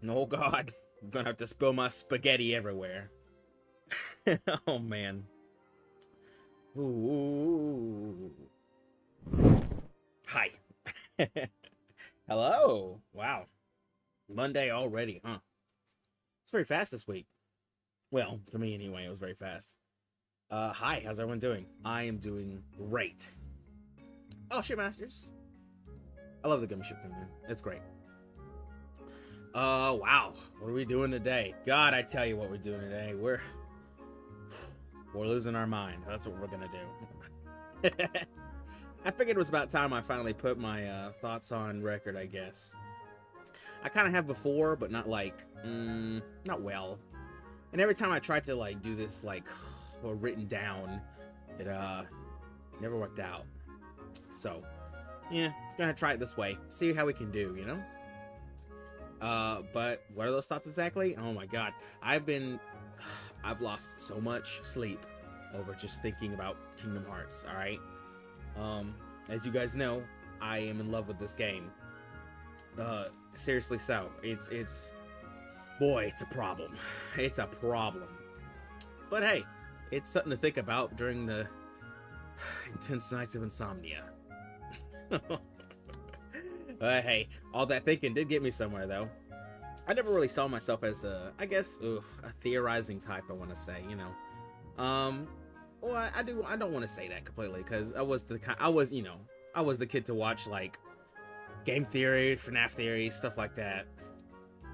Oh god, I'm gonna have to spill my spaghetti everywhere. Oh man. Ooh. Hi. Hello. Wow. Monday already, huh? It's very fast this week. Well, to me anyway, it was very fast. Hi, how's everyone doing? I am doing great. Oh, Shipmasters. I love the gummy ship thing, man. It's great. Wow. What are we doing today? God, I tell you what we're doing today. We're losing our mind. That's what we're gonna do. I figured it was about time I finally put my thoughts on record, I guess. I kind of have before, but not like, not well. And every time I tried to like do this like, or written down, it never worked out. So, yeah, gonna try it this way. See how we can do, you know? But what are those thoughts exactly? Oh my god. I've lost so much sleep over just thinking about Kingdom Hearts, alright? As you guys know, I am in love with this game. Seriously so. Boy, it's a problem. It's a problem. But hey, it's something to think about during the intense nights of insomnia. Hey, all that thinking did get me somewhere, though. I never really saw myself as I guess, a theorizing type, I want to say, you know. Well, I don't want to say that completely, because I was the kid to watch, like, game theory, FNAF theory, stuff like that.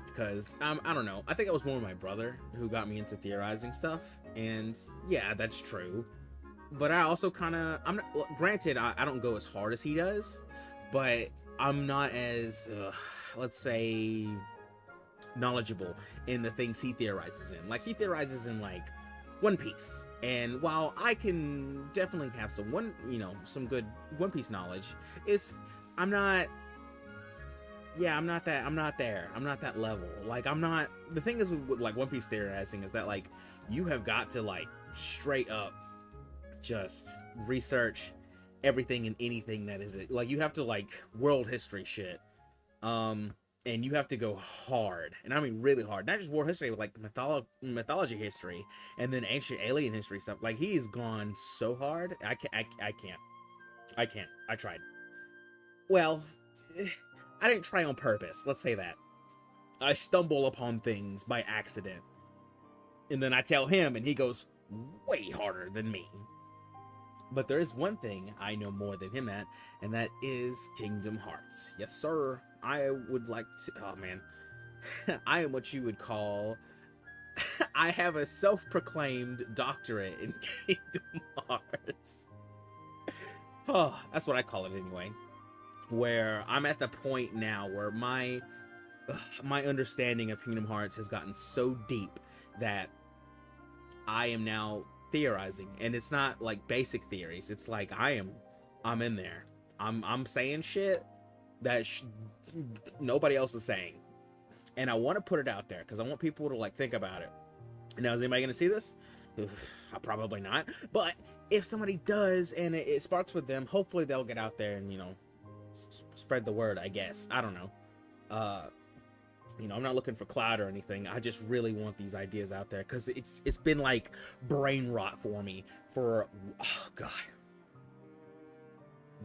Because, I don't know, I think it was more my brother who got me into theorizing stuff, and yeah, that's true. But I also kind of, granted, I don't go as hard as he does, but I'm not as, let's say, knowledgeable in the things he theorizes in. Like, he theorizes in, like, One Piece. And while I can definitely have some good One Piece knowledge, I'm not, yeah, I'm not there. I'm not that level. Like, the thing is with like One Piece theorizing is that, like, you have got to, like, straight up just research everything and anything that is it. Like, you have to, like, world history shit. And you have to go hard, and I mean really hard, not just world history, but like mythology history, and then ancient alien history stuff. Like, he's gone so hard. I can't. I tried. Well, I didn't try on purpose. Let's say that. I stumble upon things by accident, and then I tell him, and he goes way harder than me. But there is one thing I know more than him at, and that is Kingdom Hearts. Yes, sir. I would like to. Oh, man. I am what you would call. I have a self proclaimed doctorate in Kingdom Hearts. Oh, that's what I call it anyway. Where I'm at the point now where my understanding of Kingdom Hearts has gotten so deep that I am now theorizing, and it's not like basic theories. It's like I'm in there. I'm saying shit that nobody else is saying, and I want to put it out there because I want people to like think about it. Now, is anybody gonna see this? Probably not. But if somebody does and it sparks with them, hopefully they'll get out there and spread the word. I guess I don't know. I'm not looking for clout or anything. I just really want these ideas out there because it's been like brain rot for me for, oh god,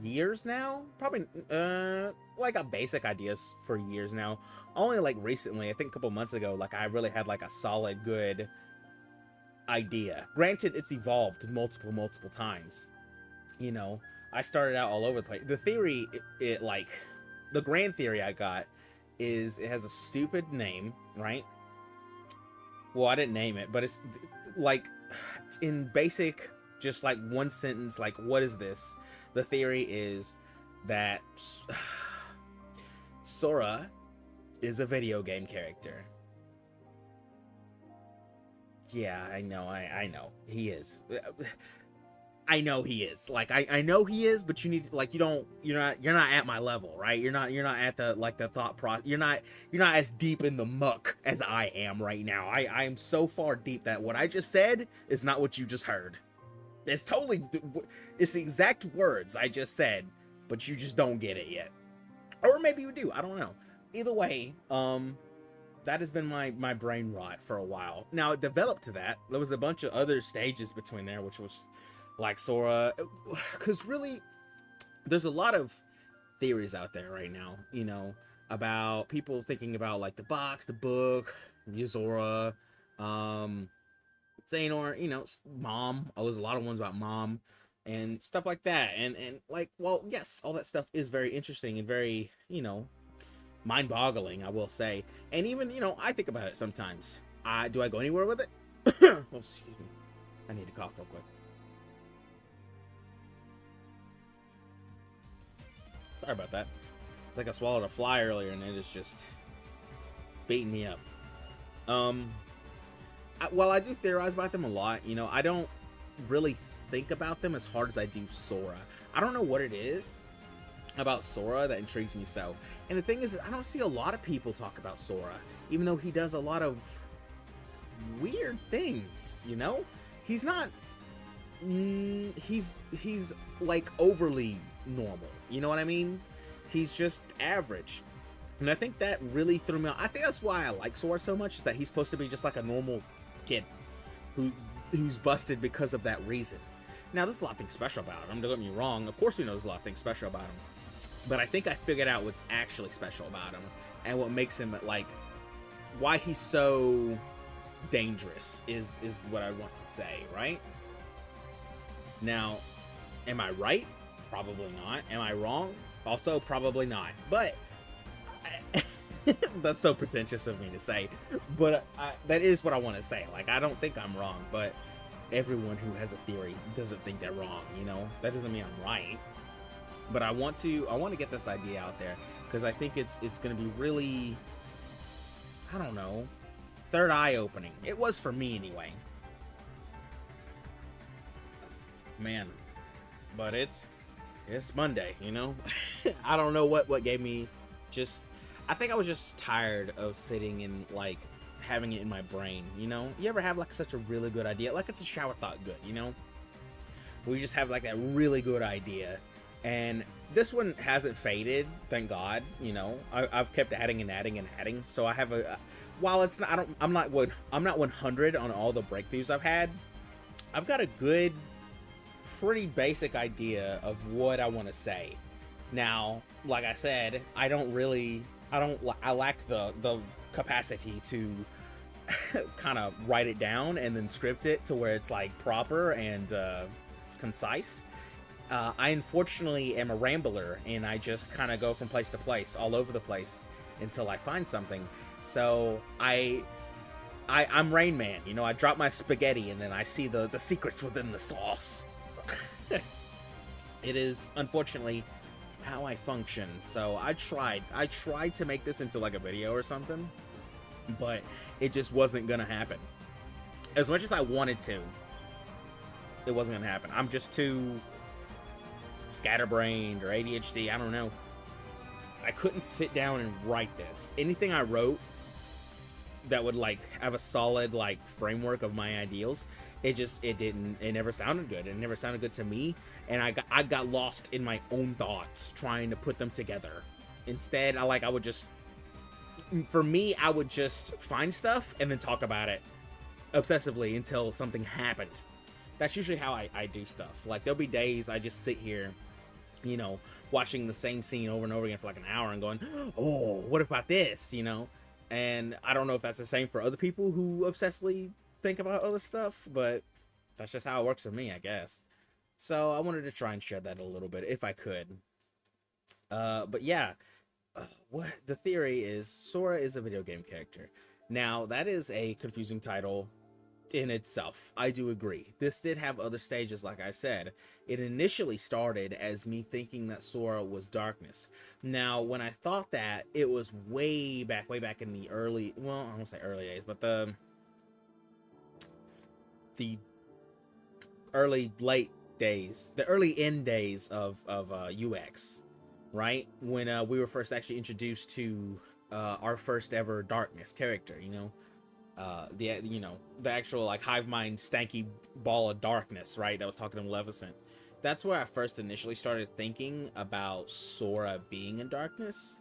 years now. Probably like a basic ideas for years now. Only like recently, I think a couple months ago, like I really had like a solid good idea. Granted, it's evolved multiple times. I started out all over the place. The theory, it like the grand theory I got is it has a stupid name, right? Well, I didn't name it, but it's like in basic, just like one sentence, like, what is this? The theory is that Sora is a video game character. Yeah, I know, I know. He is. I know he is. Like, I know he is, but you need to, like, you're not at my level, right? You're not at the, like, the thought process. You're not as deep in the muck as I am right now. I am so far deep that what I just said is not what you just heard. It's the exact words I just said, but you just don't get it yet. Or maybe you do. I don't know. Either way, that has been my brain rot for a while. Now it developed to that. There was a bunch of other stages between there, which was like Sora, because really, there's a lot of theories out there right now, you know, about people thinking about like the box, the book, Yuzora, Xehanort, you know, Mom. Oh, there's a lot of ones about Mom and stuff like that. And like, well, yes, all that stuff is very interesting and very, you know, mind-boggling, I will say. And even, you know, I think about it sometimes. Do I go anywhere with it? Oh, excuse me. I need to cough real quick. Sorry about that. I think I swallowed a fly earlier and it is just beating me up. While I do theorize about them a lot, you know, I don't really think about them as hard as I do Sora. I don't know what it is about Sora that intrigues me so. And the thing is, I don't see a lot of people talk about Sora, even though he does a lot of weird things, you know? He's not... he's like overly normal, you know what I mean? He's just average. And I think that really threw me off. I think that's why I like Sora so much, is that he's supposed to be just like a normal kid who's busted because of that reason. Now, there's a lot of things special about him, don't get me wrong. Of course we know there's a lot of things special about him. But I think I figured out what's actually special about him and what makes him, like, why he's so dangerous is what I want to say, right? Now, am I right? Probably not. Am I wrong? Also, probably not. But that's so pretentious of me to say. But that is what I want to say. Like, I don't think I'm wrong, but everyone who has a theory doesn't think they're wrong, you know? That doesn't mean I'm right. But I want to get this idea out there because I think it's going to be really, I don't know, third eye opening. It was for me anyway. Man, but it's Monday, you know? I don't know what gave me just, I think I was just tired of sitting and like having it in my brain, you know? You ever have like such a really good idea? Like it's a shower thought good, you know? We just have like that really good idea. And this one hasn't faded, thank God, you know? I've kept adding and adding and adding. So I have a, while it's not, I'm not 100 on all the breakthroughs I've had. I've got a good, pretty basic idea of what I want to say. Now, like I said, I lack the capacity to kind of write it down and then script it to where it's like proper and concise. I unfortunately am a rambler and I just kind of go from place to place, all over the place until I find something. So I'm Rain Man, you know, I drop my spaghetti and then I see the secrets within the sauce. It is unfortunately how I function. So I tried to make this into like a video or something, but it just wasn't gonna happen. As much as I wanted to, it wasn't gonna happen. I'm just too scatterbrained or ADHD, I don't know. I couldn't sit down and write this. Anything I wrote that would like have a solid like framework of my ideals, it never sounded good. It never sounded good to me, and I got lost in my own thoughts trying to put them together. Instead, I would just find stuff and then talk about it obsessively until something happened. That's usually how I do stuff. Like, there'll be days I just sit here, you know, watching the same scene over and over again for like an hour and going, oh, what about this, you know? And I don't know if that's the same for other people who obsessively think about other stuff, but that's just how it works for me, I guess. So I wanted to try and share that a little bit if I could. But yeah, what the theory is, Sora is a video game character. Now, that is a confusing title in itself. I do agree. This did have other stages, like I said. It initially started as me thinking that Sora was darkness. Now, when I thought that, it was way back in the early, well, I won't say early days, but the late days, the early end days of UX, right? When we were first actually introduced to our first ever darkness character, you know? The actual like hive mind stanky ball of darkness, right? That was talking to Maleficent. That's where I first initially started thinking about Sora being in darkness.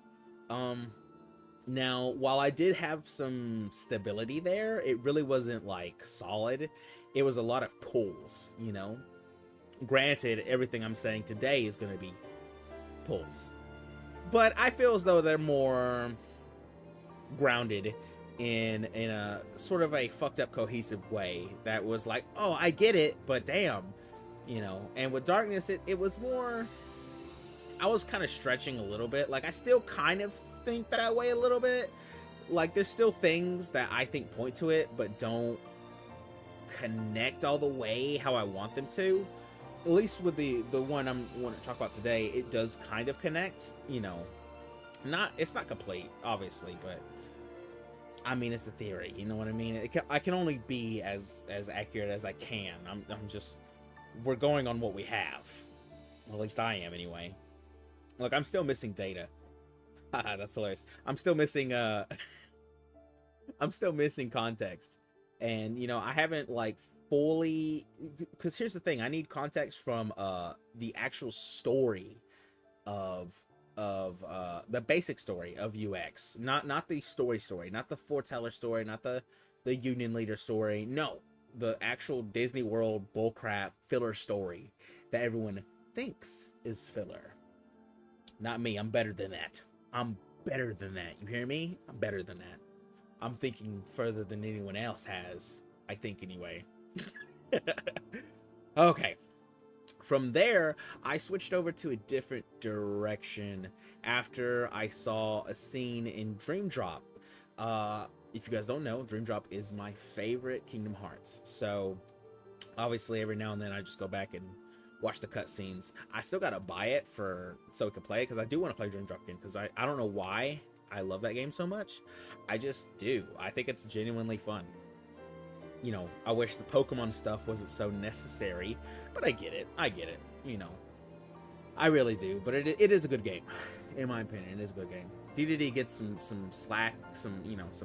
Now, while I did have some stability there, it really wasn't like solid. It was a lot of pulls, you know. Granted, everything I'm saying today is going to be pulls, but I feel as though they're more grounded in a sort of a fucked up cohesive way that was like, oh, I get it, but damn, you know. And with Darkness, it was more, I was kind of stretching a little bit. Like, I still kind of think that way a little bit. Like, there's still things that I think point to it, but don't connect all the way how I want them to. At least with the one I'm want to talk about today, it does kind of connect, you know. It's not complete, obviously, but I mean, it's a theory, you know what I mean? I can only be as accurate as I can. I'm just, we're going on what we have. At least I am, anyway. Look, I'm still missing data. That's hilarious. I'm still missing I'm still missing context. And, you know, I haven't like fully, because here's the thing, I need context from the actual story of the basic story of UX, not the story, not the foreteller story, not the union leader story. No, the actual Disney World bullcrap filler story that everyone thinks is filler. Not me. I'm better than that. I'm better than that. You hear me? I'm better than that. I'm thinking further than anyone else has. I think anyway. Okay. From there, I switched over to a different direction after I saw a scene in Dream Drop. If you guys don't know, Dream Drop is my favorite Kingdom Hearts. So, obviously, every now and then I just go back and watch the cutscenes. I still gotta buy it so I can play it, because I do want to play Dream Drop again, because I don't know why I love that game so much. I just do. I think it's genuinely fun. You know, I wish the Pokemon stuff wasn't so necessary, but I get it, you know. I really do, but it is a good game. In my opinion, it is a good game. DDD gets some slack, some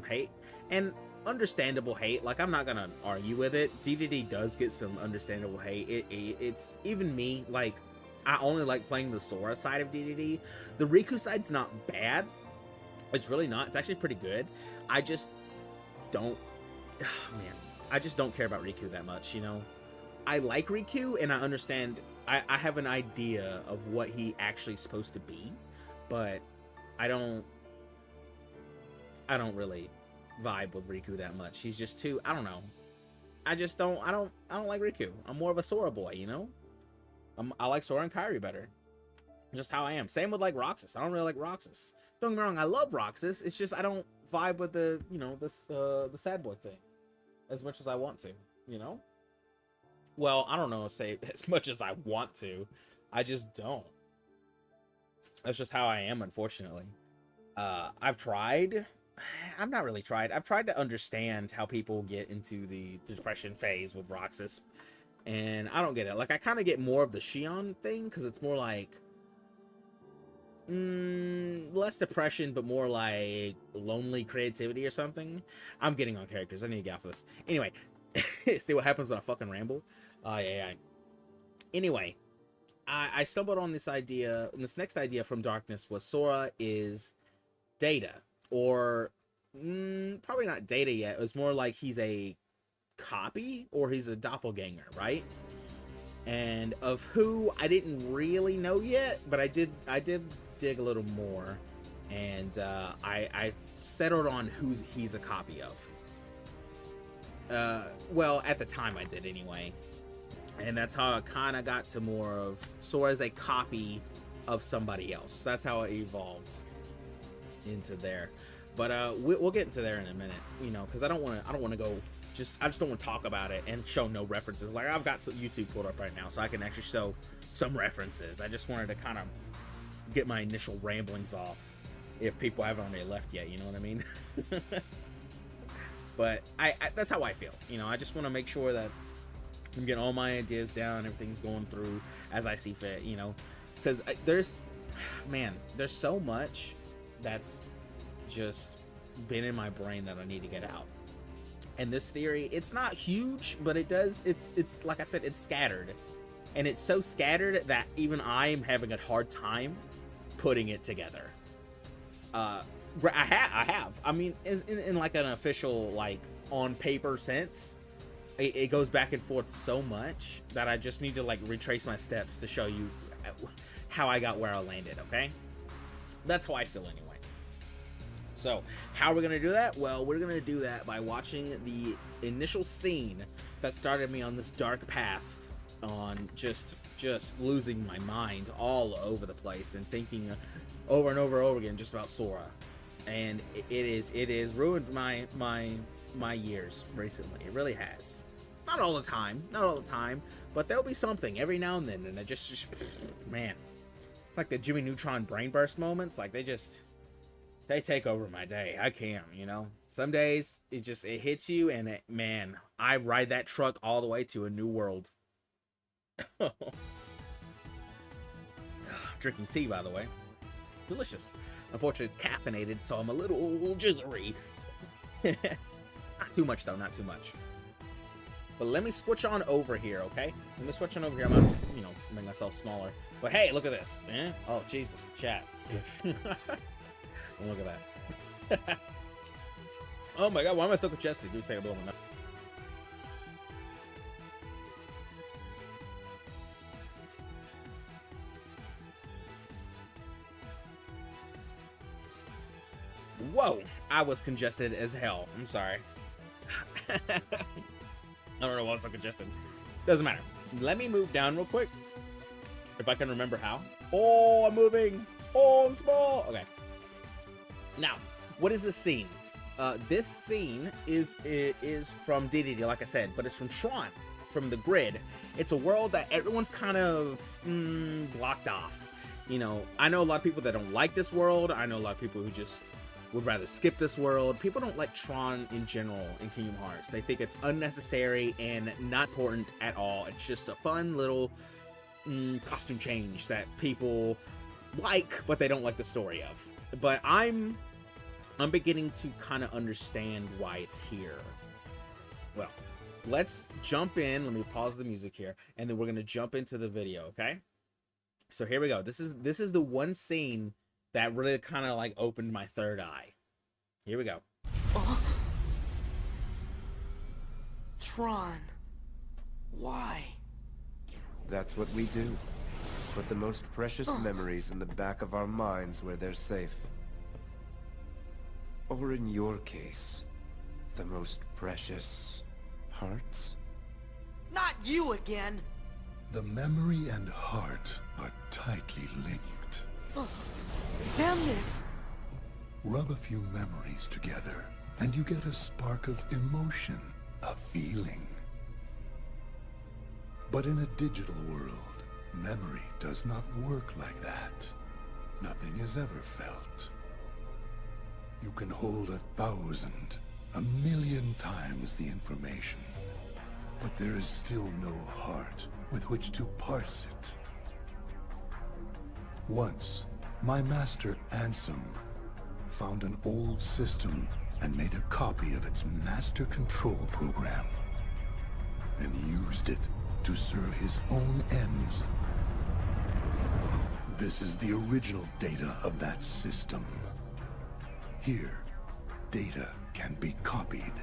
hate, and understandable hate. Like, I'm not gonna argue with it. DDD does get some understandable hate. It's even me, like, I only like playing the Sora side of DDD. The Riku side's not bad. It's really not. It's actually pretty good. I just don't, man, I just don't care about Riku that much, you know? I like Riku, and I understand, I have an idea of what he actually is supposed to be, but I don't really vibe with Riku that much. He's just too, I don't know. I don't like Riku. I'm more of a Sora boy, you know? I like Sora and Kairi better. Just how I am. Same with, like, Roxas. I don't really like Roxas. Don't get me wrong, I love Roxas. It's just I don't vibe with the, you know, the sad boy thing as much as I want to, you know? Well, I don't know, say as much as I want to. I just don't. That's just how I am, unfortunately. I've tried. I've not really tried. I've tried to understand how people get into the depression phase with Roxas, and I don't get it. Like, I kind of get more of the Shion thing, because it's more like less depression, but more like lonely creativity or something. I'm getting on characters. I need to get off of this. Anyway, see what happens when I fucking ramble. Yeah. Anyway, I stumbled on this idea, and this next idea from Darkness was Sora is Data, or probably not Data yet. It was more like he's a copy, or he's a doppelganger, right? And of who I didn't really know yet, but I did dig a little more, and I settled on who he's a copy of. Well, at the time I did anyway, and that's how I kind of got to more of Sora as a copy of somebody else. That's how it evolved into there. But we'll get into there in a minute, you know, because I don't want to go. I just don't want to talk about it and show no references. Like, I've got some YouTube pulled up right now, so I can actually show some references. I just wanted to kind of get my initial ramblings off, if people haven't already left yet, you know what I mean? But I that's how I feel, you know. I just want to make sure that I'm getting all my ideas down, everything's going through as I see fit, you know, because there's so much that's just been in my brain that I need to get out. And this theory, it's not huge, but it's like I said, it's scattered, and it's so scattered that even I'm having a hard time putting it together. I have. I mean, in like an official, like on paper sense, it goes back and forth so much that I just need to like retrace my steps to show you how I got where I landed. Okay, that's how I feel anyway. So how are we gonna do that? Well, we're gonna do that by watching the initial scene that started me on this dark path on just losing my mind all over the place and thinking over and over again just about Sora. And it is ruined my years recently. It really has. Not all the time, but there'll be something every now and then, and it just man, like the Jimmy Neutron brain burst moments, like they take over my day. I can't, you know. Some days it hits you, and man, I ride that truck all the way to a new world. Drinking tea, by the way. Delicious. Unfortunately, it's caffeinated, so I'm a little jittery. Not too much, though. Not too much. But let me switch on over here, okay? Let me switch on over here. I'm going to, you know, make myself smaller. But hey, look at this. Eh? Oh, Jesus. Chat. Look at that. Oh my god, why am I so congested? Do say a blow my nose. Whoa, I was congested as hell. I'm sorry. I don't know why I was so congested. Doesn't matter. Let me move down real quick. If I can remember how. Oh, I'm moving. Oh, I'm small. Okay. Now, what is this scene? This scene is from DDD, like I said, but it's from Tron, from the grid. It's a world that everyone's kind of blocked off. You know, I know a lot of people that don't like this world. I know a lot of people who just would rather skip this world. People don't like Tron in general in Kingdom Hearts. They think it's unnecessary and not important at all. It's just a fun little costume change that people like, but they don't like the story of. But I'm beginning to kind of understand why it's here. Well, let's jump in. Let me pause the music here, and then we're gonna jump into the video. Okay. So here we go. This is the one scene that really kind of like opened my third eye. Here we go. Tron. Why? That's what we do. Put the most precious memories in the back of our minds where they're safe. Or in your case, the most precious hearts? Not you again! The memory and heart are tightly linked. Samus! Rub a few memories together, and you get a spark of emotion, a feeling. But in a digital world, memory does not work like that. Nothing is ever felt. You can hold 1,000, 1,000,000 times the information, but there is still no heart with which to parse it. Once, my master Ansem found an old system and made a copy of its master control program, and used it to serve his own ends. This is the original data of that system. Here, data can be copied.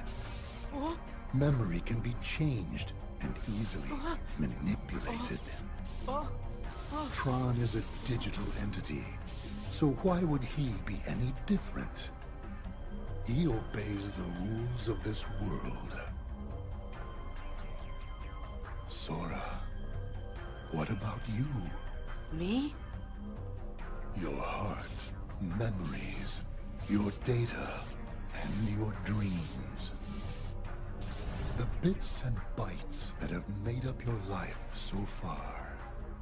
Memory can be changed and easily manipulated. Tron is a digital entity, so why would he be any different? He obeys the rules of this world. Sora, what about you? Me? Your heart, memories, your data, and your dreams. The bits and bytes that have made up your life so far.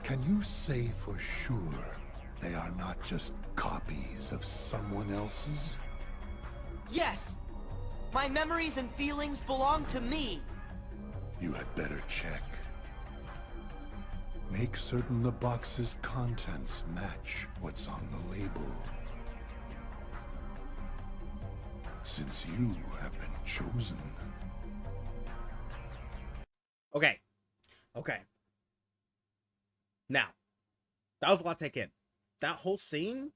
Can you say for sure they are not just copies of someone else's? Yes! My memories and feelings belong to me! You had better check. Make certain the box's contents match what's on the label. Since you have been chosen. Okay. Now, that was a lot to take in. That whole scene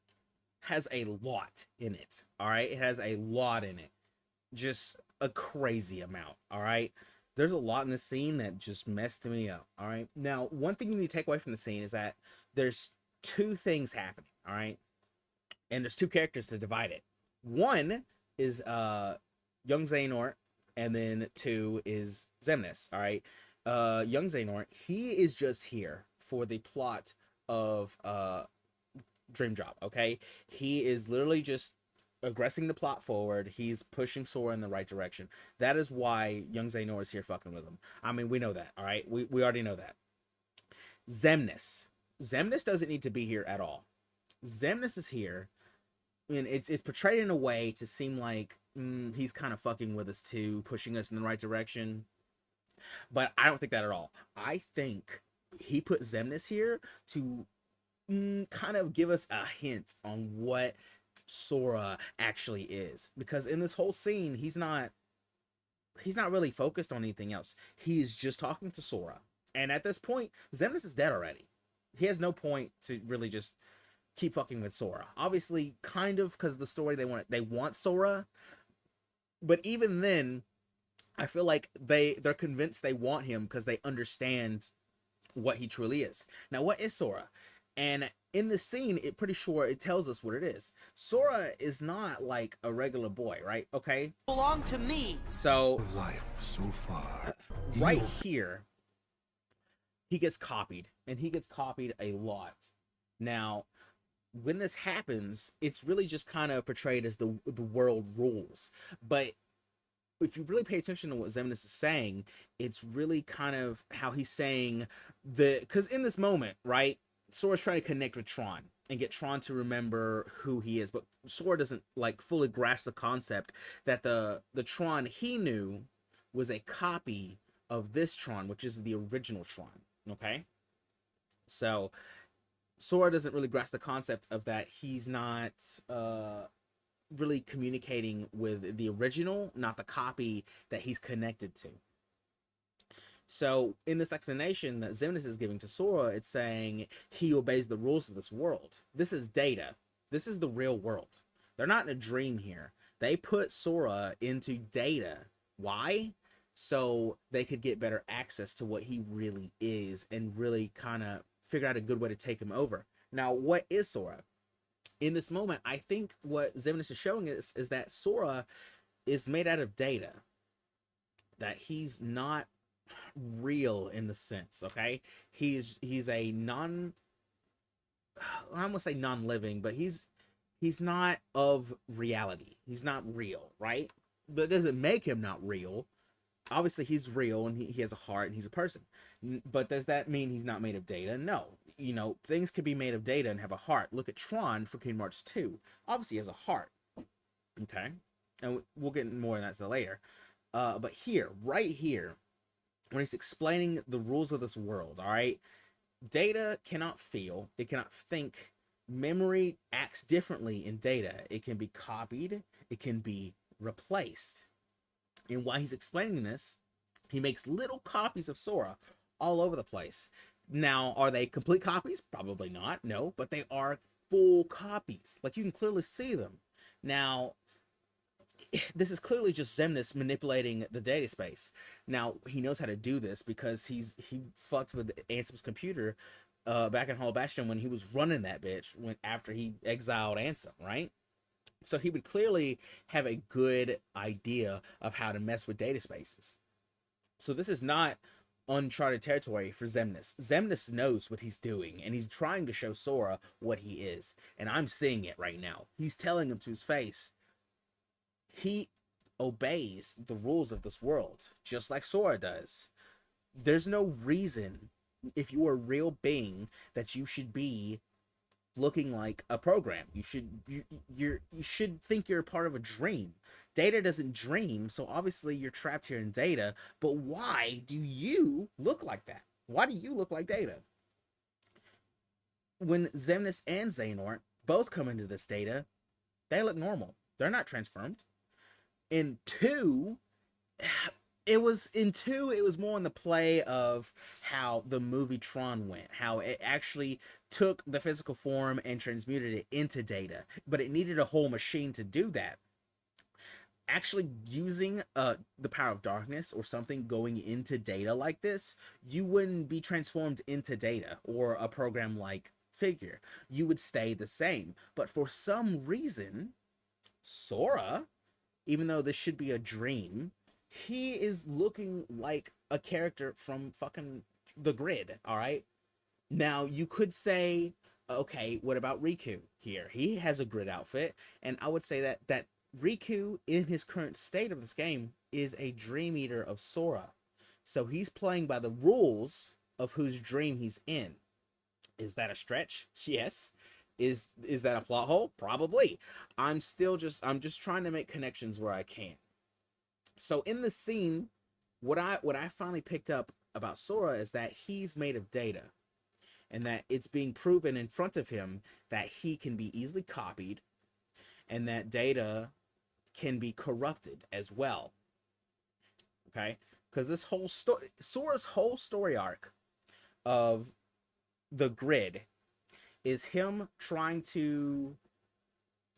has a lot in it. All right, it has a lot in it, just a crazy amount. All right, there's a lot in the scene that just messed me up. All right, now one thing you need to take away from the scene is that there's two things happening. All right, and there's two characters to divide it. One is young Xehanort, and then two is Xemnas. All right, young Xehanort, he is just here for the plot of Dream Drop. Okay, he is literally just aggressing the plot forward. He's pushing Sora in the right direction. That is why young Xehanort is here fucking with him. I mean, we know that. All right, we already know that. Xemnas doesn't need to be here at all. Xemnas is here, and it's portrayed in a way to seem like he's kind of fucking with us too, pushing us in the right direction. But I don't think that at all. I think he put Xemnas here to kind of give us a hint on what Sora actually is, because in this whole scene he's not really focused on anything else. He is just talking to Sora, and at this point Xemnas is dead already. He has no point to really just keep fucking with Sora. Obviously, kind of, because of the story, they want Sora, but even then I feel like they're convinced they want him because they understand what he truly is. Now, what is Sora? And in this scene, it pretty sure it tells us what it is. Sora is not like a regular boy, right? Okay, Belong to me. so Life so far. right here, he gets copied, and he gets copied a lot. Now, when this happens, it's really just kind of portrayed as the world rules. But if you really pay attention to what Xemnas is saying, it's really kind of how he's saying because in this moment, right, Sora's trying to connect with Tron and get Tron to remember who he is, but Sora doesn't like fully grasp the concept that the Tron he knew was a copy of this Tron, which is the original Tron. Okay, so Sora doesn't really grasp the concept of that. He's not really communicating with the original, not the copy that he's connected to. So in this explanation that Xemnas is giving to Sora, it's saying he obeys the rules of this world. This is Data. This is the real world. They're not in a dream here. They put Sora into Data. Why? So they could get better access to what he really is and really kind of figure out a good way to take him over. Now, what is Sora? In this moment, I think what Xemnas is showing us is that Sora is made out of data. That he's not real in the sense, okay? He's a I'm gonna say non-living, but he's not of reality. He's not real, right? But it doesn't make him not real. Obviously he's real, and he has a heart, and he's a person. But does that mean he's not made of data? No. You know, things can be made of data and have a heart. Look at Tron for Kingdom Hearts 2. Obviously he has a heart. Okay? And we'll get more on that later. But here, right here, when he's explaining the rules of this world, all right, Data cannot feel, it cannot think. Memory acts differently in Data. It can be copied, it can be replaced. And while he's explaining this, he makes little copies of Sora all over the place. Now, are they complete copies? Probably not, no, but they are full copies. Like, you can clearly see them. Now, this is clearly just Xemnas manipulating the data space. Now, he knows how to do this because he fucked with Ansem's computer back in Hollow Bastion when he was running that bitch after he exiled Ansem, right? So he would clearly have a good idea of how to mess with data spaces. So this is not uncharted territory for Xemnas. Xemnas knows what he's doing, and he's trying to show Sora what he is. And I'm seeing it right now. He's telling him to his face. He obeys the rules of this world, just like Sora does. There's no reason, if you are a real being, that you should be looking like a program. You should think you're a part of a dream. Data doesn't dream, so obviously you're trapped here in Data. But why do you look like that? Why do you look like Data? When Xemnas and Xehanort both come into this Data, they look normal. They're not transformed. And two, it was in 2, it was more in the play of how the movie Tron went, how it actually took the physical form and transmuted it into data, but it needed a whole machine to do that. Actually using the power of darkness or something going into data like this, you wouldn't be transformed into data or a program like figure. You would stay the same. But for some reason, Sora, even though this should be a dream, he is looking like a character from fucking the grid, all right? Now, you could say, okay, what about Riku here? He has a grid outfit, and I would say that Riku, in his current state of this game, is a Dream Eater of Sora. So he's playing by the rules of whose dream he's in. Is that a stretch? Yes. Is that a plot hole? Probably. I'm just trying to make connections where I can. So in the scene, what I finally picked up about Sora is that he's made of data, and that it's being proven in front of him that he can be easily copied, and that data can be corrupted as well. Okay? Because this whole story, Sora's whole story arc of the grid is him trying to,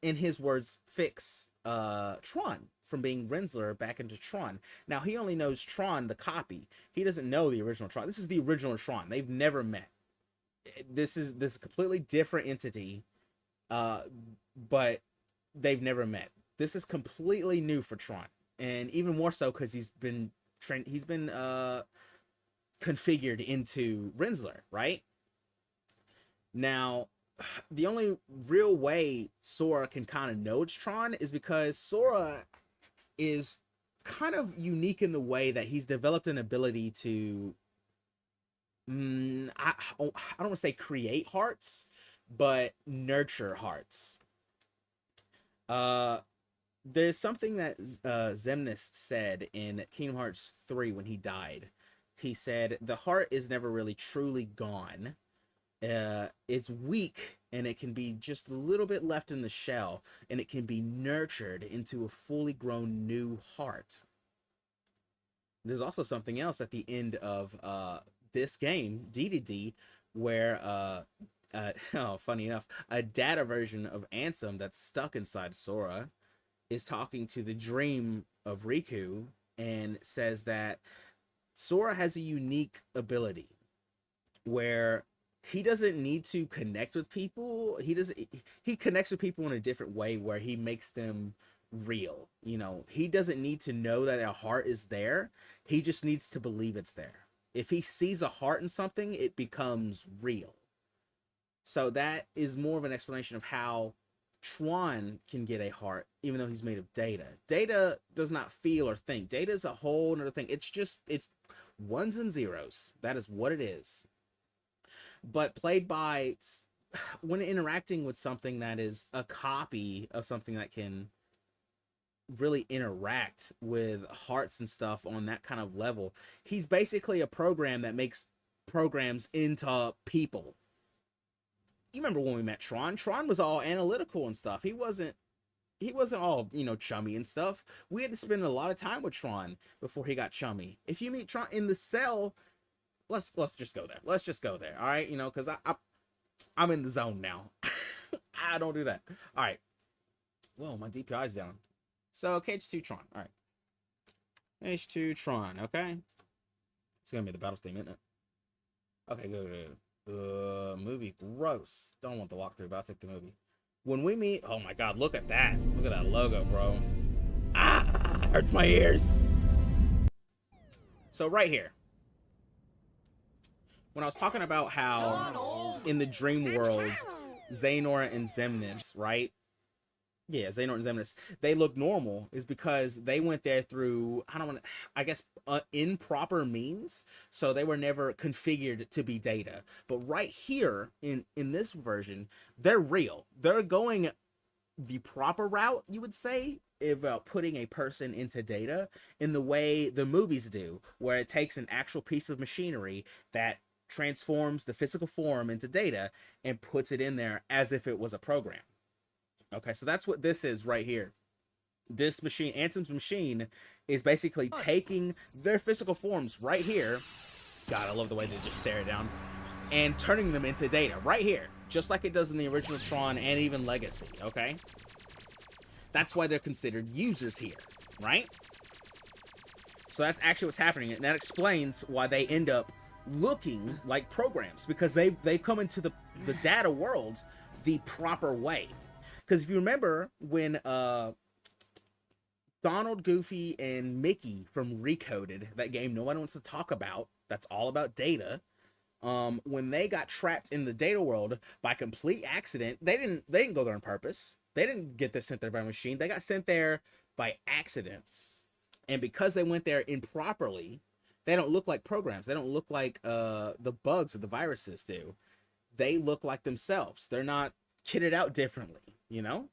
in his words, fix Tron from being Rinsler back into Tron. Now, he only knows Tron, the copy. He doesn't know the original Tron. This is the original Tron. They've never met. This is a completely different entity, but they've never met. This is completely new for Tron, and even more so because he's been configured into Rinsler, right? Now, the only real way Sora can kind of know it's Tron is because Sora is kind of unique in the way that he's developed an ability to, I don't want to say create hearts, but nurture hearts. There's something that Xemnas said in Kingdom Hearts 3 when he died. He said, the heart is never really truly gone. It's weak, and it can be just a little bit left in the shell, and it can be nurtured into a fully grown new heart. There's also something else at the end of this game, DDD, where oh, funny enough, a data version of Ansem that's stuck inside Sora is talking to the dream of Riku and says that Sora has a unique ability where he doesn't need to connect with people. He connects with people in a different way where he makes them real. You know, he doesn't need to know that a heart is there. He just needs to believe it's there. If he sees a heart in something, it becomes real. So that is more of an explanation of how Tron can get a heart, even though he's made of data. Data does not feel or think. Data is a whole other thing. It's ones and zeros. That is what it is. But played by, when interacting with something that is a copy of something that can really interact with hearts and stuff on that kind of level, he's basically a program that makes programs into people. You remember when we met Tron? Tron was all analytical and stuff. He wasn't all, chummy and stuff. We had to spend a lot of time with Tron before he got chummy. If you meet Tron in the cell, let's just go there. Let's just go there. All right, because I'm in the zone now. I don't do that. All right. Whoa, my DPI's down. So KH2 Tron. All right. H2 Tron. Okay. It's gonna be the battle theme, isn't it? Okay, good. Movie, gross. Don't want the walkthrough, but I'll take the movie. When we meet, oh my god, look at that. Look at that logo, bro. Ah, hurts my ears. So right here, when I was talking about how in the dream world, Xehanort and Xemnas, right? Yeah, Xehanort and Xemnas, they look normal is because they went there through, improper means. So they were never configured to be data. But right here in this version, they're real. They're going the proper route, you would say, about putting a person into data in the way the movies do, where it takes an actual piece of machinery that transforms the physical form into data and puts it in there as if it was a program. Okay, so that's what this is right here. This machine, Ansem's machine, is basically taking their physical forms right here. God, I love the way they just stare down. And turning them into data right here. Just like it does in the original Tron and even Legacy, okay? That's why they're considered users here, right? So that's actually what's happening. And that explains why they end up looking like programs. Because they've come into the data world the proper way. Because if you remember when Donald, Goofy, and Mickey from Recoded, that game no one wants to talk about, that's all about data, when they got trapped in the data world by complete accident, they didn't go there on purpose. They didn't get sent there by a machine. They got sent there by accident. And because they went there improperly, they don't look like programs. They don't look like the bugs or the viruses do. They look like themselves. They're not kitted out differently, you know?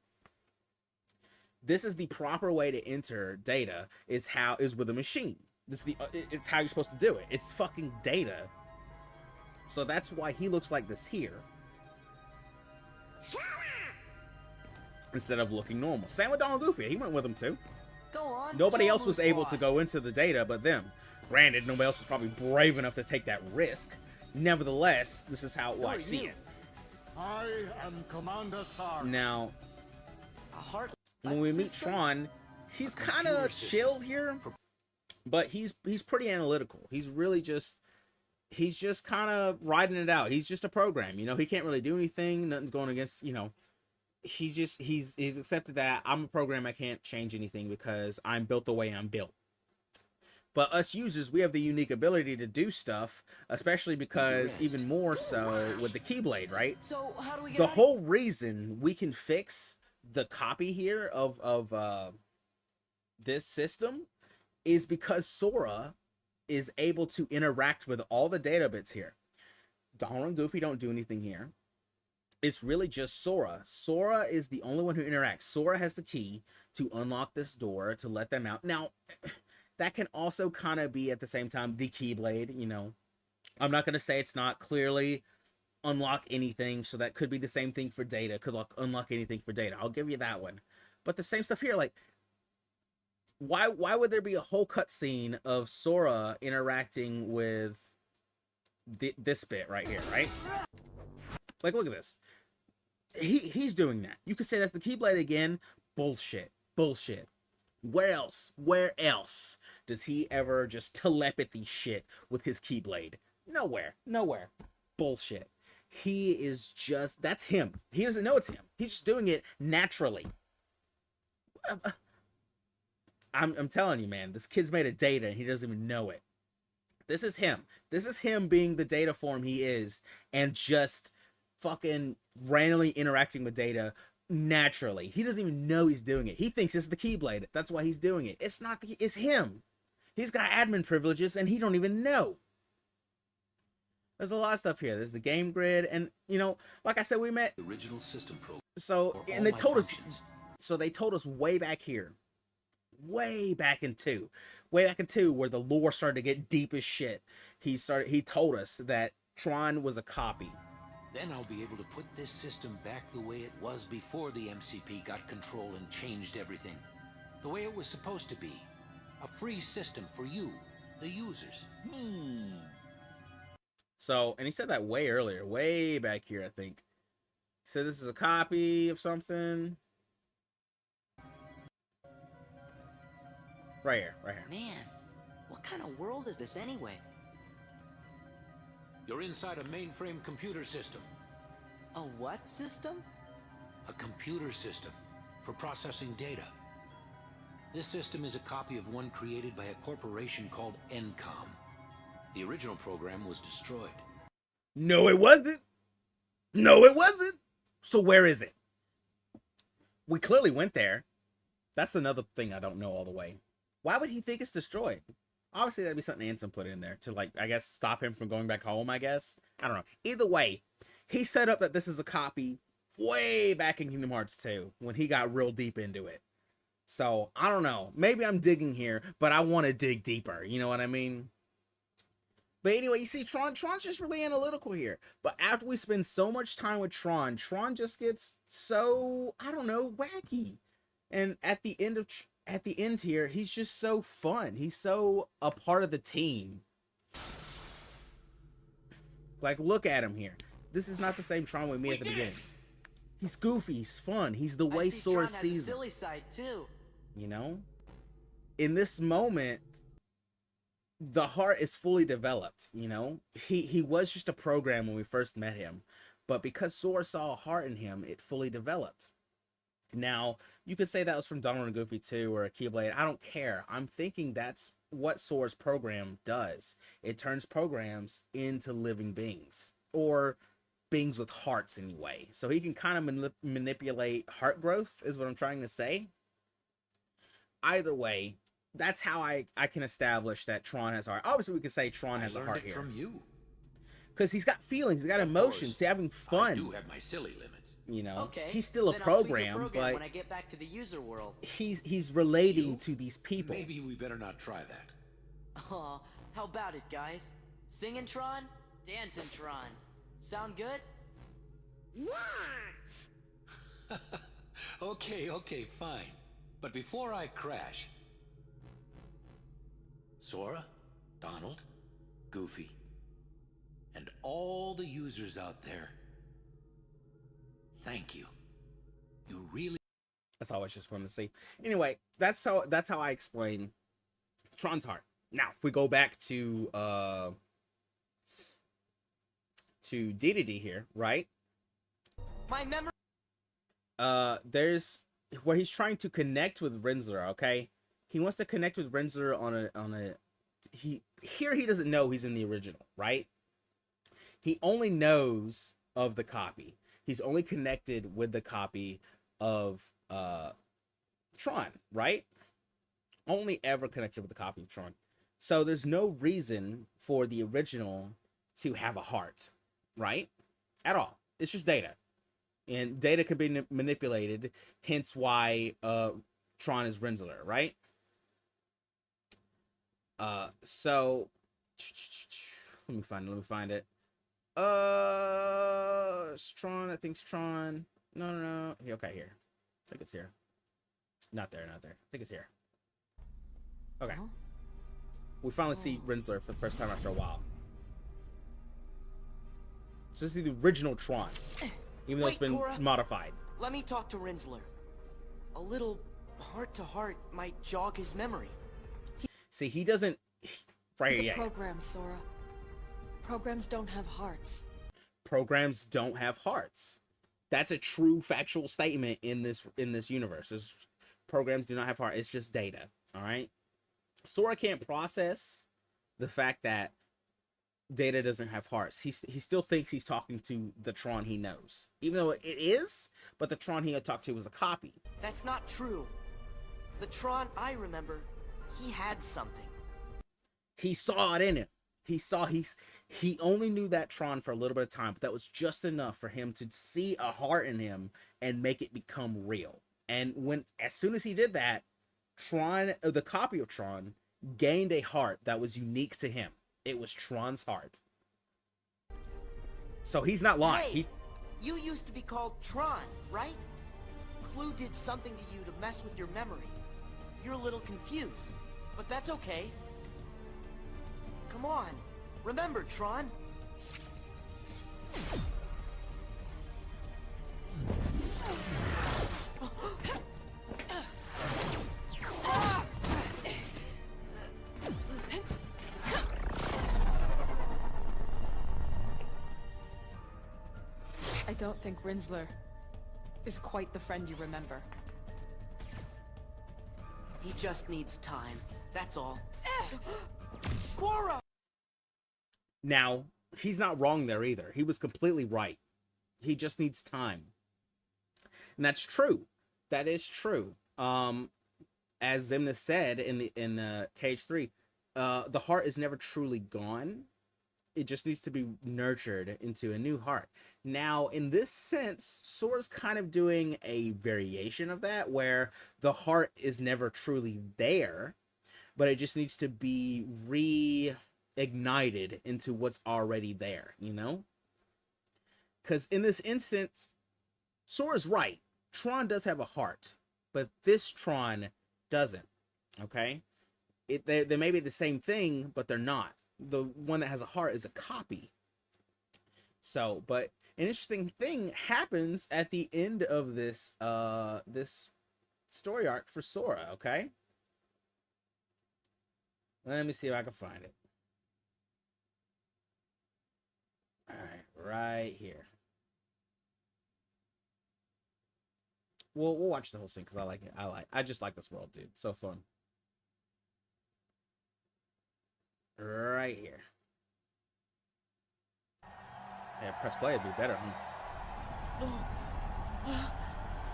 This is the proper way to enter data, is with a machine. It's how you're supposed to do it. It's fucking data. So that's why he looks like this here. Instead of looking normal. Same with Donald Goofy. He went with him too. Go on. Nobody else was able to go into the data but them. Granted, nobody else was probably brave enough to take that risk. Nevertheless, this is how I see it. I am Commander Sora. Now, when we meet Tron, he's kind of chill here, but he's pretty analytical. He's just kind of riding it out. He's just a program, you know. He can't really do anything. Nothing's going against, you know. He's accepted that I'm a program. I can't change anything because I'm built the way I'm built. But us users, we have the unique ability to do stuff, especially because even more so with the Keyblade, right? So how do we get the whole reason we can fix the copy here of this system is because Sora is able to interact with all the data bits here. Donald and Goofy don't do anything here. It's really just Sora. Sora is the only one who interacts. Sora has the key to unlock this door to let them out. Now, that can also kind of be at the same time the Keyblade, you know. I'm not going to say it's not clearly unlock anything, so that could be the same thing for Data. Could unlock anything for Data. I'll give you that one. But the same stuff here, like, why would there be a whole cutscene of Sora interacting with this bit right here, right? Like, look at this. He's doing that. You could say that's the Keyblade again. Bullshit. Bullshit. Where else does he ever just telepathy shit with his Keyblade? Nowhere. Bullshit. He is just, that's him. He doesn't know it's him. He's just doing it naturally. I'm telling you, man, this kid's made a data and he doesn't even know it. This is him. This is him being the data form he is and just fucking randomly interacting with data naturally. He doesn't even know he's doing it. He thinks it's the Keyblade. That's why he's doing it. It's not it's him. He's got admin privileges and he don't even know. There's a lot of stuff here. There's the game grid, and you know, like I said, we met the original system program. So and they told us. So they told us way back here, way back in two, where the lore started to get deep as shit. He told us that Tron was a copy. Then I'll be able to put this system back the way it was before the MCP got control and changed everything. The way it was supposed to be. A free system for you, the users. So, and he said that way earlier, way back here, I think. He said this is a copy of something. Right here. Man, what kind of world is this anyway? You're inside a mainframe computer system. A what system? A computer system for processing data. This system is a copy of one created by a corporation called Encom. The original program was destroyed. No, it wasn't. No, it wasn't. So where is it? We clearly went there. That's another thing I don't know all the way. Why would he think it's destroyed? Obviously, that'd be something Ansem put in there to, like, I guess, stop him from going back home, I guess. I don't know. Either way, he set up that this is a copy way back in Kingdom Hearts 2 when he got real deep into it. So, I don't know. Maybe I'm digging here, but I want to dig deeper. You know what I mean? But anyway, you see, Tron's just really analytical here. But after we spend so much time with Tron just gets so, I don't know, wacky. And at the end of at the end here, he's just so fun. He's so a part of the team. Like, look at him here. This is not the same Tron we met at the beginning. He's goofy. He's fun. He's the way Sora sees him. Silly side too. You know? In this moment, the heart is fully developed, you know? He was just a program when we first met him. But because Sora saw a heart in him, it fully developed. Now, you could say that was from Donald and Goofy 2 or a Keyblade. I don't care. I'm thinking that's what Sora's program does. It turns programs into living beings. Or beings with hearts anyway. So he can kind of manipulate heart growth, is what I'm trying to say. Either way, that's how I can establish that Tron has a heart. Obviously, we could say Tron has a heart here. From you. Because he's got feelings, he's got emotions, he's having fun. I do have my silly limits. You know, Okay, he's still a then I'll tweak the program, but when I get back to the user world. he's relating to these people. Maybe we better not try that. Aw, how about it, guys? Singing Tron, dancing Tron. Sound good? Okay, fine. But before I crash, Sora, Donald, Goofy, and all the users out there, thank you. You really... That's always just fun to see. Anyway, that's how I explain Tron's heart. Now, if we go back to DDD here, right? My memory. There's where he's trying to connect with Rinsler. Okay, he wants to connect with Rinsler on a. He doesn't know he's in the original, right? He only knows of the copy. He's only connected with the copy of Tron, right? Only ever connected with the copy of Tron. So there's no reason for the original to have a heart, right? At all. It's just data. And data can be manipulated, hence why Tron is Rinsler, right? So let me find it. It's Tron, I think it's Tron. No. Okay, here. I think it's here. Not there. I think it's here. Okay. Huh? We finally see Rinsler for the first time after a while. So this is the original Tron, even though it's been Cora. modified. Let me talk to Rinsler. A little heart-to-heart might jog his memory. See, he doesn't... Right It's here, a program, Sora. Programs don't have hearts. Programs don't have hearts. That's a true factual statement in this universe. Programs do not have heart. It's just data. All right. Sora can't process the fact that data doesn't have hearts. He still thinks he's talking to the Tron he knows, even though it is. But the Tron he had talked to was a copy. That's not true. The Tron I remember, he had something. He saw it in him. He only knew that Tron for a little bit of time, but that was just enough for him to see a heart in him and make it become real. And as soon as he did that, Tron, the copy of Tron, gained a heart that was unique to him. It was Tron's heart. So he's not lying. Hey, you used to be called Tron, right? Clue did something to you to mess with your memory. You're a little confused, but that's okay. Come on, remember, Tron? I don't think Rinsler is quite the friend you remember. He just needs time, that's all. Cora! Now, he's not wrong there either. He was completely right. He just needs time. And that's true. That is true. As Zemna said in Cage 3, the heart is never truly gone. It just needs to be nurtured into a new heart. Now, in this sense, Sora's kind of doing a variation of that, where the heart is never truly there, but it just needs to be reignited into what's already there, you know? Because in this instance, Sora's right. Tron does have a heart, but this Tron doesn't. Okay, they may be the same thing, but they're not. The one that has a heart is a copy. So, but an interesting thing happens at the end of this this story arc for Sora. Okay, let me see if I can find it. All right, right here. We'll watch the whole thing because I like it. I just like this world, dude. So fun. Right here. Yeah, press play would be better, huh?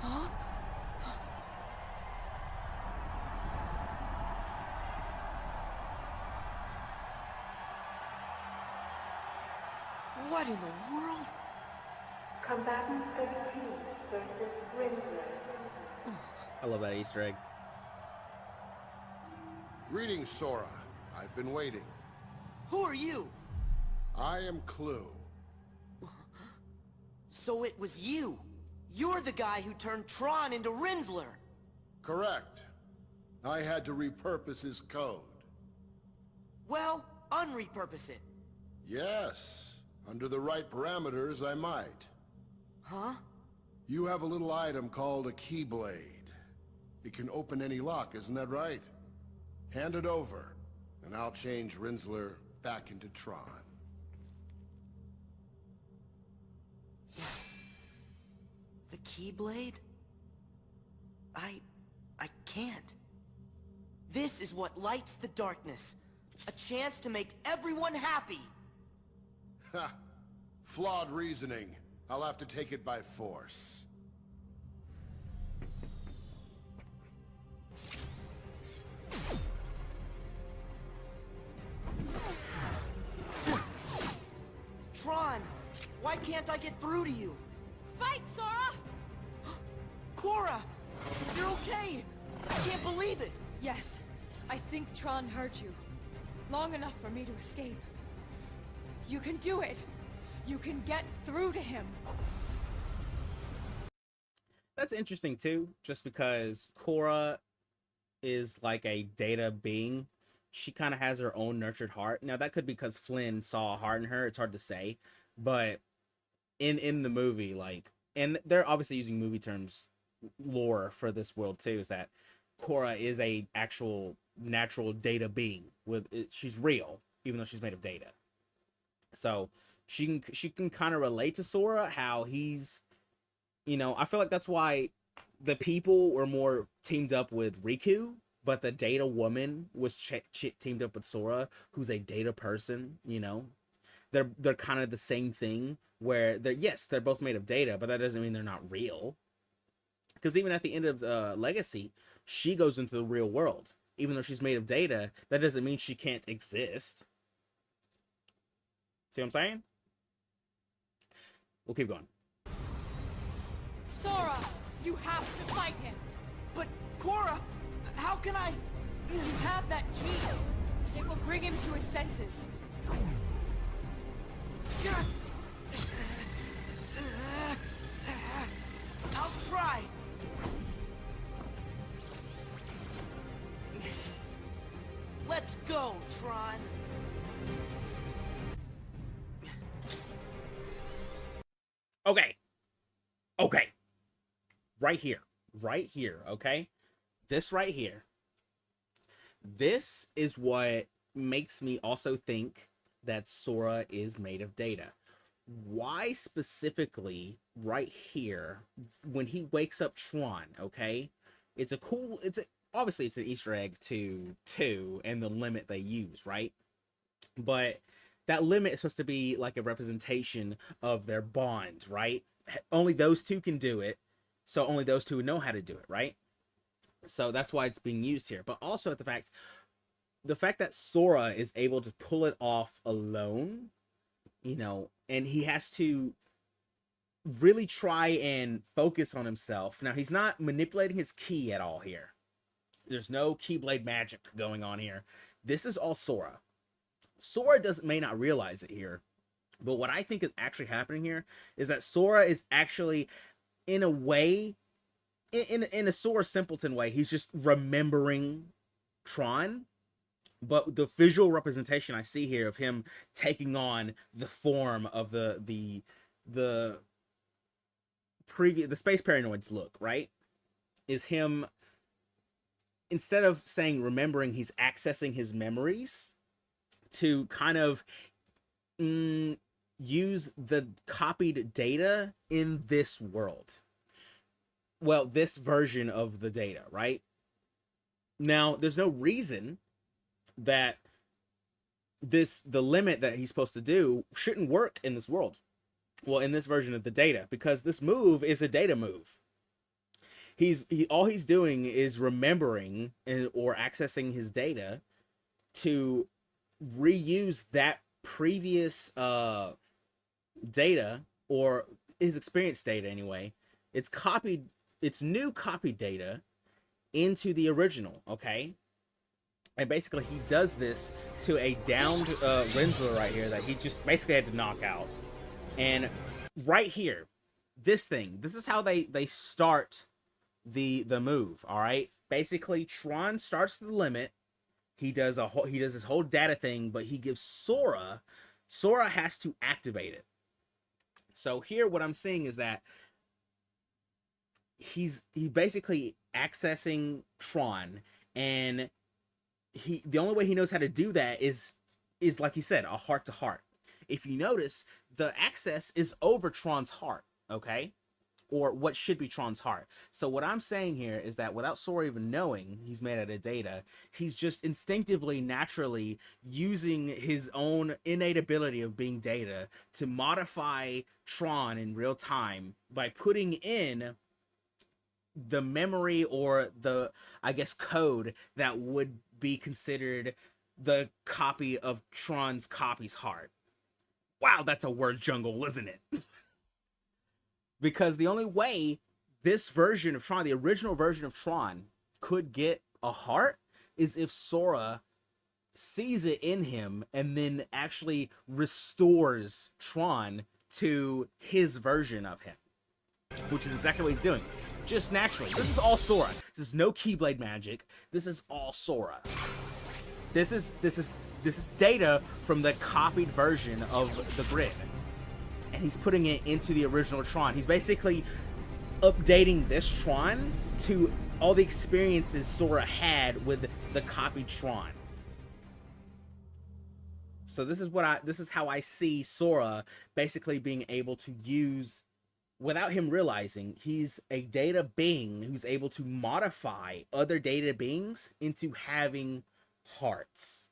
Huh? What in the world? Combatant 13 versus Rinsler. I love that Easter egg. Greetings, Sora. I've been waiting. Who are you? I am Clue. So it was you. You're the guy who turned Tron into Rinsler. Correct. I had to repurpose his code. Well, unrepurpose it. Yes. Under the right parameters, I might. Huh? You have a little item called a Keyblade. It can open any lock, isn't that right? Hand it over, and I'll change Rinsler back into Tron. The Keyblade? I can't. This is what lights the darkness. A chance to make everyone happy. Ha! Flawed reasoning. I'll have to take it by force. Tron, why can't I get through to you? Fight, Sora! Cora, you're okay. I can't believe it. Yes, I think Tron hurt you. Long enough for me to escape. You can do it. You can get through to him. That's interesting too, just because Cora is like a data being. She kind of has her own nurtured heart. Now that could be because Flynn saw a heart in her. It's hard to say, but in the movie, like, and they're obviously using movie terms, lore for this world too, is that Cora is a actual natural data being. She's real, even though she's made of data. So she can kind of relate to Sora, how he's, you know, I feel like that's why the people were more teamed up with Riku, but the data woman was teamed up with Sora, who's a data person. You know, they're kind of the same thing, where they're both made of data, but that doesn't mean they're not real. Because even at the end of Legacy, she goes into the real world. Even though she's made of data, that doesn't mean she can't exist. See what I'm saying? We'll keep going. Sora, you have to fight him. But Cora, how can I? You have that key. It will bring him to his senses. I'll try. Let's go, Tron. Okay. Right here, okay? This right here. This is what makes me also think that Sora is made of data. Why specifically right here, when he wakes up Tron, okay? Obviously it's an Easter egg to 2 and the limit they use, right? But that limit is supposed to be like a representation of their bond, right? Only those two can do it, so only those two know how to do it, right? So that's why it's being used here. But also the fact that Sora is able to pull it off alone, you know, and he has to really try and focus on himself. Now, he's not manipulating his ki at all here. There's no Keyblade magic going on here. This is all Sora. Sora may not realize it here, but what I think is actually happening here is that Sora is actually, in a way, in a Sora simpleton way, he's just remembering Tron. But the visual representation I see here of him taking on the form of the previous the space paranoids look, right, is him, instead of saying remembering, he's accessing his memories to kind of use the copied data in this world. Well, this version of the data, right? Now, there's no reason that the limit that he's supposed to do shouldn't work in this world. Well, in this version of the data, because this move is a data move. All he's doing is remembering or accessing his data to reuse that previous data, or his experience data anyway. It's new copied data into the original, okay? And basically he does this to a downed Renzler right here that he just basically had to knock out. And right here, this is how they start the move, all right? Basically, Tron starts the limit. He does this whole data thing, but he gives Sora has to activate it. So here what I'm seeing is that he basically accessing Tron, and the only way he knows how to do that is like he said, a heart to heart. If you notice, the access is over Tron's heart, okay? Or what should be Tron's heart. So what I'm saying here is that without Sora even knowing he's made out of data, he's just instinctively, naturally using his own innate ability of being data to modify Tron in real time by putting in the memory, or the, I guess, code that would be considered the copy of Tron's copy's heart. Wow, that's a word jungle, isn't it? Because the only way this version of Tron, the original version of Tron, could get a heart is if Sora sees it in him and then actually restores Tron to his version of him, which is exactly what he's doing. Just naturally. This is all Sora. This is no Keyblade magic. This is all Sora. This is data from the copied version of the grid, and he's putting it into the original Tron. He's basically updating this Tron to all the experiences Sora had with the copied Tron. So this is how I see Sora basically being able to use, without him realizing, he's a data being who's able to modify other data beings into having hearts.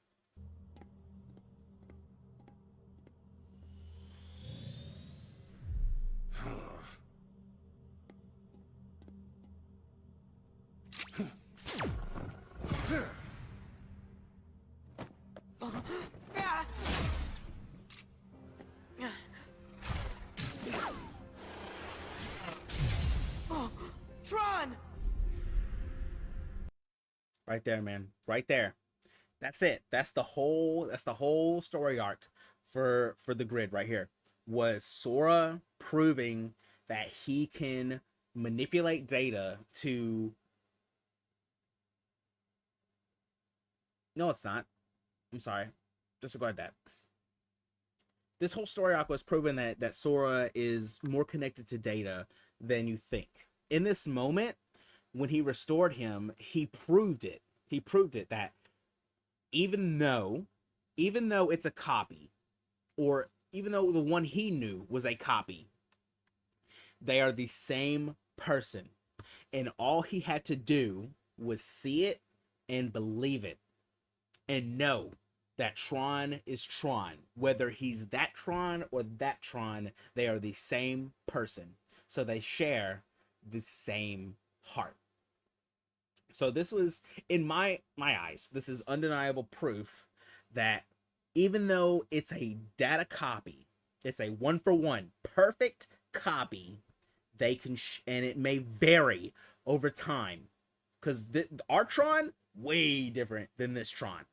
Tron! Right there, man. Right there. That's it. That's the whole story arc for the grid right here. Was Sora proving that he can manipulate data to... No, it's not. I'm sorry. Disregard that. This whole story arc was proving that Sora is more connected to data than you think. In this moment, when he restored him, he proved it. He proved it that even though it's a copy, or even though the one he knew was a copy, they are the same person. And all he had to do was see it and believe it, and know that Tron is Tron. Whether he's that Tron or that Tron, they are the same person. So they share the same heart. So this was, in my eyes, this is undeniable proof that even though it's a data copy, it's a one-for-one perfect copy, they can and it may vary over time, because our Tron way different than this Tron.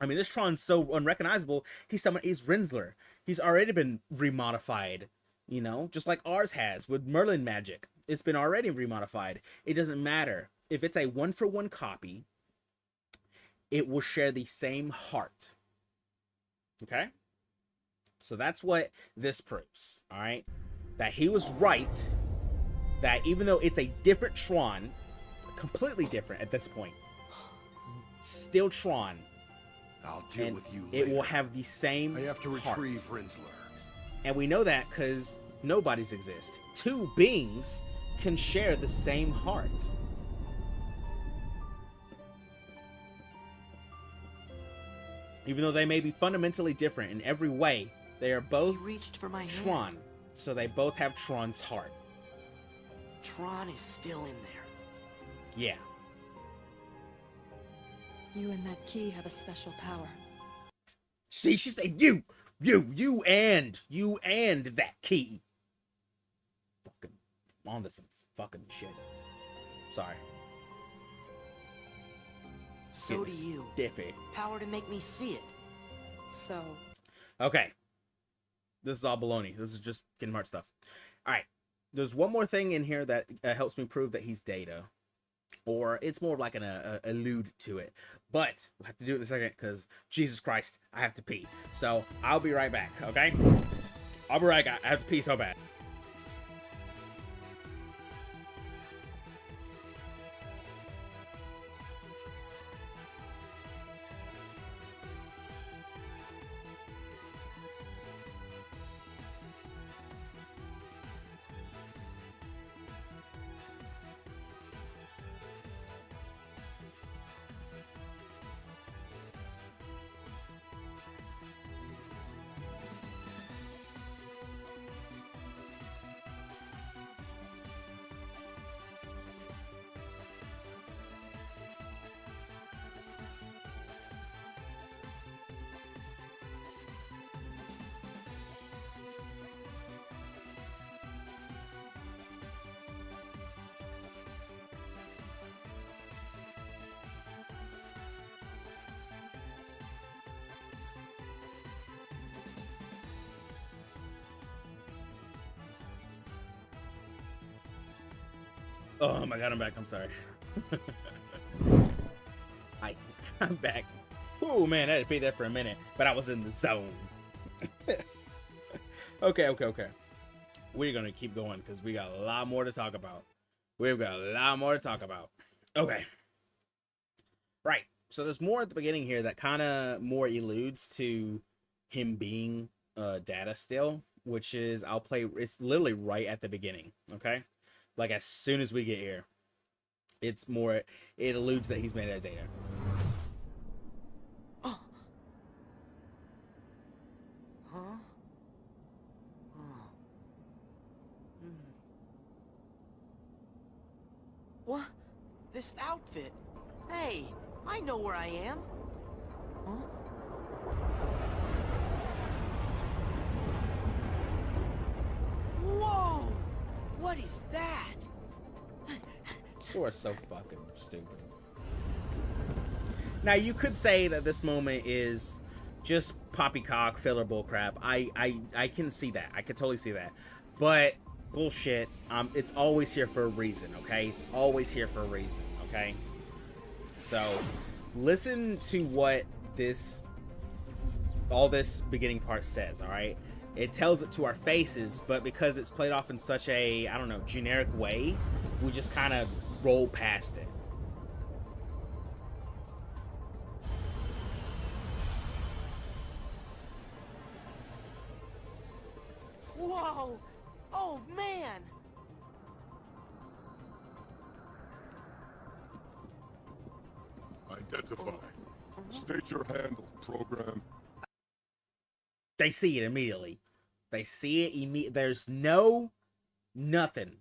I mean, this Tron's so unrecognizable. He's Renzler. He's already been remodified, you know, just like ours has with Merlin magic. it's been already remodified. It doesn't matter. If it's a 1-for-1 copy, it will share the same heart. Okay? So that's what this proves, all right? That he was right, that even though it's a different Tron, completely different at this point, still Tron, I'll deal and with you it later. will have the same I have to heart. retrieve Rinsler. And we know that because nobodies exist. Two beings can share the same heart. Even though they may be fundamentally different in every way, they are both He reached for my hand. Tron. So they both have Tron's heart. Tron is still in there. Yeah. You and that key have a special power. See, she said you and that key. Fucking onto some fucking shit. Sorry. So do Getting you. Stiffy. Power to make me see it. So, Okay. This is all baloney. This is just Kingdom Hearts stuff. Alright. There's one more thing in here that helps me prove that he's Data. Or it's more like an allude to it. But we'll have to do it in a second because, Jesus Christ, I have to pee. So, I'll be right back, okay? I'll be right back. I have to pee so bad. Oh my god, I'm back. I'm sorry. I'm back. Oh man, I had to pay that for a minute, but I was in the zone. Okay. We're gonna keep going because we got a lot more to talk about. Okay. Right. So there's more at the beginning here that kind of more alludes to him being Data still, which is it's literally right at the beginning. Okay. Like as soon as we get here, it alludes that he's made out of Data. Oh. Huh? Oh. What? This outfit? Hey, I know where I am. Huh? Whoa! What is that? Sora's so fucking stupid. Now you could say that this moment is just poppycock filler bullcrap. I can see that. I can totally see that. But bullshit. It's always here for a reason. Okay, it's always here for a reason. Okay. So listen to what all this beginning part says. All right. It tells it to our faces, but because it's played off in such a, I don't know, generic way, we just kind of roll past it. Whoa! Oh, man! Identify. State your handle, program. They see it immediately. There's nothing.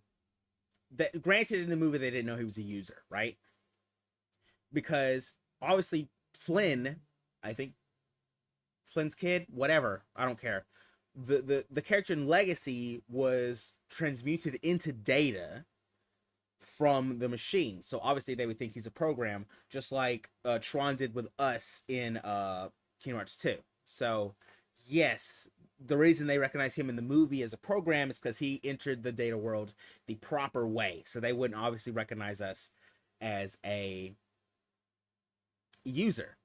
That granted, in the movie they didn't know he was a user, right? Because obviously Flynn, I think Flynn's kid, whatever, I don't care. The character in Legacy was transmuted into Data from the machine, so obviously they would think he's a program, just like Tron did with us in Kingdom Hearts 2. So yes, the reason they recognize him in the movie as a program is because he entered the data world the proper way. So they wouldn't obviously recognize us as a user.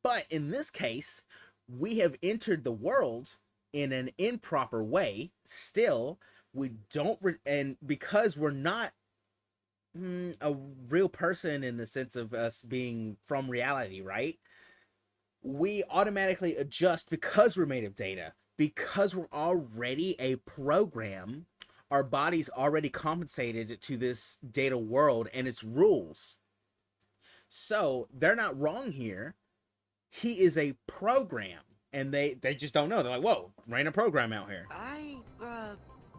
But in this case, we have entered the world in an improper way. Still, we don't, and because we're not a real person in the sense of us being from reality, right? We automatically adjust because we're made of data. Because we're already a program, our body's already compensated to this data world and its rules. So they're not wrong here. He is a program, and they just don't know. They're like, whoa, ran a program out here. I,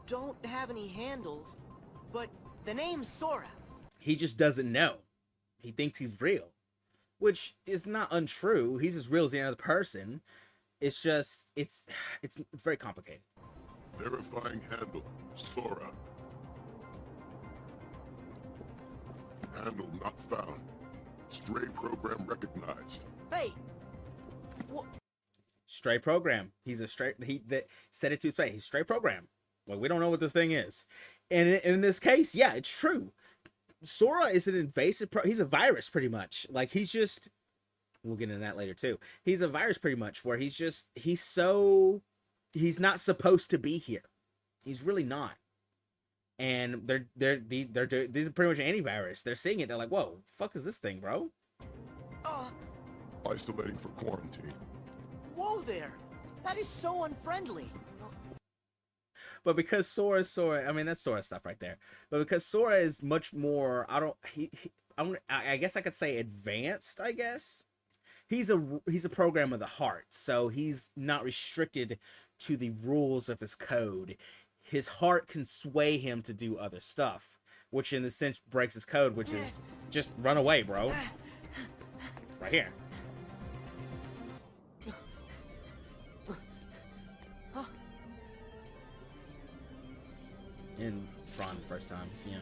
don't have any handles, but the name's Sora. He just doesn't know. He thinks he's real, which is not untrue. He's as real as any other person. It's just, it's very complicated. Verifying handle, Sora. Handle not found. Stray program recognized. Hey! What? Stray program. He's a stray, that said it to his face. He's a stray program. Like, we don't know what this thing is. And in this case, yeah, it's true. Sora is an invasive, he's a virus pretty much. Like, he's just, we'll get into that later too. He's a virus pretty much, where he's not supposed to be here. He's really not. And these are pretty much antivirus. They're seeing it. They're like, whoa, fuck is this thing, bro? Isolating for quarantine. Whoa there! That is so unfriendly. But because Sora, I mean, that's Sora stuff right there. But because Sora is much more, I guess I could say advanced, I guess. He's a program of the heart, so he's not restricted to the rules of his code. His heart can sway him to do other stuff, which in a sense breaks his code, which is just run away, bro. Right here. In Tron the first time, yeah.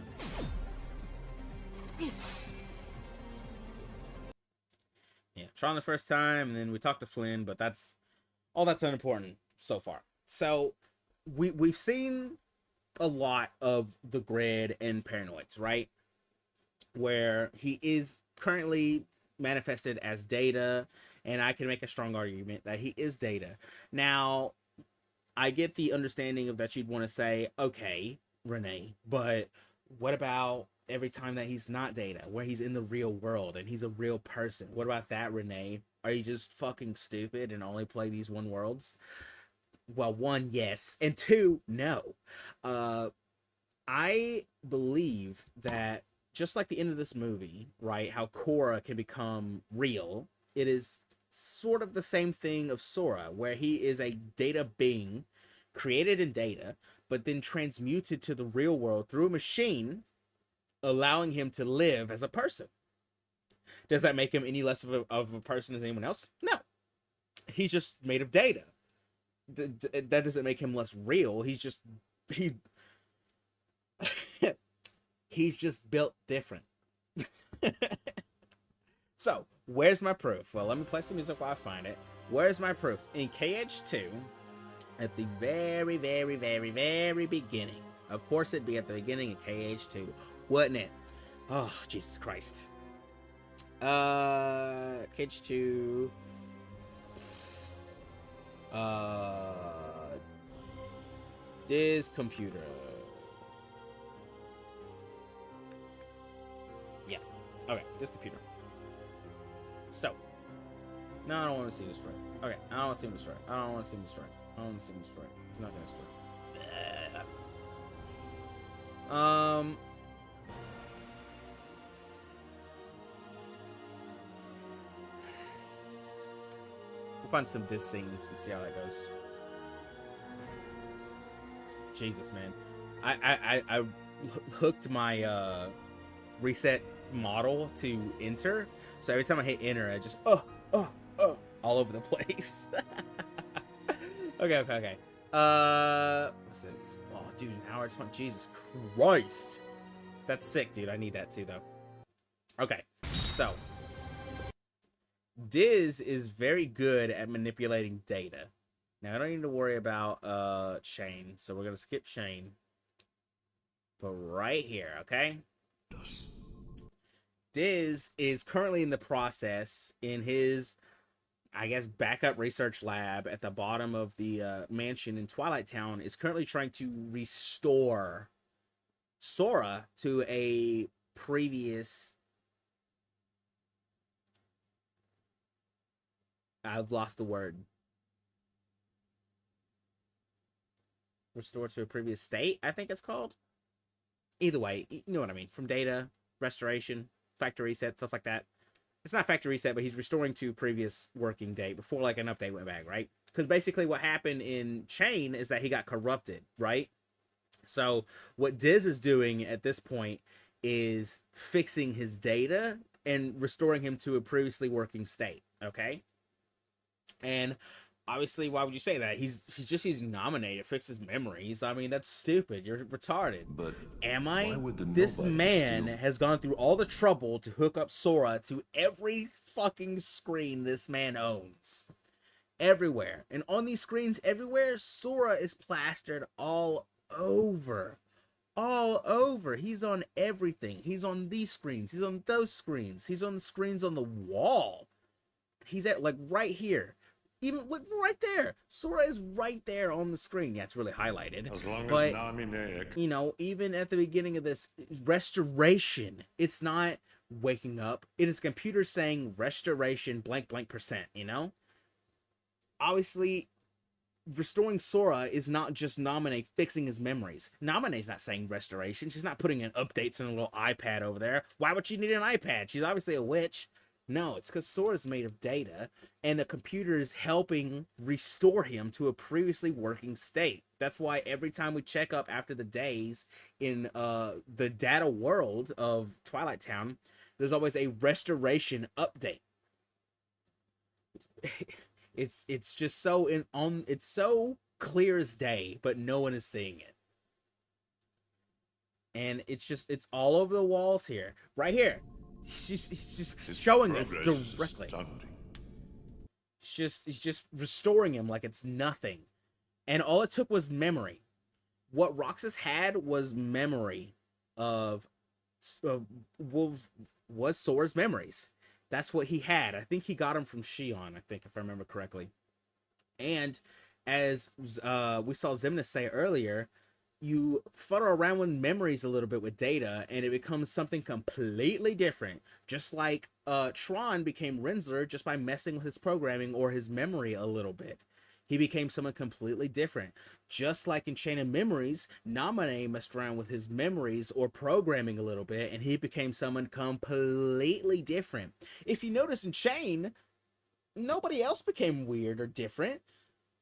Yeah, Tron the first time, and then we talked to Flynn, but that's unimportant so far. So we've seen a lot of the Grid and Paranoids, right? Where he is currently manifested as Data, and I can make a strong argument that he is Data. Now, I get the understanding of that you'd want to say, okay, Renee, but what about every time that he's not Data, where he's in the real world and he's a real person? What about that, Renee? Are you just fucking stupid and only play these one worlds? Well, one, yes, and two, no. I believe that just like the end of this movie, right, how Korra can become real, it is sort of the same thing of Sora, where he is a data being created in data, but then transmuted to the real world through a machine, allowing him to live as a person. Does that make him any less of a person as anyone else? No. He's just made of data. That doesn't make him less real. He's just he's just built different. So, where's my proof? Well, let me play some music while I find it. Where's my proof? In KH2, at the very, very, very, very beginning. Of course it'd be at the beginning of KH2, wouldn't it? Oh, Jesus Christ. KH2... This computer. Yeah. Okay, this computer. So. No, I don't want to see him destroyed. Okay, I don't want to see him destroyed. I don't want to see him destroyed. I don't want to see him destroyed. He's not gonna destroy. We'll find some diss scenes and see how that goes. Jesus, man. I hooked my reset model to enter, so every time I hit enter, I just all over the place. Okay. What's it? Oh, dude, an hour 20. Jesus Christ. That's sick, dude. I need that too, though. Okay, so Diz is very good at manipulating data. Now I don't need to worry about Shane, so we're gonna skip Shane. But right here, okay? Diz is currently in the process in his, I guess, backup research lab at the bottom of the mansion in Twilight Town, is currently trying to restore Sora to a previous... I've lost the word. Restore to a previous state, I think it's called. Either way, you know what I mean. From data, restoration, factory reset, stuff like that. It's not factory reset, but he's restoring to previous working date before like an update went back, right? Because basically what happened in Chain is that he got corrupted, right? So what Diz is doing at this point is fixing his data and restoring him to a previously working state, okay? And obviously, why would you say that? He's just using Nominate to fix his memories. I mean, that's stupid. You're retarded. But am I? why would the This nobody man still... has gone through all the trouble to hook up Sora to every fucking screen this man owns. Everywhere. And on these screens everywhere, Sora is plastered all over. All over. He's on everything. He's on these screens. He's on those screens. He's on the screens on the wall. He's at, like, right here. Even, look, right there. Sora is right there on the screen. Yeah, it's really highlighted. As long but, as Nami you know, even at the beginning of this restoration, it's not waking up. It is computer saying restoration blank blank %, you know? Obviously, restoring Sora is not just Naminé fixing his memories. Naminé's not saying restoration. She's not putting in updates on a little iPad over there. Why would she need an iPad? She's obviously a witch. No, it's because Sora's made of data, and the computer is helping restore him to a previously working state. That's why every time we check up after the days in the data world of Twilight Town, there's always a restoration update. It's just so it's so clear as day, but no one is seeing it. And it's all over the walls here. Right here. He's just showing us directly. He's just restoring him like it's nothing. And all it took was memory. What Roxas had was memory of was Sora's memories. That's what he had. I think he got him from Shion, I think, if I remember correctly. And as we saw Xemnas say earlier, you fuddle around with memories a little bit with data, and it becomes something completely different. Just like Tron became Rinsler just by messing with his programming or his memory a little bit. He became someone completely different. Just like in Chain of Memories, Naminé messed around with his memories or programming a little bit, and he became someone completely different. If you notice in Chain, nobody else became weird or different.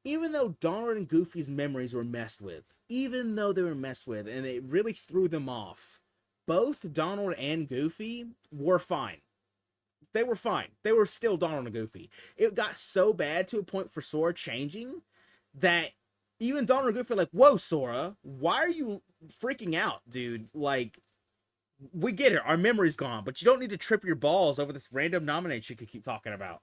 Even though Donald and Goofy's memories were messed with, and it really threw them off, both Donald and Goofy were fine. They were fine. They were still Donald and Goofy. It got so bad to a point for Sora changing that even Donald and Goofy are like, whoa, Sora, why are you freaking out, dude? Like, we get it. Our memory's gone, but you don't need to trip your balls over this random nominate you could keep talking about.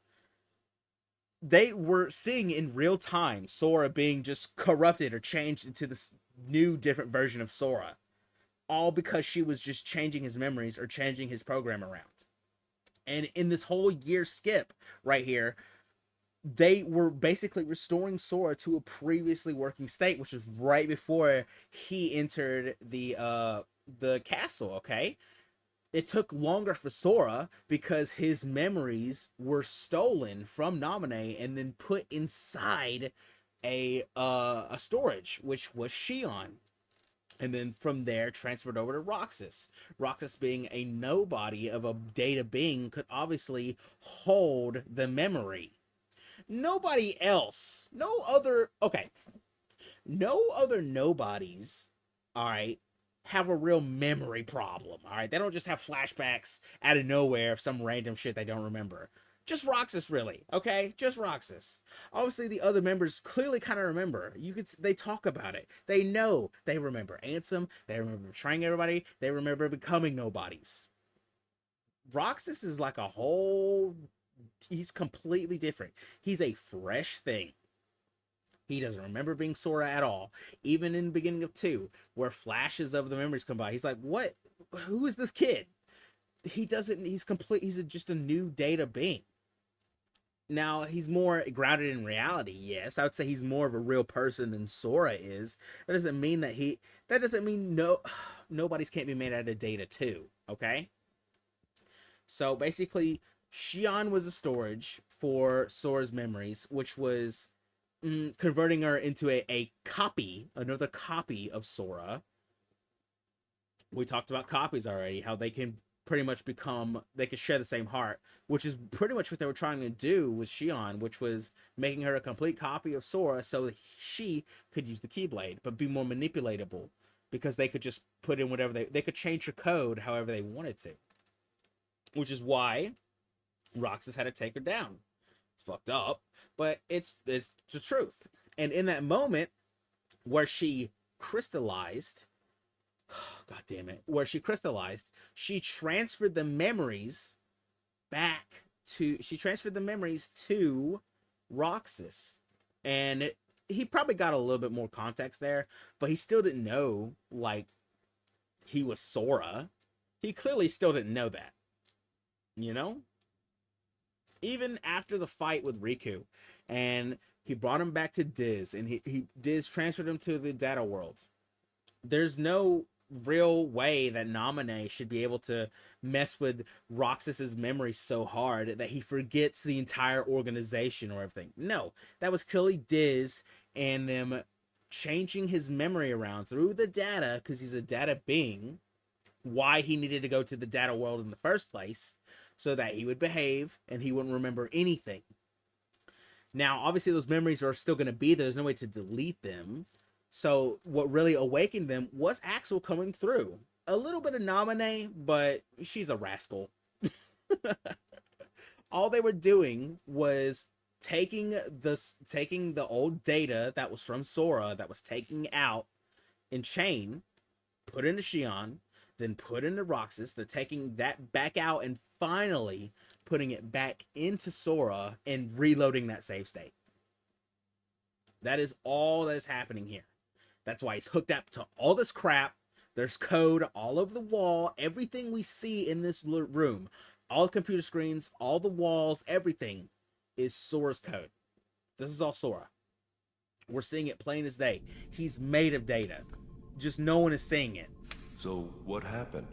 They were seeing in real time Sora being just corrupted or changed into this new different version of Sora. All because she was just changing his memories or changing his program around. And in this whole year skip right here, they were basically restoring Sora to a previously working state, which was right before he entered the castle, okay? It took longer for Sora because his memories were stolen from Naminé and then put inside a storage, which was Shion. And then from there transferred over to Roxas. Roxas, being a nobody of a data being, could obviously hold the memory. Nobody else, no other nobodies, alright, have a real memory problem, alright? They don't just have flashbacks out of nowhere of some random shit they don't remember. Just Roxas, really, okay? Just Roxas. Obviously, the other members clearly kind of remember. They talk about it. They know. They remember Ansem. They remember betraying everybody. They remember becoming nobodies. Roxas is like a whole... He's completely different. He's a fresh thing. He doesn't remember being Sora at all. Even in the beginning of 2, where flashes of the memories come by, he's like, what? Who is this kid? He doesn't, he's complete, he's just a new Data being. Now, he's more grounded in reality, yes. I would say he's more of a real person than Sora is. That doesn't mean nobody's can't be made out of Data too, okay? So basically, Xion was a storage for Sora's memories, which was converting her into another copy of Sora. We talked about copies already, how they can pretty much they can share the same heart, which is pretty much what they were trying to do with Xion, which was making her a complete copy of Sora so that she could use the Keyblade, but be more manipulatable, because they could just put in whatever they could change her code however they wanted to, which is why Roxas had to take her down. It's fucked up, but it's the truth. And in that moment where she crystallized, God damn it, where she crystallized, she transferred the memories to Roxas. And he probably got a little bit more context there, but he still didn't know, like, he was Sora. He clearly still didn't know that, you know? Even after the fight with Riku, and he brought him back to Diz, and Diz transferred him to the Data World. There's no real way that Naminé should be able to mess with Roxas's memory so hard that he forgets the entire organization or everything. No, that was clearly Diz and them changing his memory around through the data, because he's a data being, why he needed to go to the Data World in the first place, so that he would behave and he wouldn't remember anything. Now, obviously, those memories are still going to be there. There's no way to delete them. So what really awakened them was Axel coming through. A little bit of Naminé, but she's a rascal. All they were doing was taking the old data that was from Sora, that was taken out in Chain, put into Xion, then put into Roxas. They're taking that back out and finally putting it back into Sora and reloading that save state. That is all that is happening here. That's why he's hooked up to all this crap. There's code all over the wall. Everything we see in this room, all the computer screens, all the walls, everything is Sora's code. This is all Sora. We're seeing it plain as day. He's made of data. Just no one is seeing it. So what happened?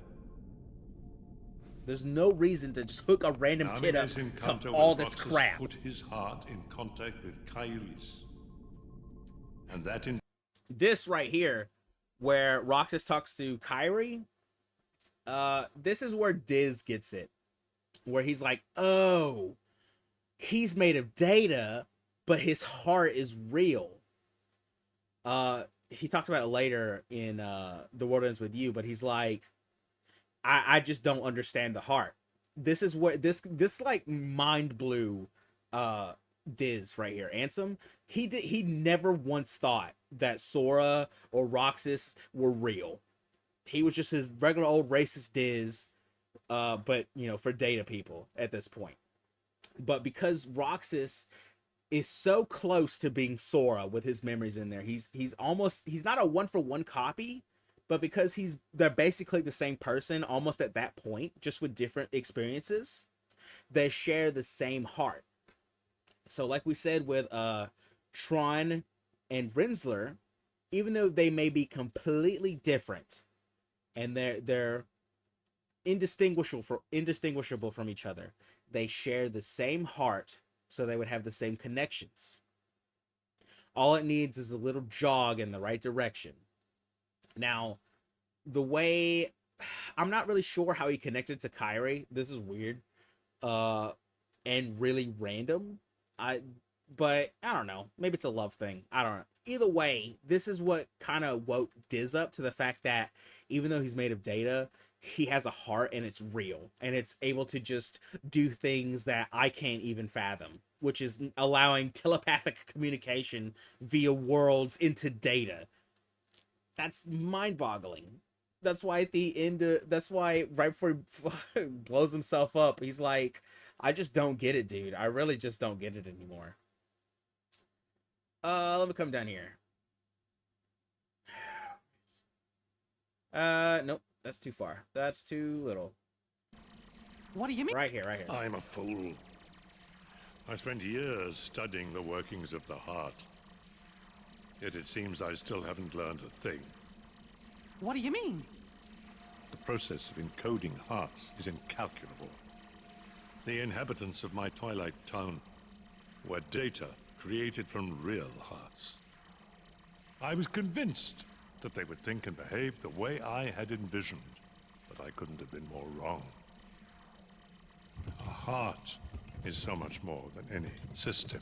There's no reason to just hook a random kid up to all this crap. Put his heart in contact with Kairi's. And that in this right here, where Roxas talks to Kairi, this is where Diz gets it. Where he's like, oh, he's made of data, but his heart is real. He talks about it later in The World Ends With You, but he's like, I just don't understand the heart. This is what this like mind blew Diz right here. Ansem, he never once thought that Sora or Roxas were real. He was just his regular old racist Diz, but you know, for data people at this point. But because Roxas is so close to being Sora with his memories in there, he's not a 1-for-1 copy, but because they're basically the same person almost at that point, just with different experiences, they share the same heart. So like we said with Tron and Rinsler, even though they may be completely different and they're indistinguishable from each other, they share the same heart, so they would have the same connections. All it needs is a little jog in the right direction. Now, the way, I'm not really sure how he connected to Kairi. This is weird and really random. But I don't know. Maybe it's a love thing. I don't know. Either way, this is what kind of woke Diz up to the fact that even though he's made of data, he has a heart and it's real. And it's able to just do things that I can't even fathom, which is allowing telepathic communication via worlds into data. That's mind-boggling. That's why at the end, that's why right before he blows himself up, he's like, I just don't get it, dude. I really just don't get it anymore. Let me come down here. Nope. That's too far. That's too little. What do you mean? Right here, right here. I'm a fool. I spent years studying the workings of the heart. Yet it seems I still haven't learned a thing. What do you mean? The process of encoding hearts is incalculable. The inhabitants of my Twilight town were data created from real hearts. I was convinced that they would think and behave the way I had envisioned, but I couldn't have been more wrong. A heart is so much more than any system.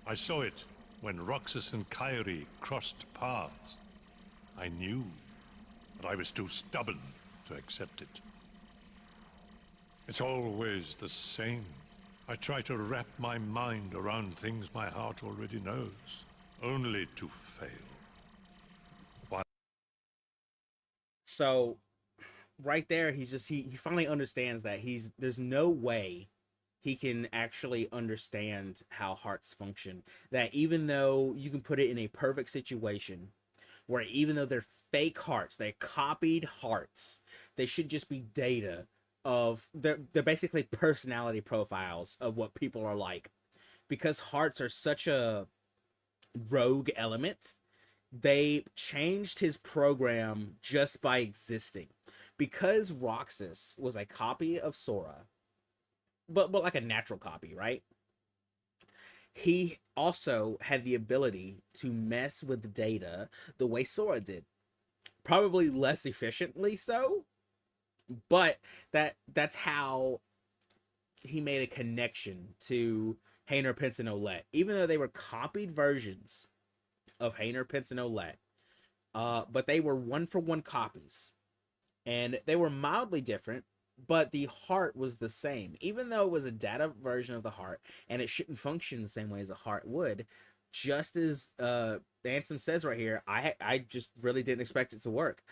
I saw it when Roxas and Kyrie crossed paths. I knew, but I was too stubborn to accept it. It's always the same. I try to wrap my mind around things my heart already knows, only to fail. So, right there, he finally understands that there's no way he can actually understand how hearts function. That even though you can put it in a perfect situation, where even though they're fake hearts, they're copied hearts, they should just be data of they're basically personality profiles of what people are like. Because hearts are such a rogue element, they changed his program just by existing. Because Roxas was a copy of Sora, but like a natural copy, right? He also had the ability to mess with the data the way Sora did. Probably less efficiently so, but that's how he made a connection to Hayner, Pence, and Olette. Even though they were copied versions of Hayner, Pence, and Olette, but they were one-for-one copies. And they were mildly different, but the heart was the same. Even though it was a data version of the heart, and it shouldn't function the same way as a heart would, just as Ansem says right here, I just really didn't expect it to work.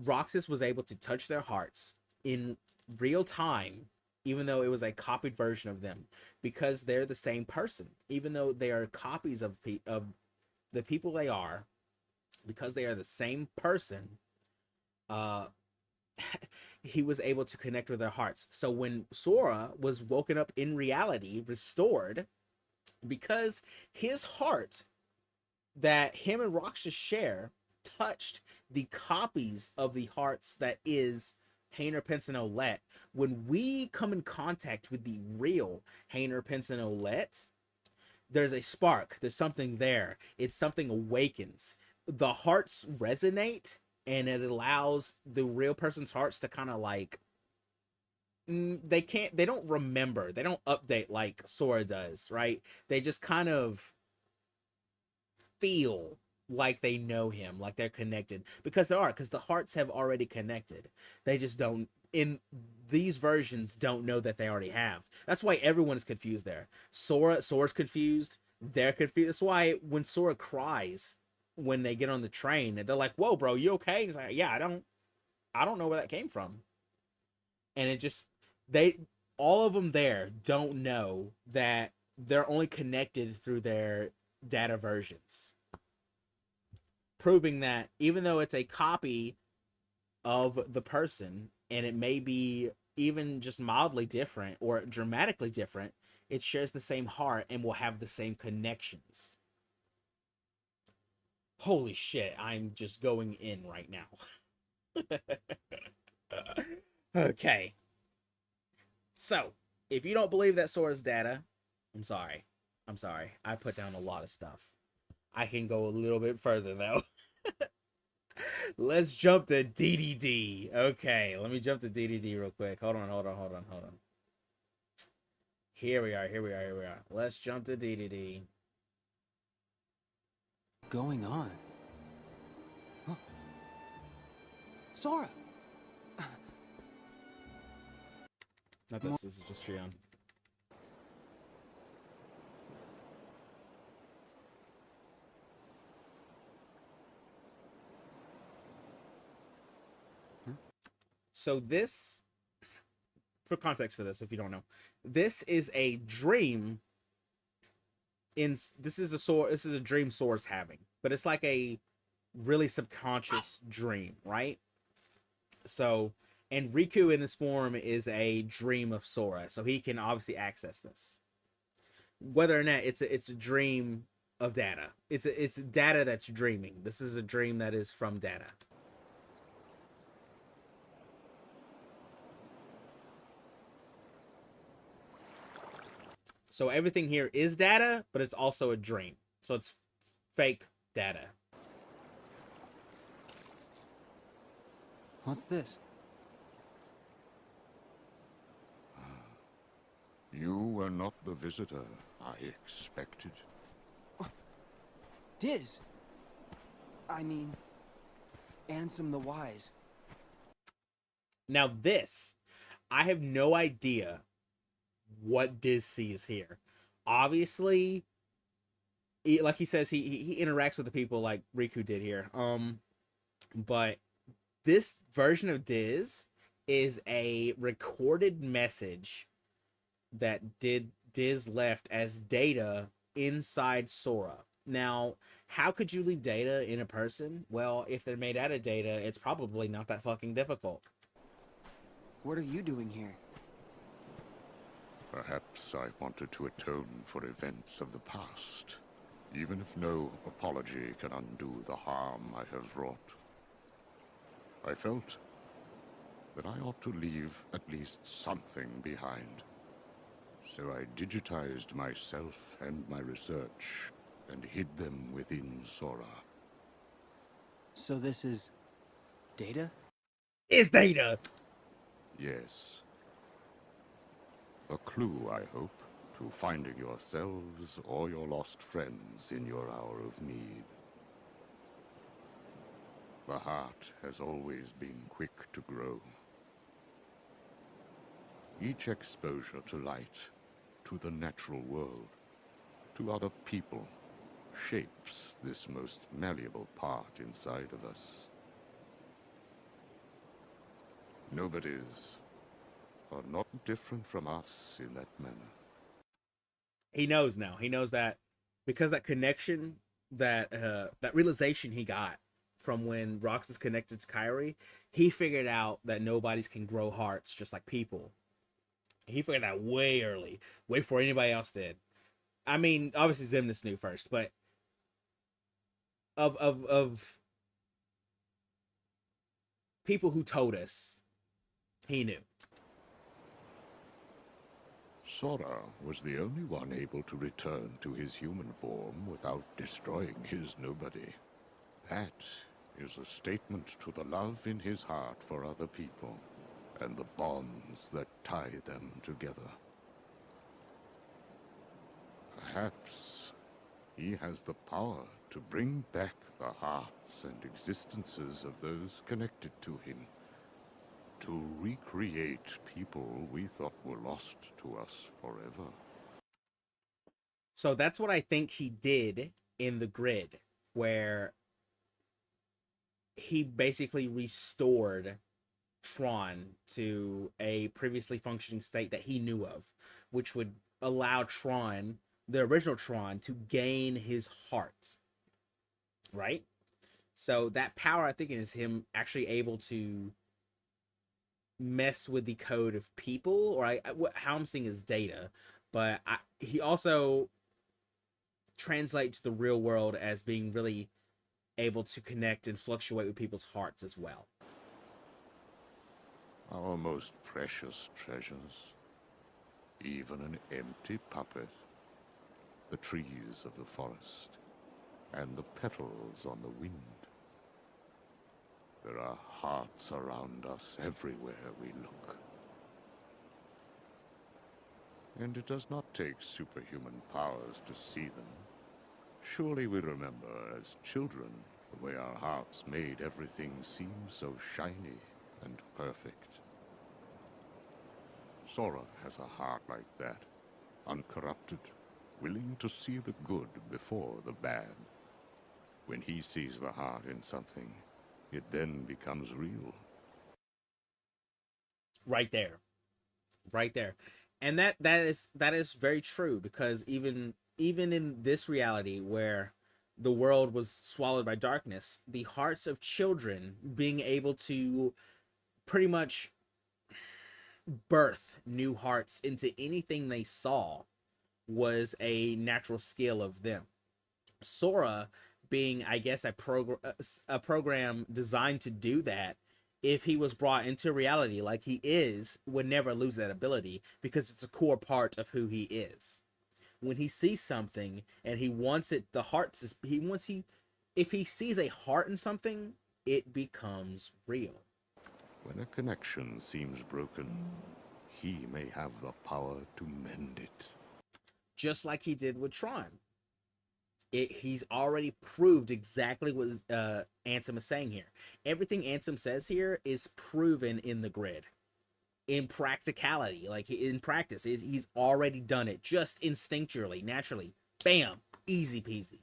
Roxas was able to touch their hearts in real time, even though it was a copied version of them, because they're the same person. Even though they are copies of the people they are, because they are the same person, he was able to connect with their hearts. So when Sora was woken up in reality, restored, because his heart that him and Roxas share touched the copies of the hearts that is Hayner, Pence, and Olette, when we come in contact with the real Hayner, Pence, and Olette, there's a spark. There's something there. It's something awakens. The hearts resonate, and it allows the real person's hearts to kind of like, they don't remember. They don't update like Sora does, right? They just kind of feel like they know him, like they're connected, because the hearts have already connected. They just don't, in these versions, don't know that they already have. That's why everyone is confused there. Sora's confused. They're confused. That's why when Sora cries when they get on the train, they're like, "Whoa, bro, you okay?" He's like, "Yeah, I don't know where that came from." And it just, all of them there don't know that they're only connected through their data versions, proving that even though it's a copy of the person, and it may be even just mildly different or dramatically different, it shares the same heart and will have the same connections. Holy shit, I'm just going in right now. Okay. So, if you don't believe that Sora's data, I'm sorry. I put down a lot of stuff. I can go a little bit further, though. Let's jump to DDD. Okay, let me jump to DDD real quick. Hold on. Here we are. Let's jump to DDD. Going on? Huh? Sora! Not this is just Shion. So this, for context for this, if you don't know, this is a dream this is a dream Sora's having, but it's like a really subconscious dream, right? So, and Riku in this form is a dream of Sora, so he can obviously access this. Whether or not it's a dream of data, it's data that's dreaming. This is a dream that is from data. So everything here is data, but it's also a dream. So it's fake data. What's this? You were not the visitor I expected. Diz! I mean, Ansem the Wise. Now this, I have no idea what Diz sees here. Obviously, like he says, he interacts with the people like Riku did here. But this version of Diz is a recorded message that Diz left as data inside Sora. Now, how could you leave data in a person? Well, if they're made out of data, it's probably not that fucking difficult. What are you doing here? Perhaps I wanted to atone for events of the past, even if no apology can undo the harm I have wrought. I felt that I ought to leave at least something behind. So I digitized myself and my research and hid them within Sora. So this is data? Is data! Yes. A clue, I hope, to finding yourselves or your lost friends in your hour of need. The heart has always been quick to grow. Each exposure to light, to the natural world, to other people, shapes this most malleable part inside of us. Nobodies are not different from us in that manner. He knows now. He knows that because that connection, that realization he got from when Roxas connected to Kairi, he figured out that nobodies can grow hearts just like people. He figured that way early, way before anybody else did. I mean, obviously Xemnas knew first, but of people who told us, he knew. Sora was the only one able to return to his human form without destroying his nobody. That is a statement to the love in his heart for other people, and the bonds that tie them together. Perhaps he has the power to bring back the hearts and existences of those connected to him, to recreate people we thought were lost to us forever. So that's what I think he did in the grid, where he basically restored Tron to a previously functioning state that he knew of, which would allow Tron, the original Tron, to gain his heart. Right? So that power, I think, is him actually able to mess with the code of people, or how I'm seeing his data, but he also translates the real world as being really able to connect and fluctuate with people's hearts as well. Our most precious treasures, even an empty puppet, the trees of the forest, and the petals on the wind. There are hearts around us everywhere we look. And it does not take superhuman powers to see them. Surely we remember as children the way our hearts made everything seem so shiny and perfect. Sora has a heart like that, uncorrupted, willing to see the good before the bad. When he sees the heart in something, it then becomes real. Right there. Right there. And that is very true, because even even in this reality where the world was swallowed by darkness, the hearts of children being able to pretty much birth new hearts into anything they saw was a natural skill of them. Sora being, I guess, a program designed to do that, if he was brought into reality like he is, would never lose that ability because it's a core part of who he is. When he sees something and he wants it, the heart, if he sees a heart in something, it becomes real. When a connection seems broken, he may have the power to mend it. Just like he did with Tron. He's already proved exactly what Ansem is saying here. Everything Ansem says here is proven in the grid. In practicality, like in practice, he's already done it just instinctually, naturally. Bam! Easy peasy.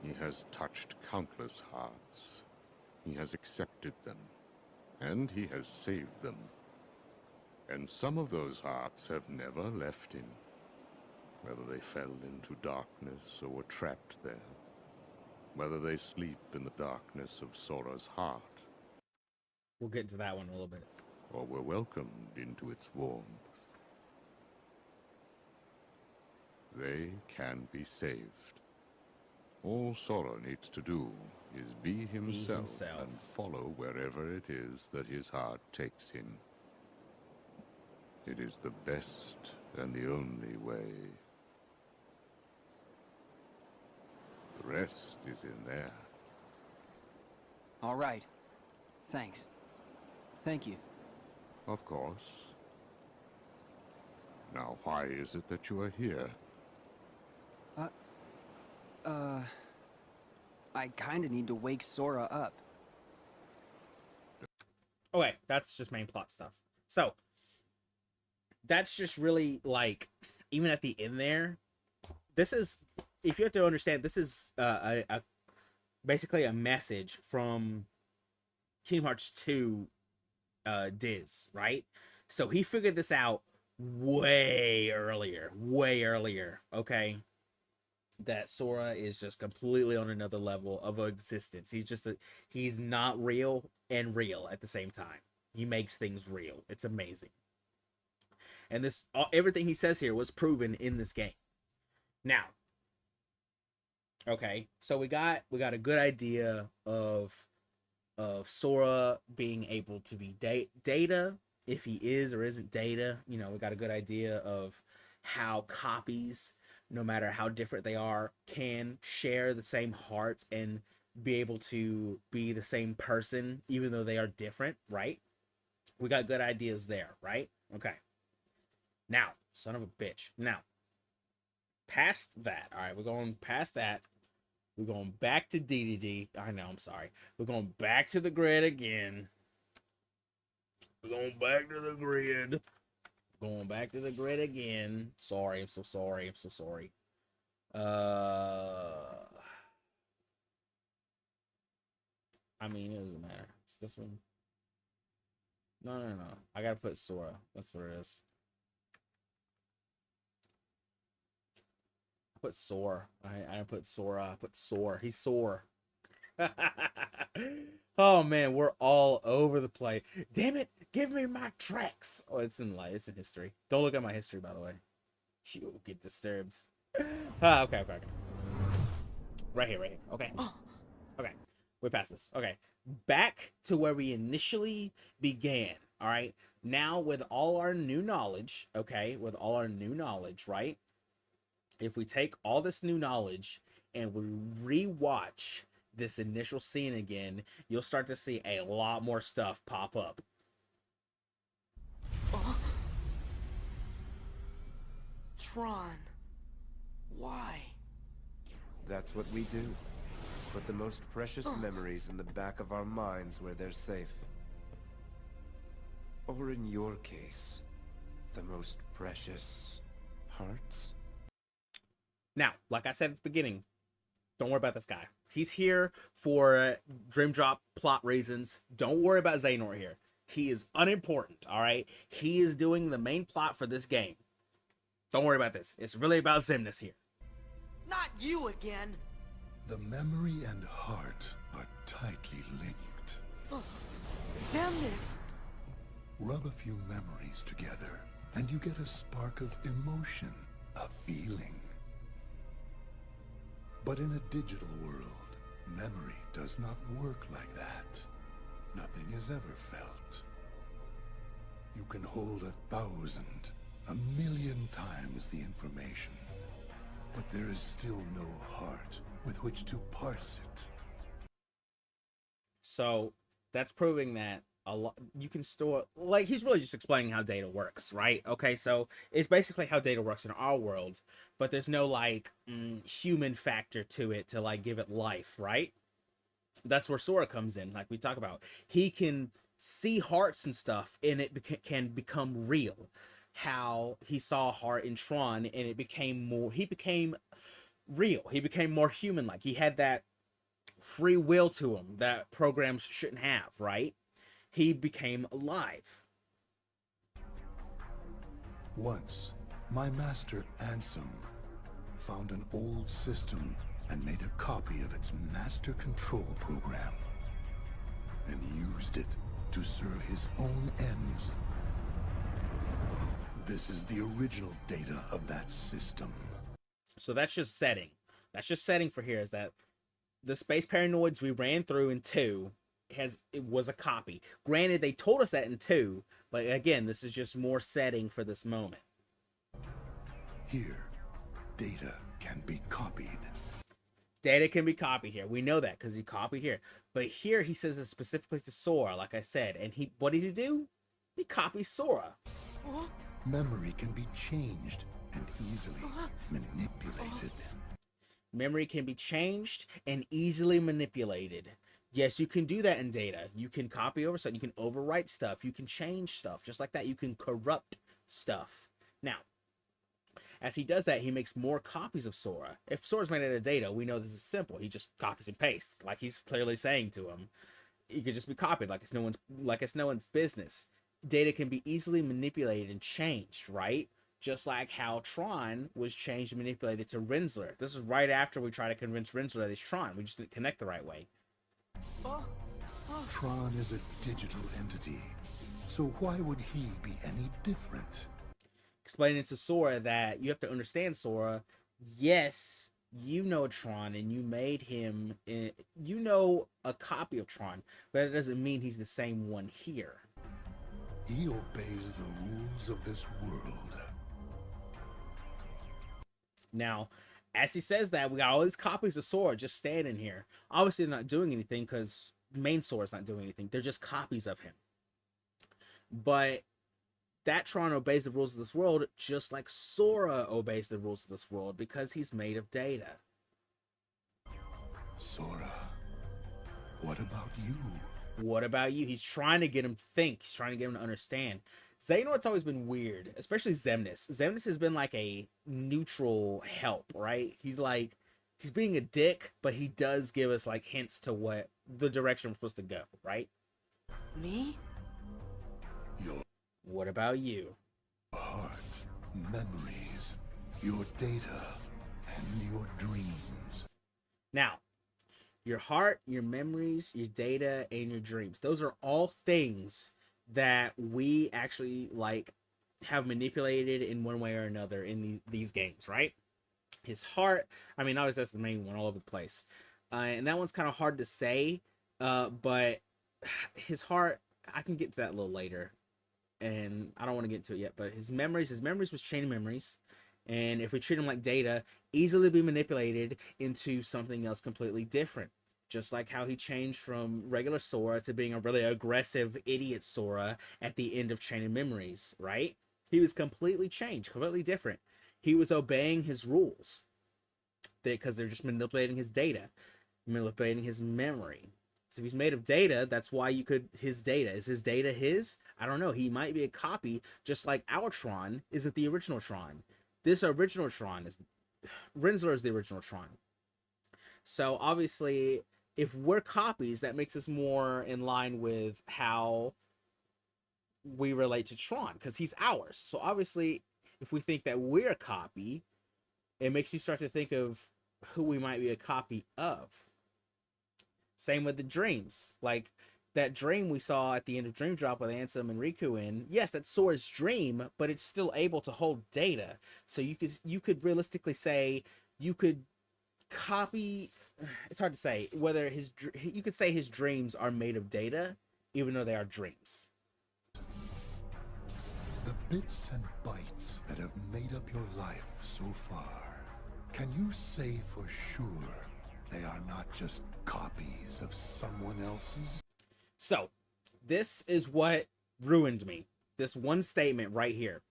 He has touched countless hearts. He has accepted them. And he has saved them. And some of those hearts have never left him. Whether they fell into darkness or were trapped there. Whether they sleep in the darkness of Sora's heart. We'll get to that one in a little bit. Or were welcomed into its warmth. They can be saved. All Sora needs to do is be himself and follow wherever it is that his heart takes him. It is the best and the only way. The rest is in there. All right. Thanks. Thank you. Of course. Now, why is it that you are here? I kinda need to wake Sora up. Okay, that's just main plot stuff. So, that's just really, like, even at the end there, this is, if you have to understand, this is basically a message from Kingdom Hearts 2 Diz, right? So he figured this out way earlier, okay? That Sora is just completely on another level of existence. He's not real and real at the same time. He makes things real. It's amazing. And everything he says here was proven in this game. Now, okay, so we got a good idea of Sora being able to be Data, if he is or isn't Data. You know, we got a good idea of how copies, no matter how different they are, can share the same heart and be able to be the same person, even though they are different, right? We got good ideas there, right? Okay. Now, son of a bitch. Now, past that, all right, we're going past that. We're going back to DDD. I know, I'm sorry. We're going back to the grid again. We're going back to the grid. Going back to the grid again. Sorry, I'm so sorry. I'm so sorry. I mean, it doesn't matter. It's this one. No. I gotta put Sora. That's what it is. I put Sora. I put Sora. I put Sora. He's sore. Oh man, we're all over the place. Damn it! Give me my tracks. Oh, it's in history. Don't look at my history, by the way. She will get disturbed. Okay. Right here. Okay. Okay. We're past this. Okay. Back to where we initially began. All right. Now with all our new knowledge, okay, right? If we take all this new knowledge and we rewatch this initial scene again, you'll start to see a lot more stuff pop up. Tron. Why? That's what we do. Put the most precious memories in the back of our minds where they're safe. Or in your case, the most precious hearts? Now, like I said at the beginning, don't worry about this guy. He's here for Dream Drop plot reasons. Don't worry about Xehanort here. He is unimportant, all right? He is doing the main plot for this game. Don't worry about this. It's really about Xemnas here. Not you again. The memory and heart are tightly linked. Xemnas. Rub a few memories together, and you get a spark of emotion, a feeling. But in a digital world, memory does not work like that. Nothing is ever felt. You can hold 1,000, 1,000,000 times the information, but there is still no heart with which to parse it. So that's proving that a lot you can store, like, he's really just explaining how data works, right? Okay, so it's basically how data works in our world, but there's no like human factor to it to like give it life, right? That's where Sora comes in, like we talk about. He can see hearts and stuff, and it can become real. How he saw a heart in Tron, and it became more. He became real. He became more human-like. He had that free will to him that programs shouldn't have, right? He became alive. Once, my master Ansem found an old system and made a copy of its master control program, and used it to serve his own ends. This is the original data of that system. So that's just setting. That's just setting for here, is that the space paranoids we ran through in 2 it was a copy. Granted, they told us that in 2, but again, this is just more setting for this moment. Here, data can be copied. Data can be copied here. We know that because he copied here. But here he says it specifically to Sora, like I said. And what does he do? He copies Sora. Memory can be changed and easily manipulated. Memory can be changed and easily manipulated. Yes, you can do that in data. You can copy over stuff. You can overwrite stuff. You can change stuff. Just like that, you can corrupt stuff. Now, as he does that, he makes more copies of Sora. If Sora's made out of data, we know this is simple. He just copies and pastes, like he's clearly saying to him. He could just be copied, like it's no one's business. Data can be easily manipulated and changed, right? Just like how Tron was changed and manipulated to Rensselaer. This is right after we try to convince Rensselaer that he's Tron. We just didn't connect the right way. Tron is a digital entity, so why would he be any different? Explaining to Sora that you have to understand, Sora, yes, you know Tron and you made him, you know a copy of Tron, but that doesn't mean he's the same one here. He obeys the rules of this world. Now, as he says that, we got all these copies of Sora just standing here. Obviously, they're not doing anything because main Sora's not doing anything. They're just copies of him. But that Tron obeys the rules of this world just like Sora obeys the rules of this world because he's made of data. Sora, what about you? What about you? He's trying to get him to think. He's trying to get him to understand. Xehanort's always been weird, especially Xemnas. Xemnas has been like a neutral help, right? He's being a dick, but he does give us like hints to what the direction we're supposed to go, right? Me? What about you? Heart, memories, your data, and your dreams. Now, your heart, your memories, your data, and your dreams. Those are all things that we actually like have manipulated in one way or another in these games, right? His heart, I mean, obviously that's the main one all over the place. And that one's kind of hard to say, but his heart, I can get to that a little later. And I don't want to get into it yet, but his memories was chain memories. And if we treat them like data, easily be manipulated into something else completely different. Just like how he changed from regular Sora to being a really aggressive idiot Sora at the end of Chain of Memories, right? He was completely changed, completely different. He was obeying his rules because they're just manipulating his data, manipulating his memory. So if he's made of data, that's why his data. Is his data his? I don't know. He might be a copy, just like our Tron isn't the original Tron. This original Tron Rensselaer is the original Tron. So obviously, if we're copies, that makes us more in line with how we relate to Tron, because he's ours. So obviously, if we think that we're a copy, it makes you start to think of who we might be a copy of. Same with the dreams. Like that dream we saw at the end of Dream Drop with Ansem and Riku in, yes, that's Sora's dream, but it's still able to hold data. So you could realistically say you could copy. It's hard to say whether you could say his dreams are made of data, even though they are dreams. The bits and bytes that have made up your life so far, can you say for sure they are not just copies of someone else's? So, this is what ruined me. This one statement right here.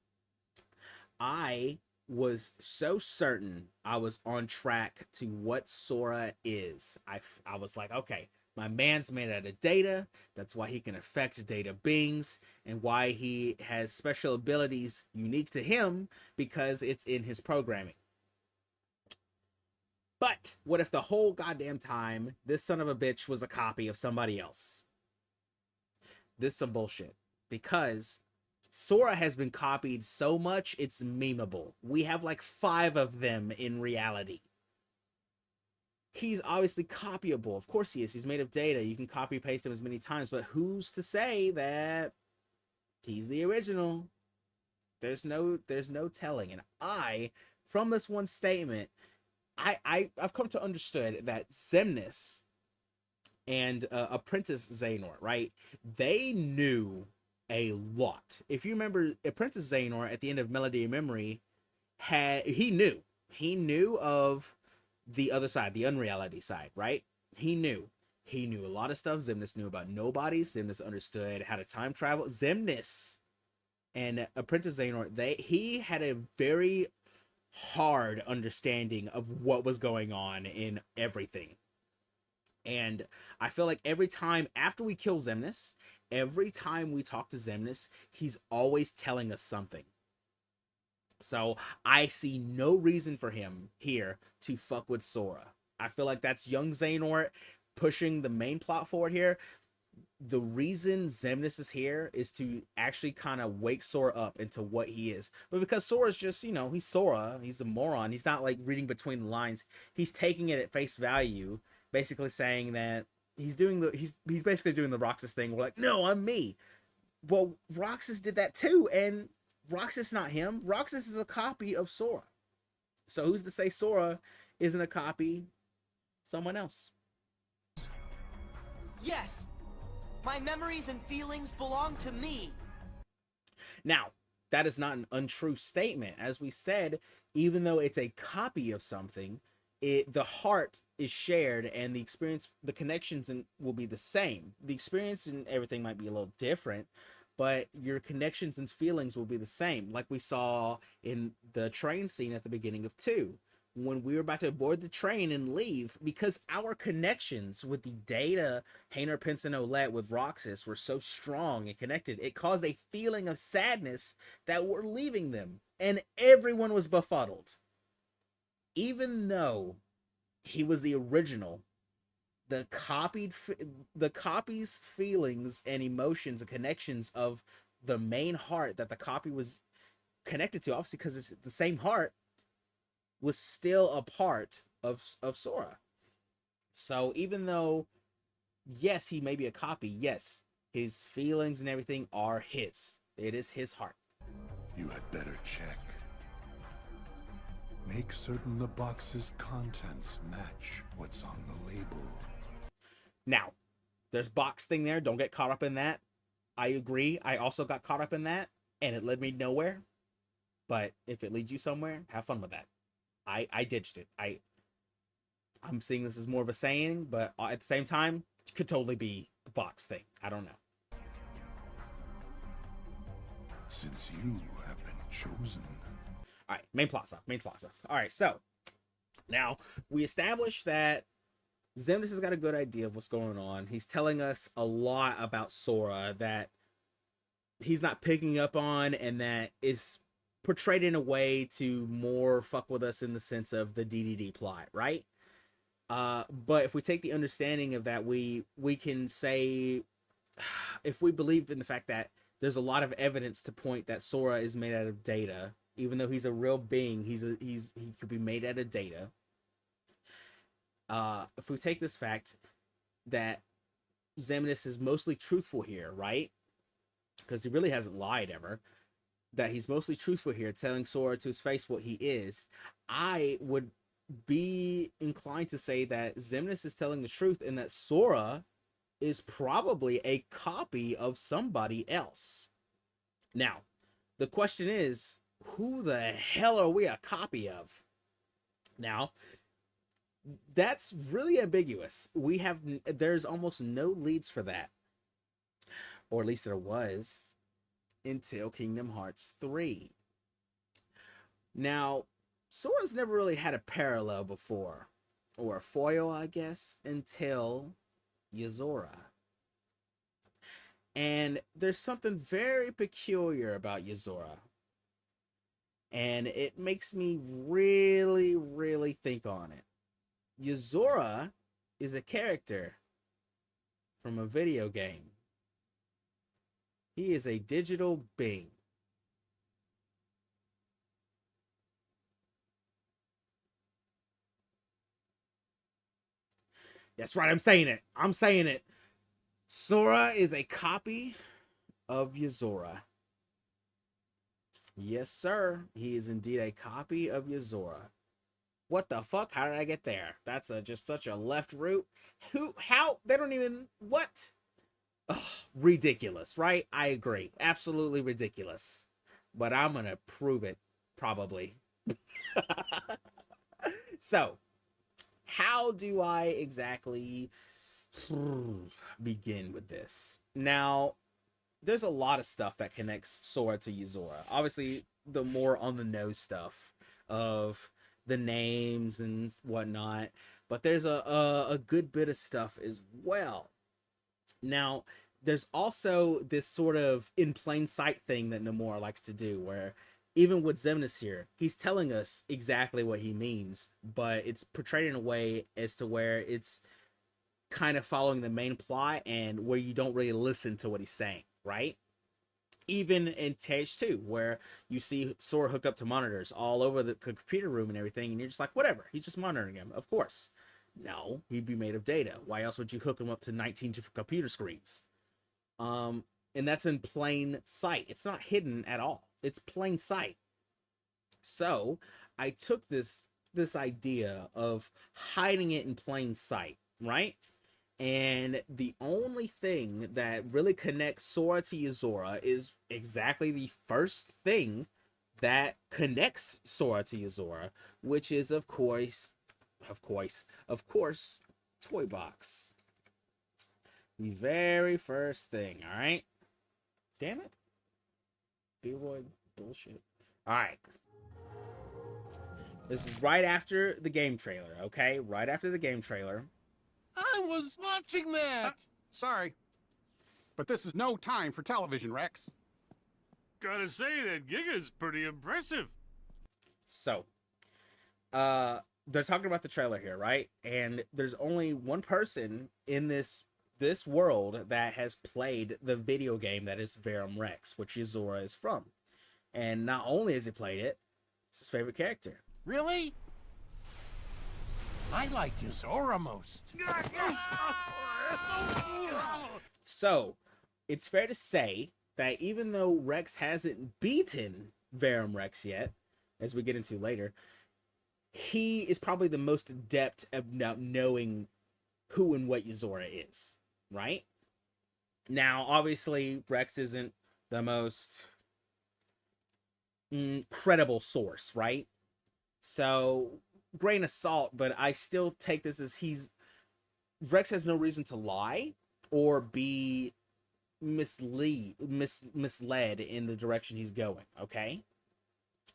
I was so certain I was on track to what Sora is. I was like, okay, my man's made out of data. That's why he can affect data beings, and why he has special abilities unique to him, because it's in his programming. But what if the whole goddamn time this son of a bitch was a copy of somebody else? This is some bullshit. Because Sora has been copied so much, it's memeable. We have like 5 of them in reality. He's obviously copyable. Of course he is. He's made of data. You can copy paste him as many times. But who's to say that he's the original? There's no telling. And from this one statement, I've come to understand that Xemnas and Apprentice Xehanort, right? They knew a lot. If you remember, Apprentice Xehanort at the end of Melody of Memory he knew of the other side, the unreality side, right? He knew a lot of stuff. Xemnas knew about nobodies. Xemnas understood how to time travel. Xemnas and Apprentice Xehanort, he had a very hard understanding of what was going on in everything. And I feel like every time after we kill Xemnas, every time we talk to Xemnas, he's always telling us something. So I see no reason for him here to fuck with Sora. I feel like that's young Xehanort pushing the main plot forward here. The reason Xemnas is here is to actually kind of wake Sora up into what he is. But because Sora's just, he's Sora, he's a moron. He's not like reading between the lines. He's taking it at face value, basically saying that he's basically doing the Roxas thing. We're like, no, I'm me. Well, Roxas did that too, and Roxas not him. Roxas is a copy of Sora. So who's to say Sora isn't a copy someone else? Yes! My memories and feelings belong to me! Now, that is not an untrue statement. As we said, even though it's a copy of something, the heart is shared, and the experience, the connections will be the same. The experience and everything might be a little different, but your connections and feelings will be the same, like we saw in the train scene at the beginning of 2. When we were about to board the train and leave, because our connections with the data, Hainer, Pence, and Olette with Roxas were so strong and connected, it caused a feeling of sadness that we're leaving them, and everyone was befuddled. Even though he was the original, the copy's feelings and emotions and connections of the main heart that the copy was connected to, obviously because it's the same heart, was still a part of Sora. So even though, yes, he may be a copy, yes, his feelings and everything are his. It is his heart. You had better check. Make certain the box's contents match what's on the label. Now, there's box thing there. Don't get caught up in that. I agree. I also got caught up in that, and it led me nowhere. But if it leads you somewhere, have fun with that. I ditched it. I'm seeing this as more of a saying, but at the same time, it could totally be the box thing. I don't know. Since you have been chosen. All right, main plot stuff. All right, so now we established that Xemnas has got a good idea of what's going on. He's telling us a lot about Sora that he's not picking up on, and that is portrayed in a way to more fuck with us in the sense of the DDD plot, right? But if we take the understanding of that, we can say, if we believe in the fact that there's a lot of evidence to point that Sora is made out of data, even though he's a real being, he could be made out of data. If we take this fact that Xemnas is mostly truthful here, right? Because he really hasn't lied ever. That he's mostly truthful here, telling Sora to his face what he is. I would be inclined to say that Xemnas is telling the truth and that Sora is probably a copy of somebody else. Now, the question is, who the hell are we a copy of? Now, that's really ambiguous. There's almost no leads for that. Or at least there was until Kingdom Hearts 3. Now, Sora's never really had a parallel before, or a foil, I guess, until Yozora. And there's something very peculiar about Yozora. And it makes me really, really think on it. Yozora is a character from a video game. He is a digital being. That's right, I'm saying it. I'm saying it. Sora is a copy of Yozora. Yes, sir. He is indeed a copy of Yozora. What the fuck? How did I get there? That's just such a left route. How? They don't even, what? Ugh, ridiculous, right? I agree. Absolutely ridiculous. But I'm gonna prove it, probably. So, how do I exactly begin with this? Now, there's a lot of stuff that connects Sora to Yozora. Obviously, the more on the nose stuff of the names and whatnot, but there's a good bit of stuff as well. Now, there's also this sort of in plain sight thing that Nomura likes to do, where even with Xemnas here, he's telling us exactly what he means, but it's portrayed in a way as to where it's kind of following the main plot and where you don't really listen to what he's saying, right? Even in Stage 2, where you see Sora hooked up to monitors all over the computer room and everything, and you're just like, whatever, he's just monitoring him, of course. No, he'd be made of data. Why else would you hook him up to 19 different computer screens? And that's in plain sight. It's not hidden at all. It's plain sight. So I took this idea of hiding it in plain sight, right? And the only thing that really connects Sora to Yozora is exactly the first thing that connects Sora to Yozora, which is, of course, Toy Box. The very first thing, all right? Damn it. B-Roy bullshit. All right. This is right after the game trailer, okay? Right after the game trailer. I was watching that! Sorry. But this is no time for television, Rex. Gotta say, that Giga's pretty impressive. So, they're talking about the trailer here, right? And there's only one person in this world that has played the video game that is Verum Rex, which Yozora is from. And not only has he played it, it's his favorite character. Really? I like Yozora most. So, it's fair to say that even though Rex hasn't beaten Verum Rex yet, as we get into later, he is probably the most adept at knowing who and what Yozora is, right? Now, obviously, Rex isn't the most credible source, right? So, grain of salt, but I still take this as Rex has no reason to lie or be misled in the direction he's going, okay?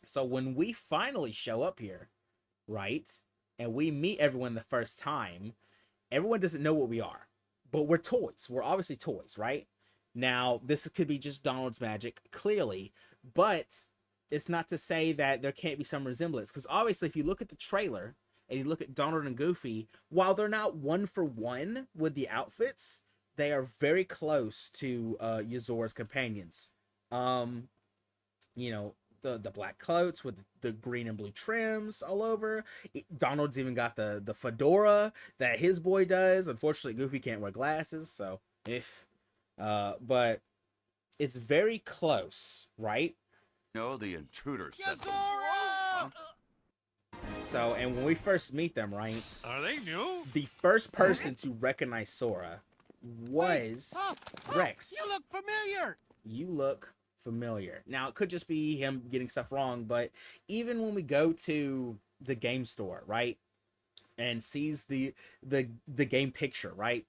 So when we finally show up here, right, and we meet everyone the first time, everyone doesn't know what we are, but we're toys. We're obviously toys, right? Now, this could be just Donald's magic, clearly, but it's not to say that there can't be some resemblance, because obviously if you look at the trailer and you look at Donald and Goofy, while they're not one for one with the outfits, they are very close to Yozora's companions. You know, the black coats with the green and blue trims all over. Donald's even got the fedora that his boy does. Unfortunately, Goofy can't wear glasses, so if but it's very close, right? No, the intruder said. So, and when we first meet them, right? Are they new? The first person to recognize Sora was Rex. You look familiar. You look familiar. Now, it could just be him getting stuff wrong, but even when we go to the game store, right, and sees the game picture, right,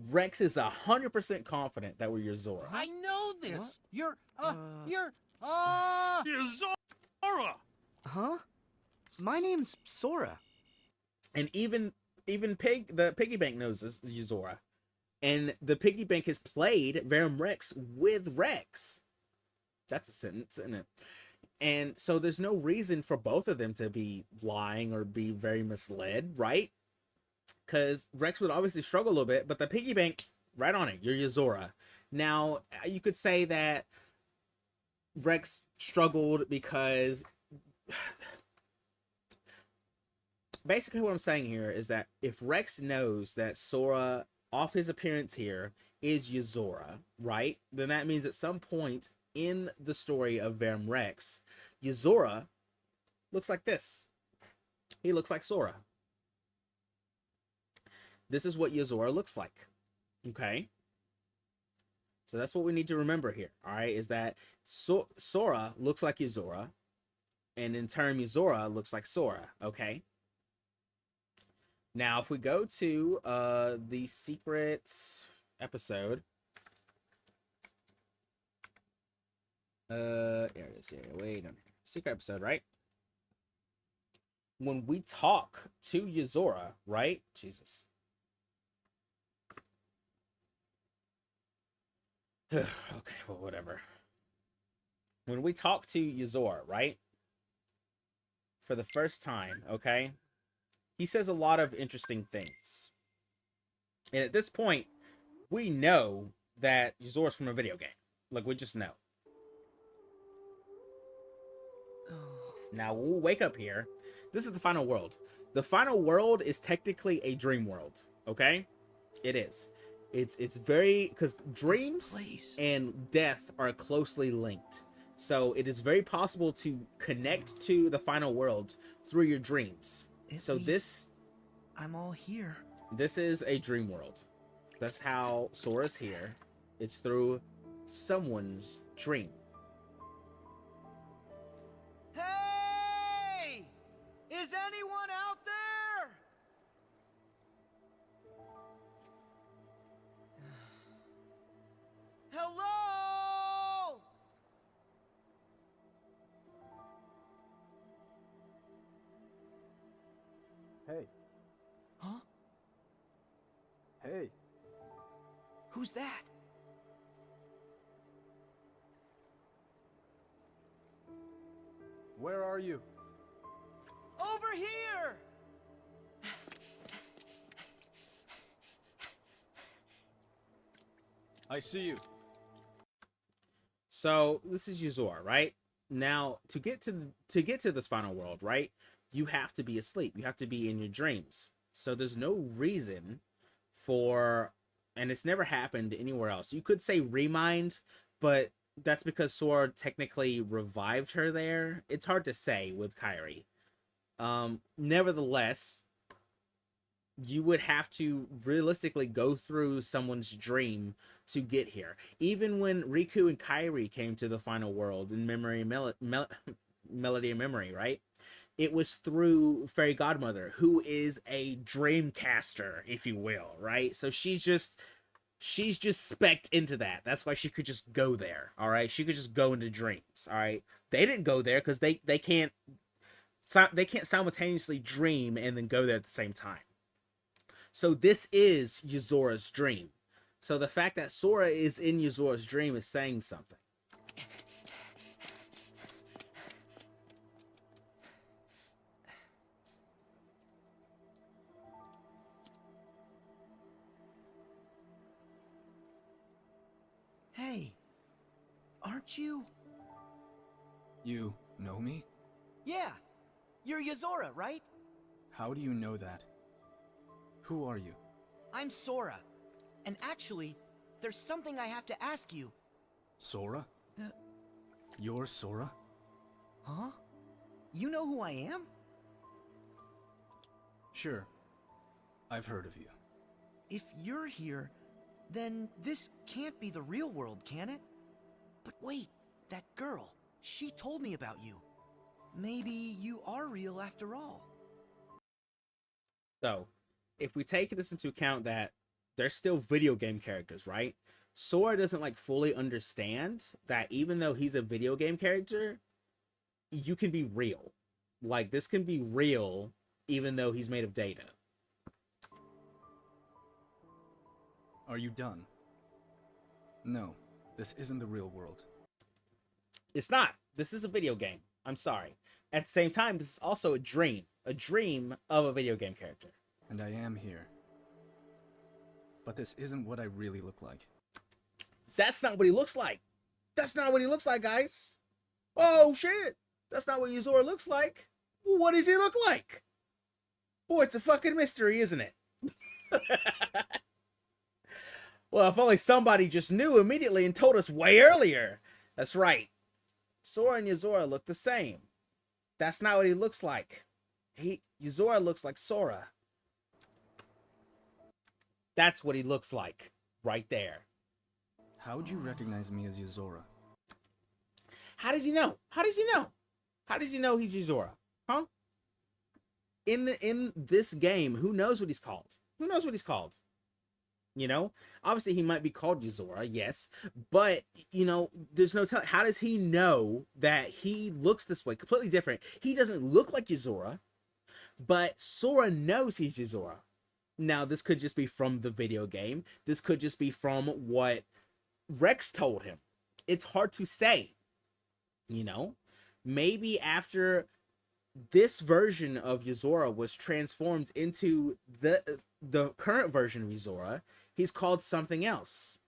Rex is 100% confident that we're your Zora. I know this. What? You're You're Sora. Huh? My name's Sora. And even the piggy bank knows this is Zora. And the piggy bank has played Verum Rex with Rex. That's a sentence, isn't it? And so there's no reason for both of them to be lying or be very misled, right? Because Rex would obviously struggle a little bit, but the piggy bank, right on it, you're your Zora. Now, you could say that Rex struggled because basically what I'm saying here is that if Rex knows that Sora, off his appearance here, is Yozora, right? Then that means at some point in the story of Verum Rex, Yozora looks like this. He looks like Sora. This is what Yozora looks like. Okay? So that's what we need to remember here, all right? Is that Sora looks like Yozora, and in turn, Yozora looks like Sora, okay? Now, if we go to the secret episode, here it is here. Wait a minute. Secret episode, right? When we talk to Yozora, right? Jesus. Okay, well, whatever. When we talk to Yozora, right? For the first time, okay? He says a lot of interesting things. And at this point, we know that Yozora's from a video game. Like, we just know. Now, we'll wake up here. This is the final world. The final world is technically a dream world, okay? It is. It's very... because dreams and death are closely linked. So, it is very possible to connect to the final world through your dreams. So this... I'm all here. This is a dream world. That's how Sora's here. It's through someone's dream. Hey! Is anyone out there? Hello? Hey. Huh? Hey. Who's that? Where are you? Over here! I see you. So this is Yozora, right? Now to get to this final world, right? You have to be asleep. You have to be in your dreams. So there's no reason for, and it's never happened anywhere else. You could say remind, but that's because Sora technically revived her there. It's hard to say with Kairi. Nevertheless, you would have to realistically go through someone's dream to get here. Even when Riku and Kairi came to the final world in Melody of Memory, right? It was through Fairy Godmother, who is a dreamcaster, if you will, right? So she's just specced into that. That's why she could just go there, all right? She could just go into dreams, all right? They didn't go there because they can't simultaneously dream and then go there at the same time. So this is Yozora's dream. So the fact that Sora is in Yozora's dream is saying something. Hey, aren't you You know me? Yeah. You're Yozora, right? How do you know that? Who are you? I'm Sora. And actually, there's something I have to ask you. Sora? You're Sora? Huh? You know who I am? Sure. I've heard of you. If you're here, then this can't be the real world, can it? But wait, that girl, she told me about you. Maybe you are real after all. So, if we take this into account that they're still video game characters, right? Sora doesn't like fully understand that even though he's a video game character, you can be real. Like, this can be real even though he's made of data. Are you done? No, this isn't the real world. It's not. This is a video game. I'm sorry. At the same time, this is also a dream of a video game character. And I am here. But this isn't what I really look like. That's not what he looks like. That's not what he looks like, guys. Oh, shit. That's not what Yozora looks like. What does he look like? Boy, it's a fucking mystery, isn't it? Well, if only somebody just knew immediately and told us way earlier. That's right. Sora and Yozora look the same. That's not what he looks like. Yozora looks like Sora. That's what he looks like. Right there. How would you recognize me as Yozora? How does he know? How does he know? How does he know he's Yozora? Huh? In this game, who knows what he's called? Who knows what he's called? You know, obviously he might be called Yozora, yes, but you know, there's no telling. How does he know that he looks this way? Completely different. He doesn't look like Yozora, but Sora knows he's Yozora. Now, this could just be from the video game. This could just be from what Rex told him. It's hard to say. You know, maybe after this version of Yozora was transformed into the current version of Yozora, he's called something else,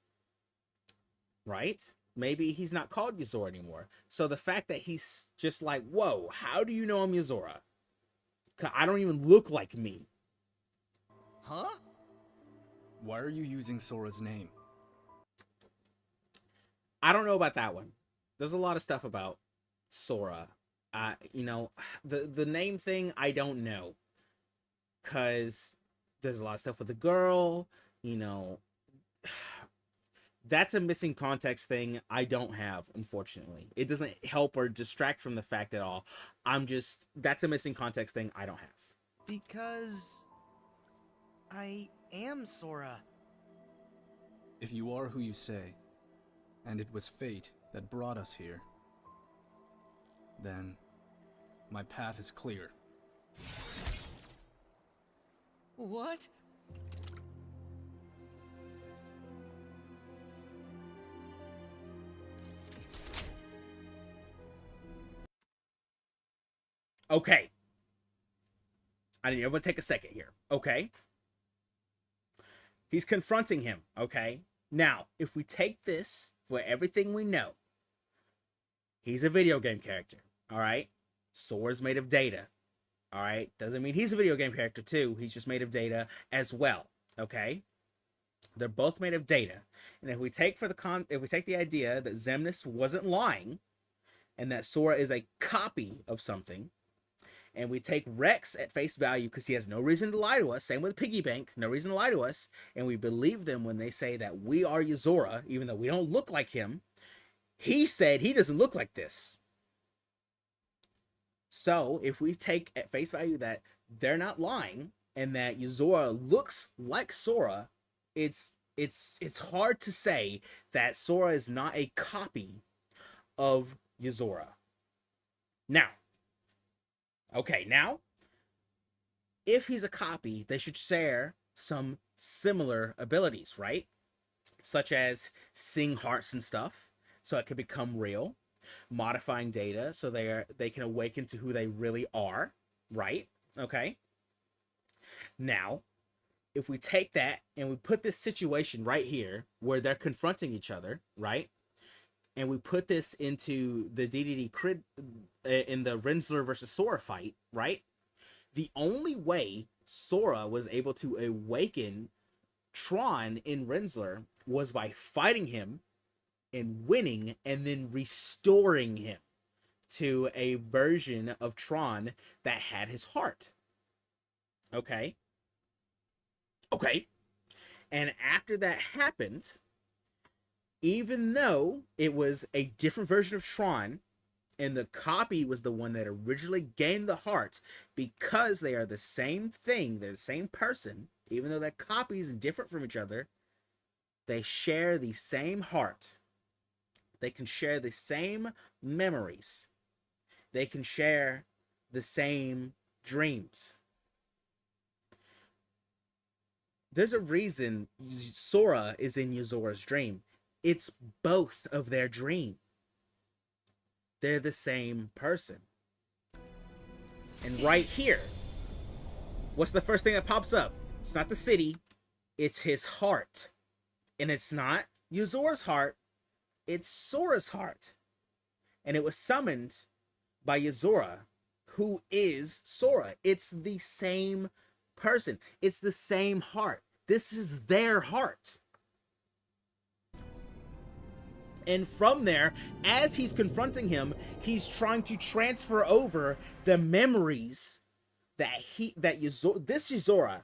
right? Maybe he's not called Yozora anymore. So the fact that he's just like, whoa, how do you know I'm Yozora? 'Cause I don't even look like me. Huh? Why are you using Sora's name? I don't know about that one. There's a lot of stuff about Sora. You know, the name thing, I don't know. Because there's a lot of stuff with the girl, you know. That's a missing context thing I don't have, unfortunately. It doesn't help or distract from the fact at all. That's a missing context thing I don't have. Because I am Sora. If you are who you say, and it was fate that brought us here, then my path is clear. What? Okay. I'm gonna take a second here. Okay. He's confronting him. Okay. Now, if we take this for everything we know, he's a video game character. All right. Sora's made of data. All right. Doesn't mean he's a video game character too. He's just made of data as well. Okay. They're both made of data. And if we take the idea that Xemnas wasn't lying and that Sora is a copy of something, and we take Rex at face value because he has no reason to lie to us, same with Piggy Bank, no reason to lie to us, and we believe them when they say that we are Yozora, even though we don't look like him. He said he doesn't look like this. So if we take at face value that they're not lying and that Yozora looks like Sora, it's hard to say that Sora is not a copy of Yozora. Now, if he's a copy, they should share some similar abilities, right? Such as seeing hearts and stuff, so it can become real. Modifying data, so they can awaken to who they really are, right? Okay. Now, if we take that and we put this situation right here where they're confronting each other, right? and we put this into the DDD crit in the Renzler versus Sora fight, right? The only way Sora was able to awaken Tron in Renzler was by fighting him and winning, and then restoring him to a version of Tron that had his heart. Okay. And after that happened, even though it was a different version of Tron, and the copy was the one that originally gained the heart, because they are the same thing, they're the same person, even though their copies are different from each other, they share the same heart. They can share the same memories. They can share the same dreams. There's a reason Sora is in Yozora's dream. It's both of their dream. They're the same person. And right here, what's the first thing that pops up? It's not the city, it's his heart. And it's not Yozora's heart, it's Sora's heart. And it was summoned by Yozora, who is Sora. It's the same person. It's the same heart. This is their heart. And from there, as he's confronting him, he's trying to transfer over the memories that Yozora,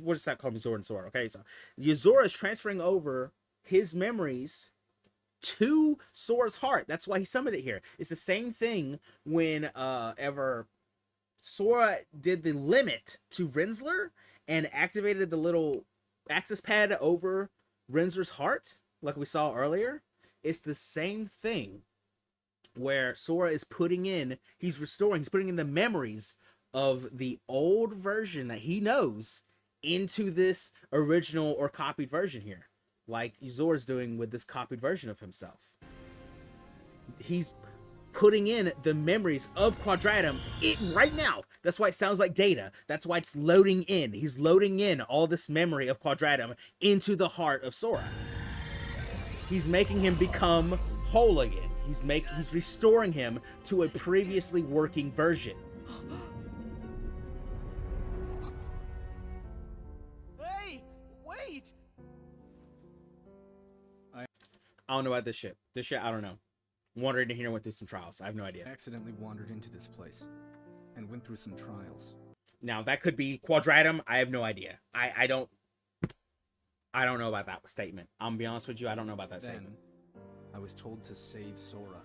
what does that call Yozora and Sora? Okay, so Yozora is transferring over his memories to Sora's heart. That's why he summoned it here. It's the same thing when ever Sora did the limit to Renzler and activated the little access pad over Renzler's heart, like we saw earlier. It's the same thing where Sora is putting in, he's putting in the memories of the old version that he knows into this original or copied version here, like Zora's doing with this copied version of himself. He's putting in the memories of Quadratum right now. That's why it sounds like data. That's why it's loading in. He's loading in all this memory of Quadratum into the heart of Sora. He's making him become whole again. He's restoring him to a previously working version. Hey, wait! I don't know about this shit. This shit, I don't know. Wandered in here and went through some trials. I have no idea. I accidentally wandered into this place and went through some trials. Now, that could be Quadratum. I have no idea. I don't know about that statement. I'm gonna be honest with you. I don't know about that statement. I was told to save Sora.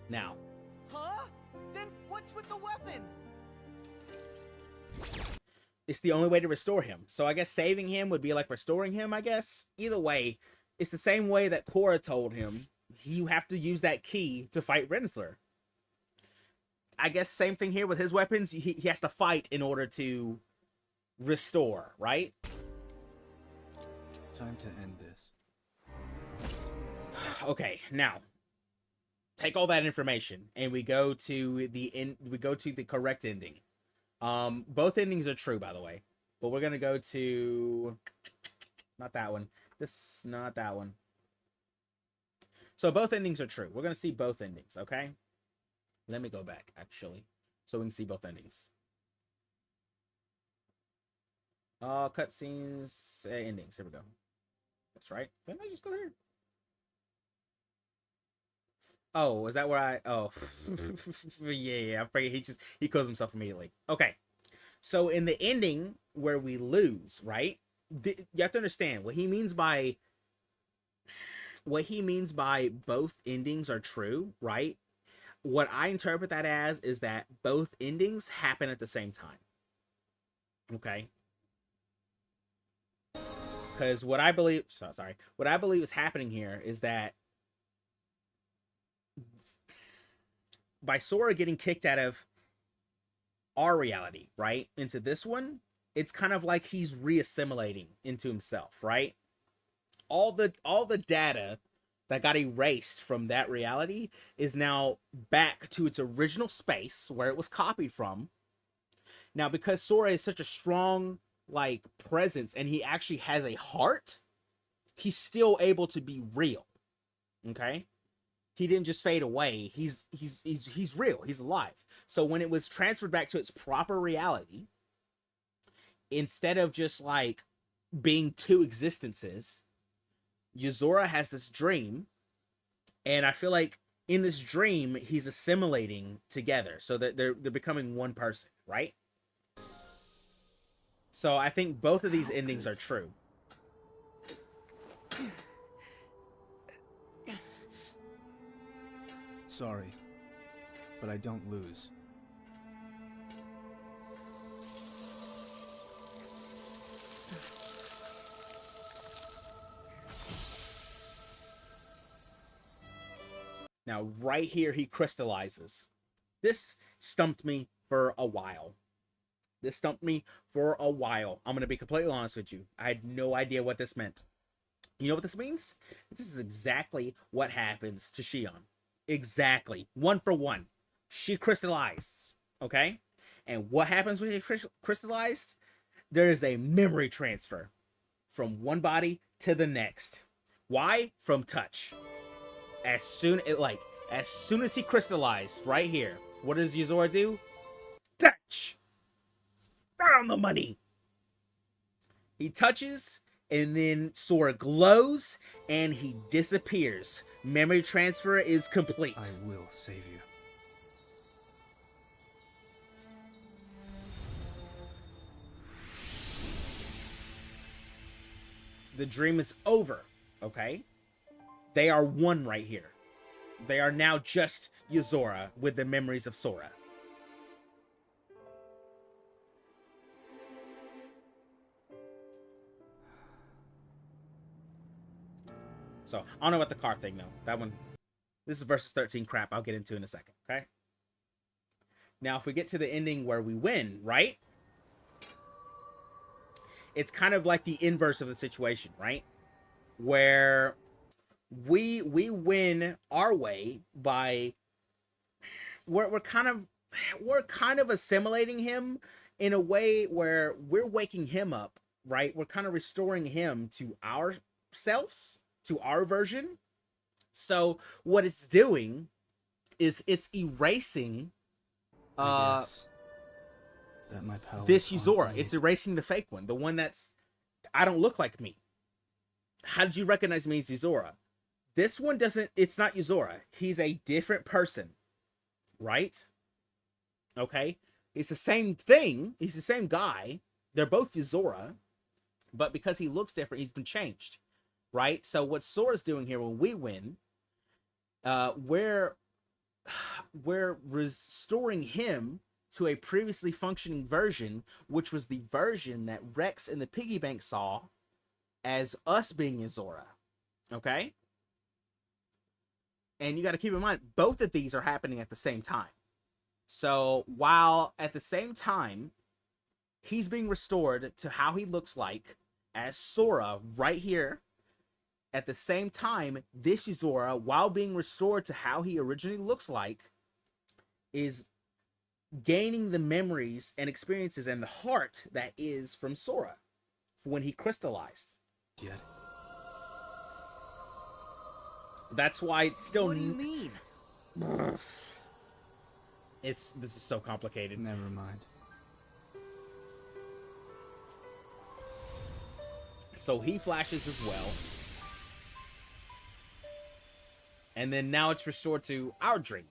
Now. Huh? Then what's with the weapon? It's the only way to restore him. So I guess saving him would be like restoring him, I guess. Either way, it's the same way that Korra told him. You have to use that key to fight Renzler. I guess same thing here with his weapons. He has to fight in order to restore, right? Time to end this. Okay, now take all that information and we go to the correct ending. Both endings are true, by the way, but we're gonna go to not that one. Not that one. So both endings are true. We're gonna see both endings, okay? Let me go back actually, so we can see both endings. Cutscenes, endings. Here we go. That's right. Didn't I just go here? Oh, was that where I... Oh. yeah, I forget. He kills himself immediately. Okay. So in the ending where we lose, right? You have to understand what he means by... What he means by both endings are true, right? What I interpret that as is that both endings happen at the same time. Okay? Because what I believe... What I believe is happening here is that by Sora getting kicked out of our reality, right, into this one, it's kind of like he's reassimilating into himself, right? All the data that got erased from that reality is now back to its original space where it was copied from. Now, because Sora is such a strong, like, presence and he actually has a heart, he's still able to be real. Okay? he didn't just fade away. He's real. He's alive. So when it was transferred back to its proper reality, instead of just like being two existences, Yuzora has this dream, and I feel like in this dream he's assimilating together so that they're becoming one person, right? So I think both of these endings are true. Sorry, but I don't lose. Now, right here, he crystallizes. This stumped me for a while. I'm going to be completely honest with you. I had no idea what this meant. You know what this means? This is exactly what happens to Shion. Exactly. 1 for 1. She crystallized. Okay? And what happens when she crystallized? There is a memory transfer from one body to the next. Why? From touch. As soon as he crystallized right here, what does Yuzora do? Touch! Right on the money! He touches, and then Sora glows, and he disappears. Memory transfer is complete. I will save you. The dream is over, okay? They are one right here. They are now just Yuzora with the memories of Sora. So, I don't know about the car thing, though. That one, this is versus 13 crap I'll get into in a second, okay? Now, if we get to the ending where we win, right? It's kind of like the inverse of the situation, right? Where we win our way by we're kind of assimilating him in a way where we're waking him up, right? We're kind of restoring him to ourselves, to our version. So what it's doing is it's erasing that my power this Yuzora. It's erasing the fake one, the one that's I don't look like me. How did you recognize me as Yuzora? This one doesn't, it's not Yuzora. He's a different person, right? Okay? It's the same thing. He's the same guy. They're both Yuzora, but because he looks different, he's been changed, right? So what Sora's doing here when we win, we're restoring him to a previously functioning version, which was the version that Rex and the piggy bank saw as us being Yuzora, okay? And you got to keep in mind, both of these are happening at the same time. So while at the same time, he's being restored to how he looks like as Sora right here, at the same time, this Yuzora, while being restored to how he originally looks like, is gaining the memories and experiences and the heart that is from Sora when he crystallized. Yet. That's why it's still. What do you mean? This is so complicated. Never mind. So he flashes as well. And then now it's restored to our dream.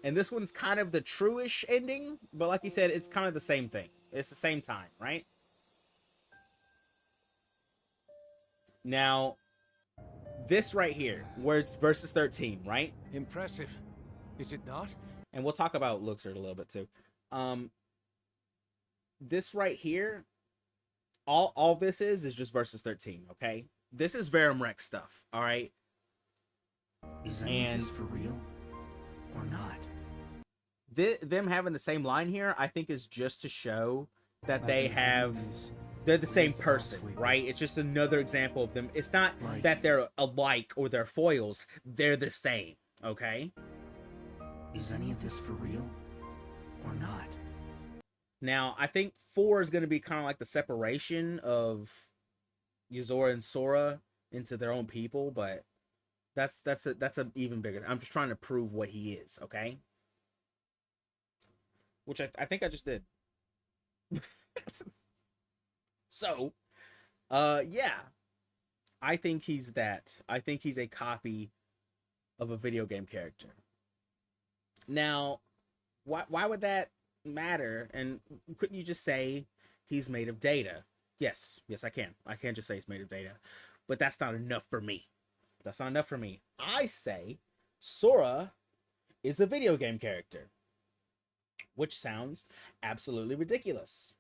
And this one's kind of the true-ish ending, but like you said, it's kind of the same thing. It's the same time, right? Now, this right here, where it's versus 13, right? Impressive, is it not? And we'll talk about looks a little bit too. This right here, all this is just versus 13, okay? This is Verum Rex stuff, all right? Is any of this for real or not? Them having the same line here, I think, is just to show that they're the same person, right? It's just another example of them. It's not that they're alike or they're foils. They're the same, okay? Is any of this for real or not? Now, I think 4 is going to be kind of like the separation of Yuzora and Sora into their own people, but That's a even bigger. I'm just trying to prove what he is, okay? Which I think I just did. So, yeah, I think he's that. I think he's a copy of a video game character. Now, why would that matter? And couldn't you just say he's made of data? Yes, I can. I can just say he's made of data. But that's not enough for me. That's not enough for me. I say Sora is a video game character, which sounds absolutely ridiculous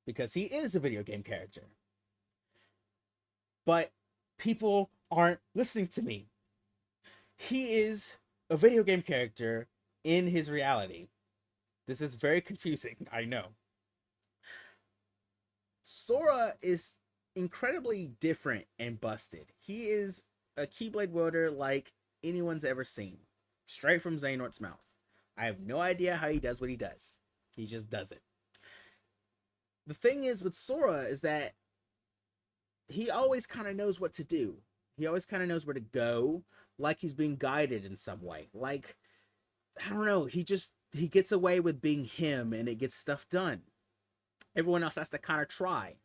because he is a video game character. But people aren't listening to me. He is a video game character in his reality. This is very confusing, I know. Sora is incredibly different and busted. He is a Keyblade wielder like anyone's ever seen, straight from Xehanort's mouth. I have no idea how he does what he does. He just does it. The thing is with Sora is that he always kind of knows what to do. He always kind of knows where to go, like he's being guided in some way. Like, I don't know, he gets away with being him and it gets stuff done. Everyone else has to kind of try.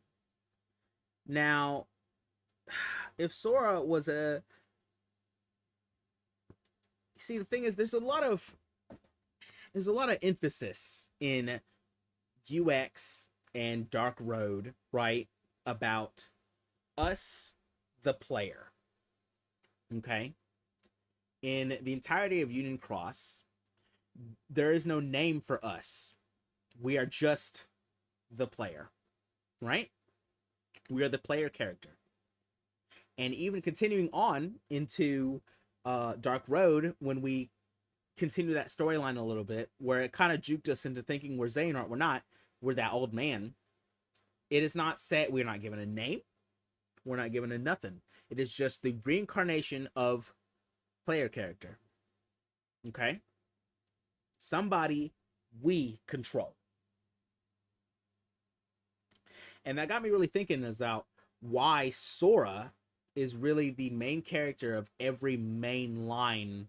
Now, if Sora was a... See, the thing is, there's a lot of emphasis in UX and Dark Road, right? About us, the player. Okay? In the entirety of Union Cross, there is no name for us. We are just the player, right? We are the player character. And even continuing on into Dark Road, when we continue that storyline a little bit, where it kind of juked us into thinking we're Xehanort, we're not. We're that old man. It is not set. We're not given a name. We're not given a nothing. It is just the reincarnation of player character. Okay? Somebody we control. And that got me really thinking about why Sora is really the main character of every main line.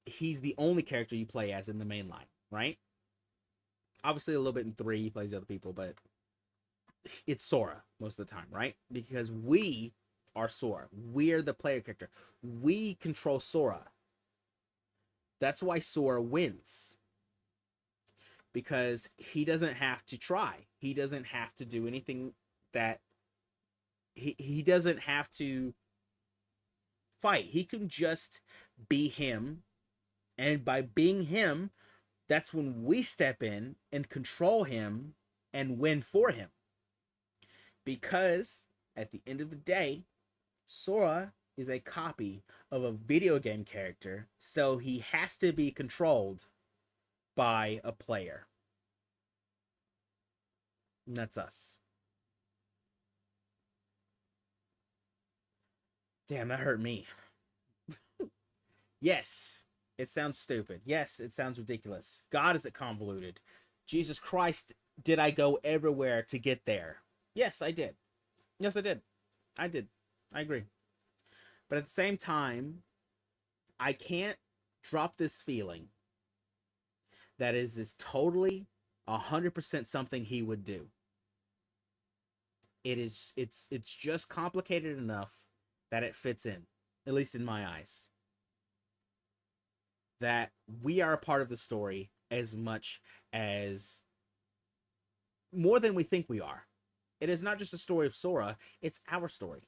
He's the only character you play as in the main line, right? Obviously a little bit in 3, he plays other people, but it's Sora most of the time, right? Because we are Sora. We're the player character. We control Sora. That's why Sora wins. Because he doesn't have to try. He doesn't have to do anything that... He doesn't have to fight. He can just be him. And by being him, that's when we step in and control him and win for him. Because at the end of the day, Sora is a copy of a video game character, so he has to be controlled by a player. And that's us. Damn, that hurt me. Yes, it sounds stupid. Yes, it sounds ridiculous. God, is it convoluted. Jesus Christ, did I go everywhere to get there? Yes, I did. Yes, I did. I did. I agree. But at the same time, I can't drop this feeling that is totally 100% something he would do. It's just complicated enough that it fits in, at least in my eyes. That we are a part of the story as much as more than we think we are. It is not just a story of Sora, it's our story.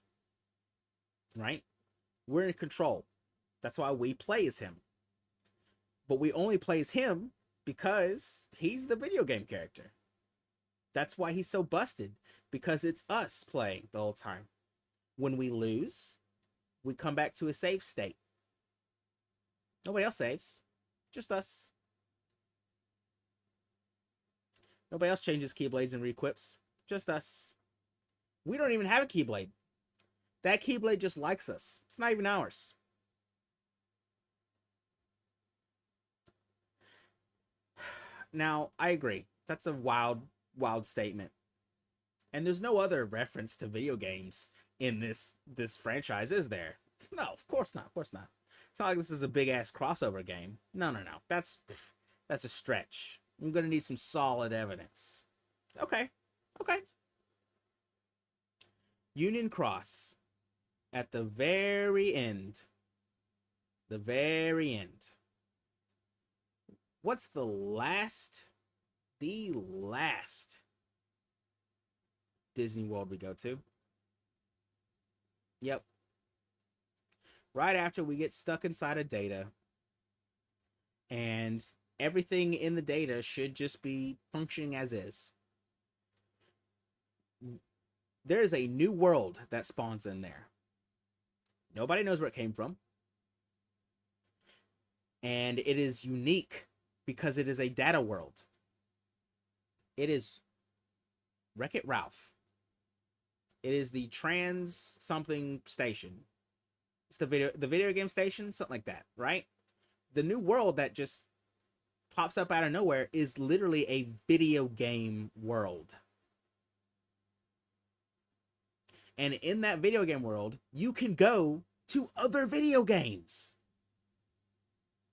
Right? We're in control. That's why we play as him. But we only play as him because he's the video game character. That's why he's so busted, because it's us playing the whole time. When we lose, we come back to a save state. Nobody else saves. Just us. Nobody else changes Keyblades and re-equips. Just us. We don't even have a Keyblade. That Keyblade just likes us. It's not even ours. Now, I agree. That's a wild statement. And there's no other reference to video games in this franchise, is there? No, of course not. Of course not. It's not like this is a big ass crossover game. No. That's a stretch. I'm gonna need some solid evidence. Okay. Union Cross. At the very end. What's the last Disney World we go to? Yep. Right after we get stuck inside of data, and everything in the data should just be functioning as is. There is a new world that spawns in there. Nobody knows where it came from. And it is unique because it is a data world. It is Wreck-It Ralph. It is the trans something station. It's the video game station, something like that, right? The new world that just pops up out of nowhere is literally a video game world. And in that video game world, you can go to other video games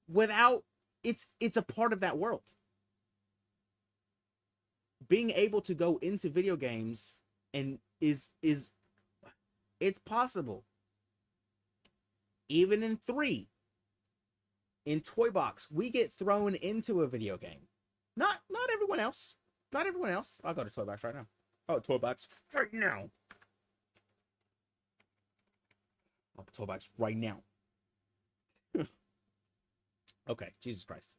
without it's a part of that world. Being able to go into video games and is it's possible. Even in 3, in Toy Box, we get thrown into a video game. Not everyone else. Not everyone else. I'll go to Toy Box right now. Oh, Toy Box right now. Toy Box right now. Okay, Jesus Christ.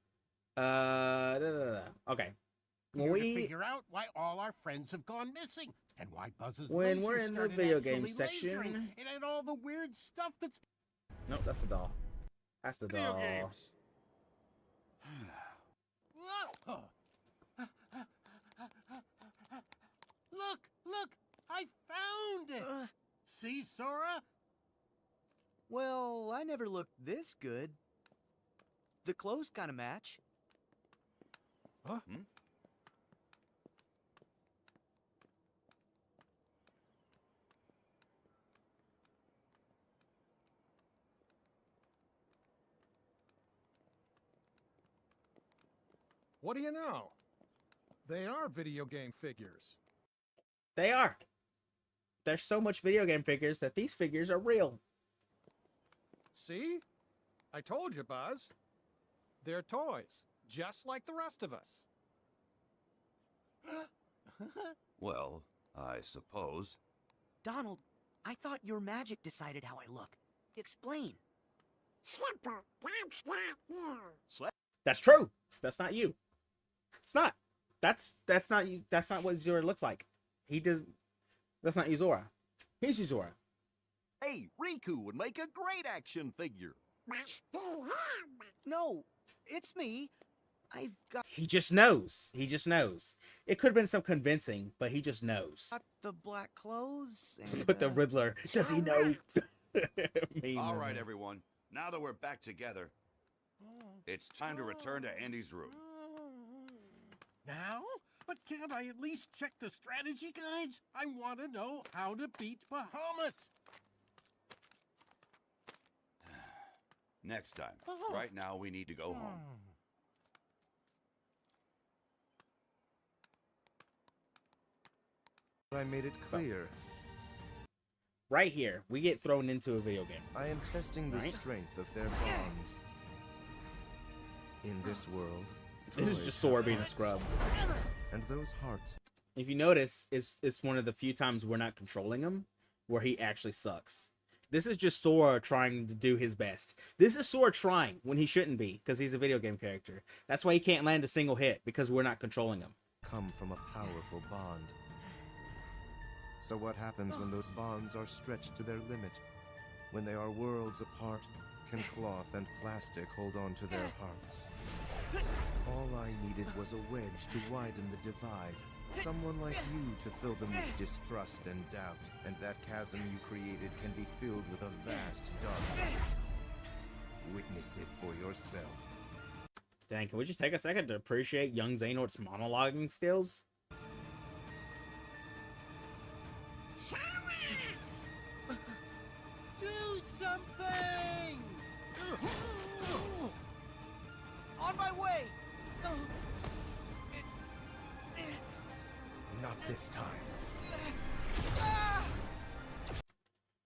Okay. When we figure out why all our friends have gone missing and why Buzz's when we're in the video game lasering, section and all the weird stuff that's. Nope, that's the doll. That's the Video doll. games. Look! I found it! See, Sora? Well, I never looked this good. The clothes kind of match. Huh? What do you know? They are video game figures. They are. There's so much video game figures that these figures are real. See? I told you, Buzz. They're toys, just like the rest of us. Well, I suppose. Donald, I thought your magic decided how I look. Explain. Slipper, that's not you. That's true. That's not you. It's not. That's not you. That's not what Zora looks like. He does. That's not Zora. He's Zora. Hey, Riku would make a great action figure. Must be him. No, it's me. I've got. He just knows. He just knows. It could have been some convincing, but he just knows. Got the black clothes. And, But the Riddler, does he know? All right, everyone. Now that we're back together, it's time to return to Andy's room. Now? But can't I at least check the strategy guides? I want to know how to beat Bahamut. Next time. Right now, we need to go home. I made it clear. Right here, we get thrown into a video game. I am testing the Right? strength of their bonds. In this world, This is toys just Sora have being a hearts. scrub. And those hearts. If you notice, it's one of the few times we're not controlling him, where he actually sucks. This is just Sora trying to do his best. This is Sora trying when he shouldn't be, because he's a video game character. That's why he can't land a single hit, because we're not controlling him. Come from a powerful bond. So what happens when those bonds are stretched to their limit? When they are worlds apart, can cloth and plastic hold on to their hearts? All I needed was a wedge to widen the divide. Someone like you to fill them with distrust and doubt. And that chasm you created can be filled with a vast darkness. Witness it for yourself. Dang, can we just take a second to appreciate young Xehanort's monologuing skills? Do something! this time.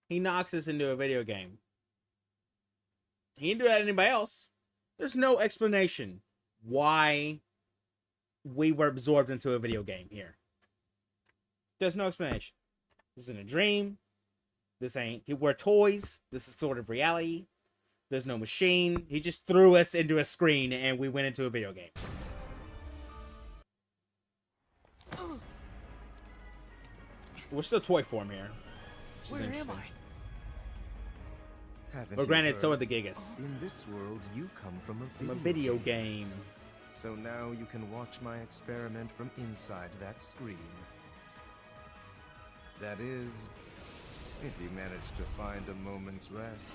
He knocks us into a video game. He didn't do that to anybody else. There's no explanation why we were absorbed into a video game here. There's no explanation. This isn't a dream. This ain't. We're toys. This is sort of reality. There's no machine. He just threw us into a screen and we went into a video game. We're still toy form here. Where am I? Well, granted, so are the Gigas. In this world, you come from a video game. So now you can watch my experiment from inside that screen. That is, if you manage to find a moment's rest.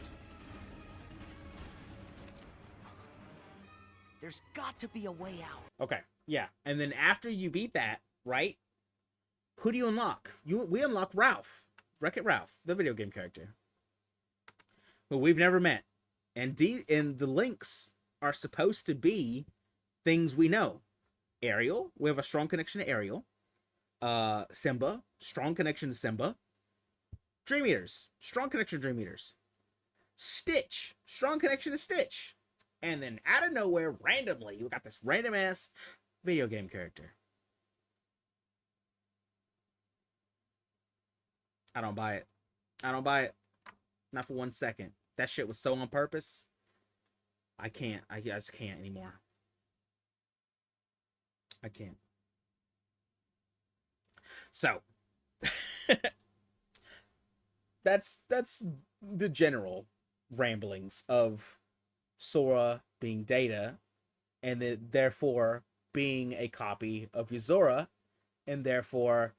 There's got to be a way out. Okay, yeah. And then after you beat that, right? Who do you unlock? We unlock Ralph. Wreck-It Ralph, the video game character. Who we've never met. And the links are supposed to be things we know. Ariel, we have a strong connection to Ariel. Simba, strong connection to Simba. Dream Eaters, strong connection to Dream Eaters. Stitch, strong connection to Stitch. And then out of nowhere, randomly, we got this random ass video game character. I don't buy it. I don't buy it. Not for 1 second. That shit was so on purpose. I can't. I just can't anymore. I can't. So that's the general ramblings of Sora being Data, and therefore being a copy of Yuzora, and therefore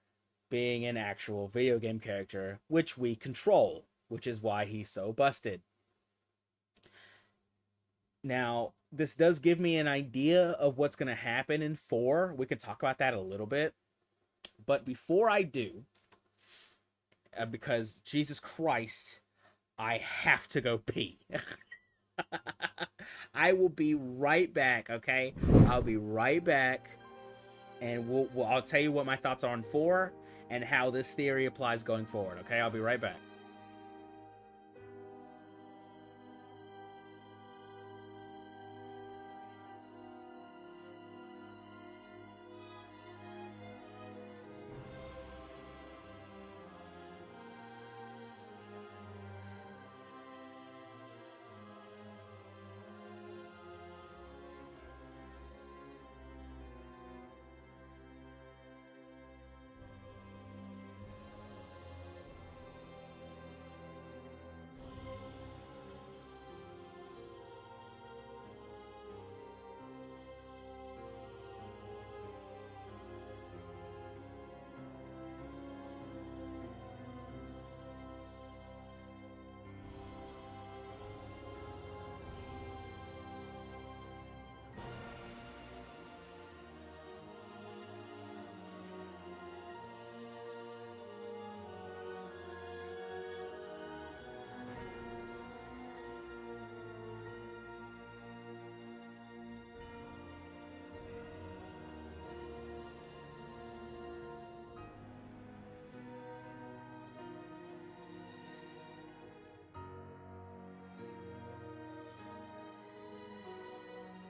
being an actual video game character, which we control, which is why he's so busted. Now, this does give me an idea of what's going to happen in 4. We could talk about that a little bit. But before I do, because Jesus Christ, I have to go pee. I will be right back, okay? I'll be right back, and I'll tell you what my thoughts are on 4 and how this theory applies going forward, okay? I'll be right back.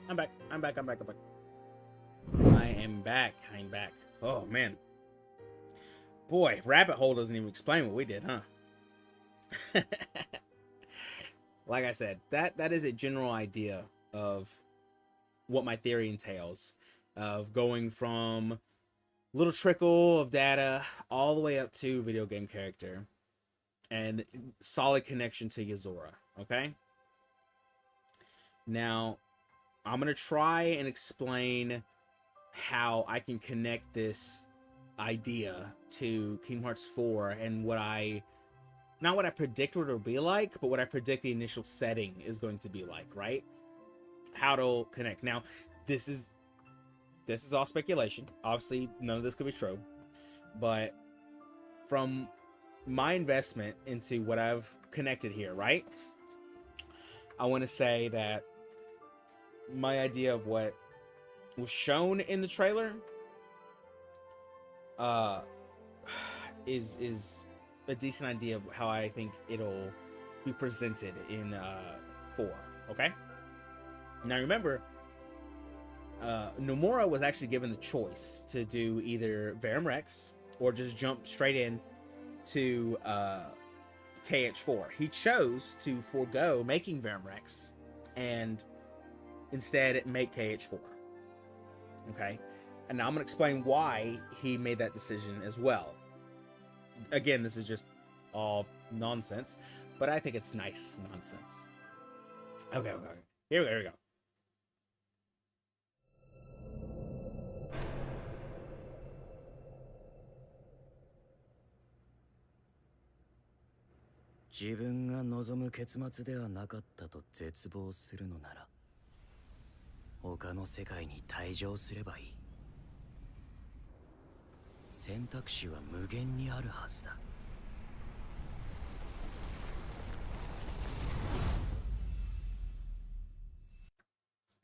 I'm back. I am back. Oh, man. Boy, Rabbit Hole doesn't even explain what we did, huh? Like I said, that is a general idea of what my theory entails. Of going from little trickle of data all the way up to video game character. And solid connection to Yuzora, okay? Now, I'm going to try and explain how I can connect this idea to Kingdom Hearts 4 and not what I predict what it'll be like, but what I predict the initial setting is going to be like, right? How it'll connect. Now, this is all speculation. Obviously, none of this could be true. But from my investment into what I've connected here, right? I want to say that my idea of what was shown in the trailer is a decent idea of how I think it'll be presented in 4. Okay. Now remember, Nomura was actually given the choice to do either Verum Rex or just jump straight in to KH4. He chose to forego making Verum Rex and instead make KH4. Okay, and now I'm gonna explain why he made that decision as well. Again, this is just all nonsense, but I think it's nice nonsense. Okay. Here we go.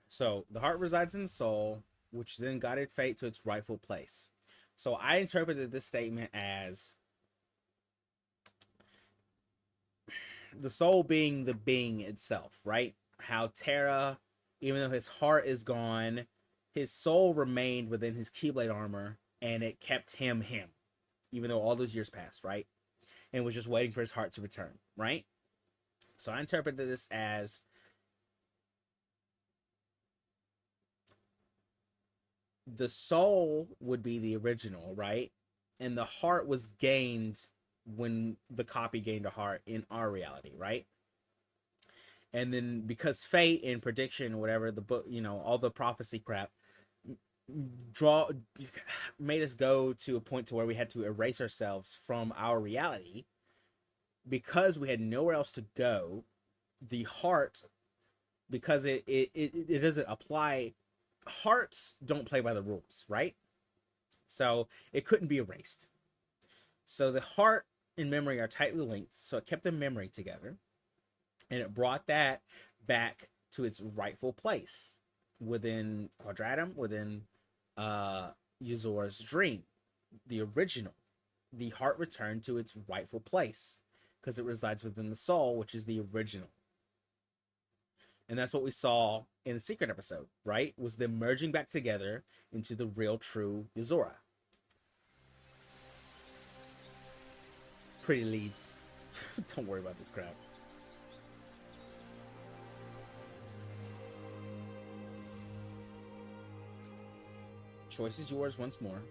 So the heart resides in the soul, which then guided fate to its rightful place. So I interpreted this statement as the soul being the being itself, right? How Terra, even though his heart is gone, his soul remained within his Keyblade armor, and it kept him, even though all those years passed, right? And was just waiting for his heart to return, right? So I interpreted this as the soul would be the original, right? And the heart was gained when the copy gained a heart in our reality, right? And then because fate and prediction, whatever the book, all the prophecy crap made us go to a point to where we had to erase ourselves from our reality because we had nowhere else to go. The heart, because it doesn't apply, hearts don't play by the rules, right? So it couldn't be erased. So the heart and memory are tightly linked, so it kept the memory together, and it brought that back to its rightful place within Quadratum, within Yuzora's dream, the original. The heart returned to its rightful place because it resides within the soul, which is the original. And that's what we saw in the secret episode, right? Was them merging back together into the real, true Yuzora. Pretty leaves. Don't worry about this crap. Choice is yours once more.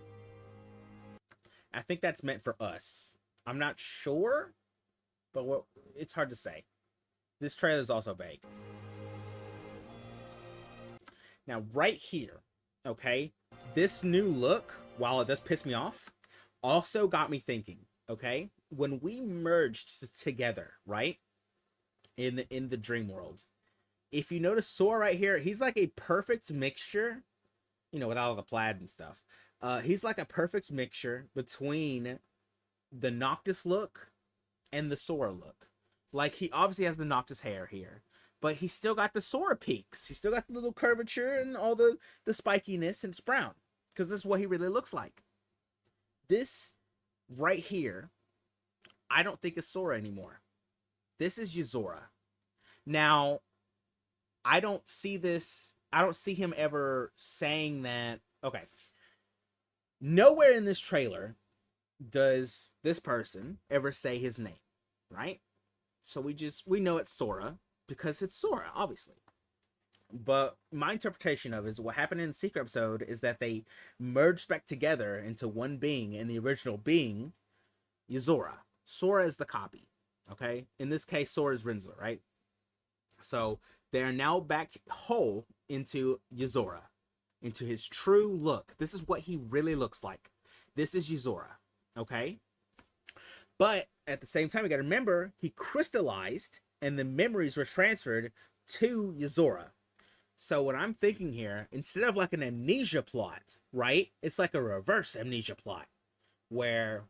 I think that's meant for us. I'm not sure, but it's hard to say. This trailer is also vague. Now, right here, okay, this new look, while it does piss me off, also got me thinking, okay? When we merged together, right, in the dream world, if you notice Sora right here, he's like a perfect mixture, without all the plaid and stuff. He's like a perfect mixture between the Noctis look and the Sora look. Like, he obviously has the Noctis hair here, but he's still got the Sora peaks. He's still got the little curvature and all the spikiness, and it's brown. Because this is what he really looks like. This right here, I don't think is Sora anymore. This is Yuzora. Now, I don't see him ever saying that. Okay. Nowhere in this trailer does this person ever say his name, right? So we know it's Sora because it's Sora, obviously. But my interpretation of it is what happened in the secret episode is that they merged back together into one being, and the original being, Yuzora. Sora is the copy, okay? In this case, Sora is Rinsler, right? So they are now back whole into Yuzora, into his true look. This is what he really looks like. This is Yuzora, okay? But at the same time, you got to remember, he crystallized and the memories were transferred to Yuzora. So what I'm thinking here, instead of like an amnesia plot, right? It's like a reverse amnesia plot where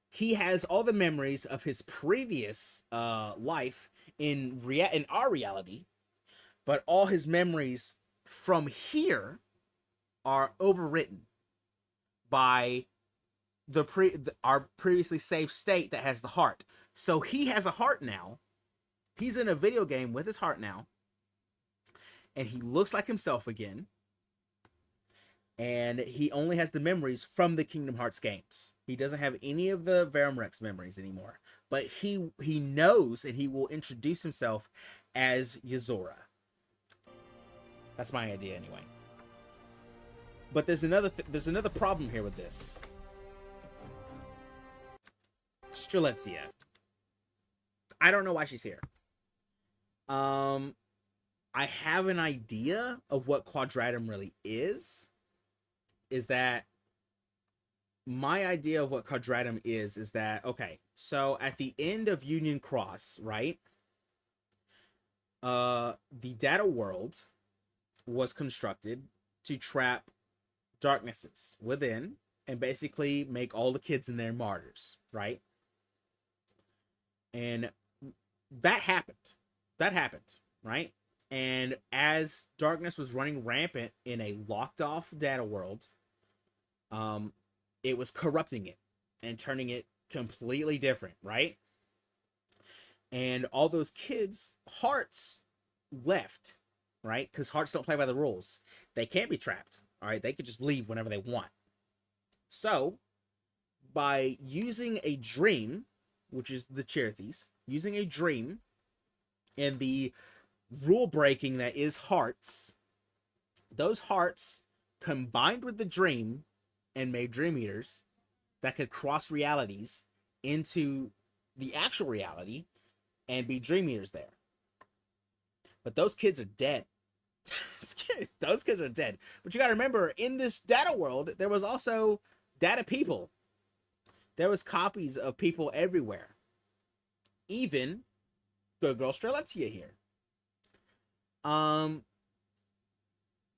he has all the memories of his previous life in our reality, but all his memories from here are overwritten by our previously saved state that has the heart. So he has a heart now. He's in a video game with his heart now. And he looks like himself again. And he only has the memories from the Kingdom Hearts games. He doesn't have any of the Verum Rex memories anymore. But he knows, and he will introduce himself as Yozora. That's my idea anyway. But there's another problem here with this. Strelitzia. I don't know why she's here. I have an idea of what Quadratum really is. Is that my idea of what Quadratum is that, okay, so at the end of Union Cross, right? The data world was constructed to trap darknesses within and basically make all the kids in there martyrs, right? And that happened, right? And as darkness was running rampant in a locked off data world, it was corrupting it and turning it completely different, right? And all those kids' hearts left, right? Because hearts don't play by the rules. They can't be trapped, all right? They could just leave whenever they want. So, by using a dream, which is the Cherethies, using a dream and the rule breaking that is hearts, those hearts combined with the dream and made Dream Eaters that could cross realities into the actual reality and be Dream Eaters there. But those kids are dead. Those kids are dead. But you gotta remember, in this data world, there was also data people. There was copies of people everywhere. Even Good Girl Strelitzia here.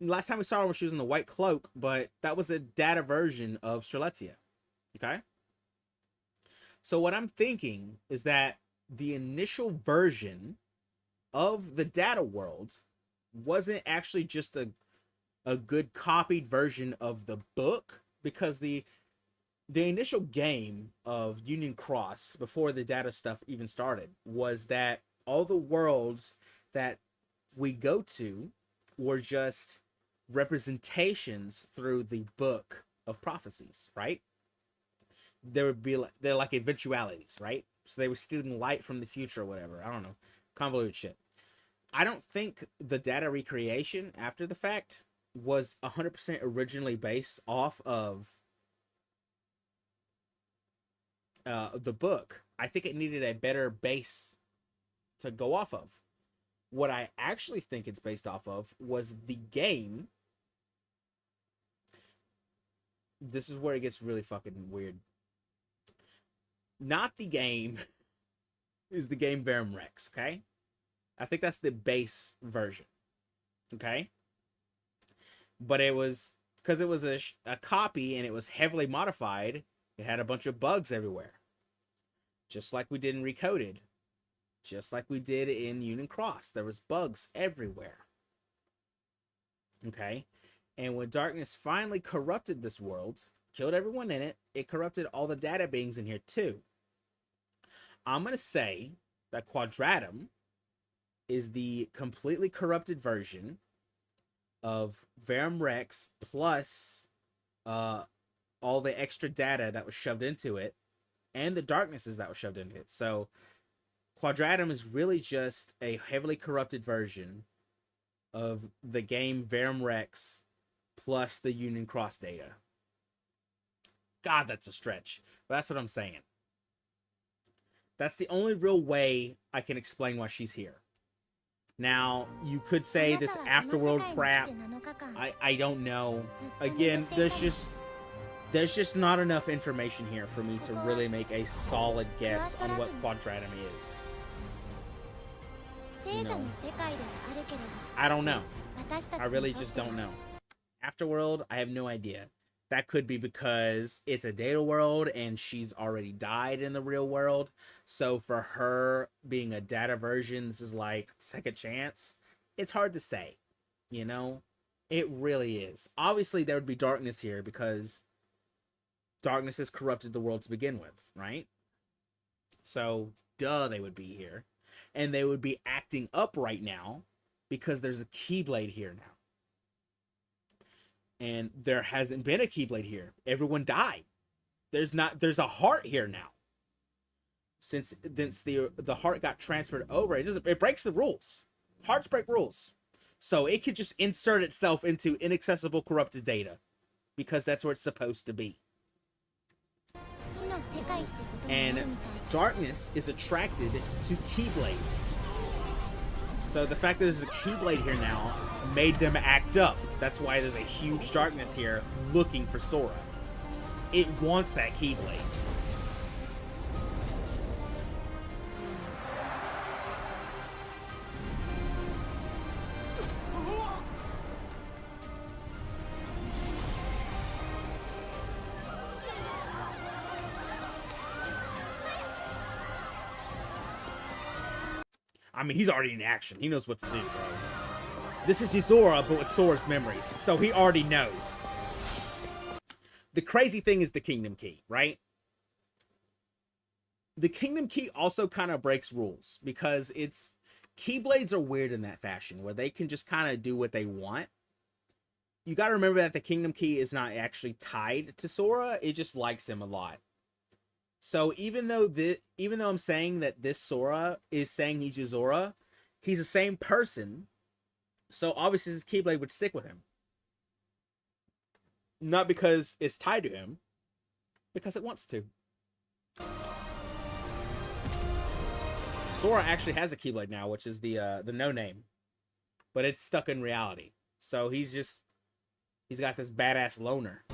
Last time we saw her, she was in the white cloak, but that was a data version of Strelitzia. Okay? So what I'm thinking is that the initial version of the data world wasn't actually just a good copied version of the book, because the initial game of Union Cross, before the data stuff even started, was that all the worlds that we go to were just representations through the book of prophecies, right? They're like eventualities, right? So they were stealing light from the future or whatever. I don't know. Convoluted shit. I don't think the data recreation after the fact was 100% originally based off of the book. I think it needed a better base to go off of. What I actually think it's based off of was the game. This is where it gets really fucking weird. Not the game is the game Verum Rex, okay? I think that's the base version, okay? But it was, because it was a copy and it was heavily modified, it had a bunch of bugs everywhere. Just like we did in Recoded. Just like we did in Union Cross. There was bugs everywhere. Okay? And when darkness finally corrupted this world, killed everyone in it, it corrupted all the data beings in here too. I'm going to say that Quadratum is the completely corrupted version of Verum Rex plus all the extra data that was shoved into it and the darknesses that were shoved into it. So Quadratum is really just a heavily corrupted version of the game Verum Rex plus the Union Cross data. God, that's a stretch. But that's what I'm saying. That's the only real way I can explain why she's here. Now, you could say this afterworld crap. I don't know. Again, there's just not enough information here for me to really make a solid guess on what Quadratum is. You know, I don't know. I really just don't know. Afterworld, I have no idea. That could be because it's a data world and she's already died in the real world. So for her being a data version, this is like second chance. It's hard to say, you know? It really is. Obviously, there would be darkness here because darkness has corrupted the world to begin with, right? So, duh, they would be here. And they would be acting up right now because there's a Keyblade here now. And there hasn't been a Keyblade here. Everyone died. There's a heart here now. Since the heart got transferred over, it breaks the rules. Hearts break rules. So it could just insert itself into inaccessible corrupted data because that's where it's supposed to be. And darkness is attracted to Keyblades. So the fact that there's a Keyblade here now made them act up. That's why there's a huge darkness here looking for Sora. It wants that Keyblade. I mean, he's already in action. He knows what to do, bro. This is Yuzora, but with Sora's memories, so he already knows. The crazy thing is the Kingdom Key, right? The Kingdom Key also kind of breaks rules because Keyblades are weird in that fashion where they can just kind of do what they want. You got to remember that the Kingdom Key is not actually tied to Sora. It just likes him a lot. So even though I'm saying that this Sora is saying he's Yuzora, he's the same person. So obviously this Keyblade would stick with him. Not because it's tied to him, because it wants to. Sora actually has a Keyblade now, which is the no name. But it's stuck in reality. So he's got this badass loner.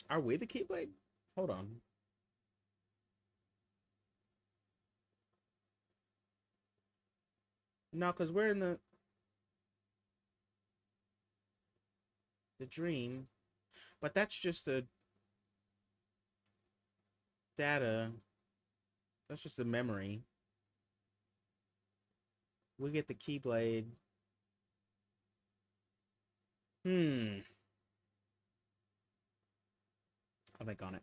Are we the Keyblade? Hold on. No, because we're in the dream. But that's just a data. That's just a memory. We get the Keyblade. I'll think on it.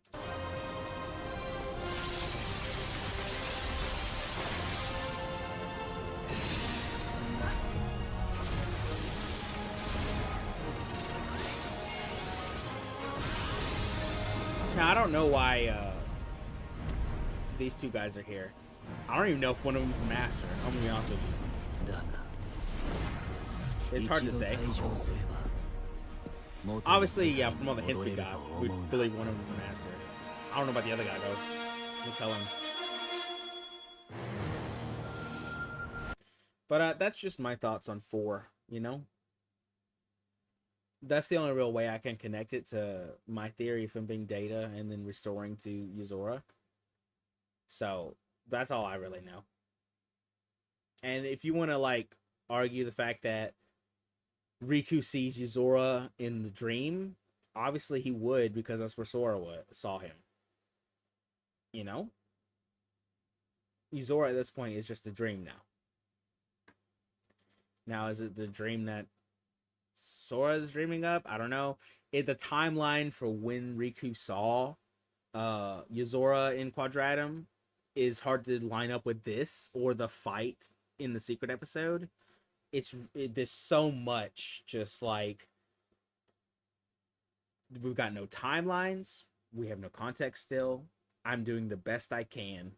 Now, I don't know why these two guys are here. I don't even know if one of them is the master. I'm gonna be honest with you. It's hard to say. Obviously, yeah, from all the hints we got, we believe one of them is the master. I don't know about the other guy, though. We'll tell him. But that's just my thoughts on 4, you know? That's the only real way I can connect it to my theory of him being Data and then restoring to Yuzora. So, that's all I really know. And if you want to, like, argue the fact that Riku sees Yuzora in the dream, obviously he would, because that's where Sora saw him. You know? Yuzora at this point is just a dream now. Now, is it the dream that Sora is dreaming up? I don't know. The timeline for when Riku saw Yuzora in Quadratum is hard to line up with this or the fight in the secret episode. There's so much, just like, we've got no timelines, we have no context still. I'm doing the best I can.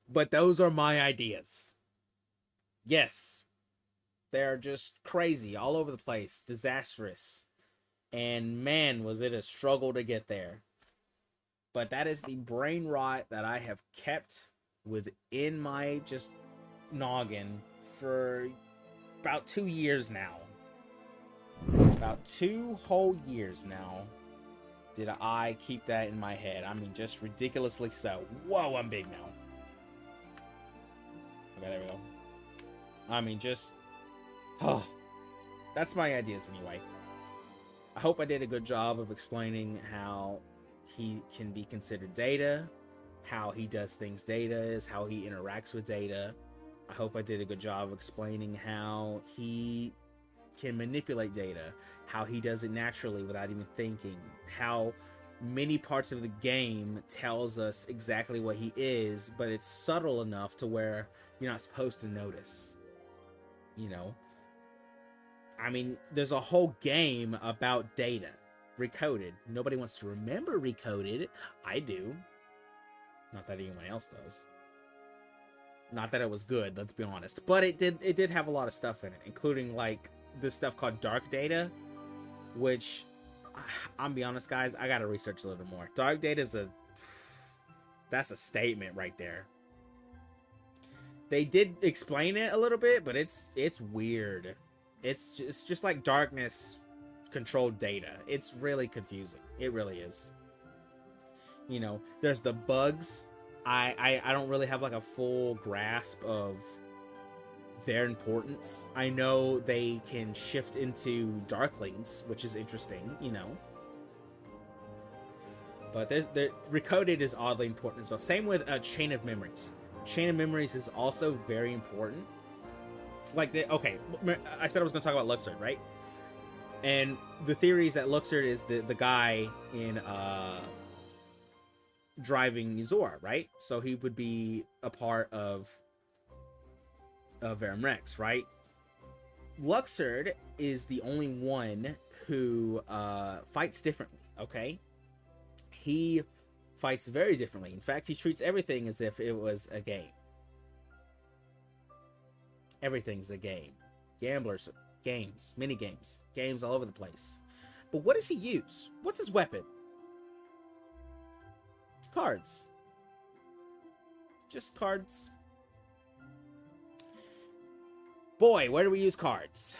But those are my ideas. Yes, they're just crazy, all over the place, disastrous. And man, was it a struggle to get there. But that is the brain rot that I have kept within my just noggin for about 2 years now. About 2 whole years now did I keep that in my head. I mean, just ridiculously so. Whoa, I'm big now. Okay, there we go. I mean, just... Oh, that's my ideas anyway. I hope I did a good job of explaining how he can be considered data, how he does things data is, how he interacts with data. I hope I did a good job of explaining how he can manipulate data, how he does it naturally without even thinking, how many parts of the game tells us exactly what he is, but it's subtle enough to where you're not supposed to notice. You know? I mean, there's a whole game about data. Recoded. Nobody wants to remember Recoded. I do. Not that anyone else does. Not that it was good, let's be honest. But it did have a lot of stuff in it, including like this stuff called dark data, which I'm be honest, guys, I gotta research a little more. Dark data that's a statement right there. They did explain it a little bit, but it's weird. It's just like darkness controlled data. It's really confusing. It really is. You know, there's the bugs. I don't really have like a full grasp of their importance. I know they can shift into darklings, which is interesting, you know. But Recoded is oddly important as well. Same with Chain of Memories. Chain of Memories is also very important. Like, okay, I said I was going to talk about Luxord, right? And the theory is that Luxord is the guy in driving Zora, right? So he would be a part of Verum Rex, right? Luxord is the only one who fights differently, okay? He fights very differently. In fact, he treats everything as if it was a game. Everything's a game. Gamblers, games, mini games, games all over the place. But what does he use? What's his weapon? It's cards. Just cards. Boy, where do we use cards?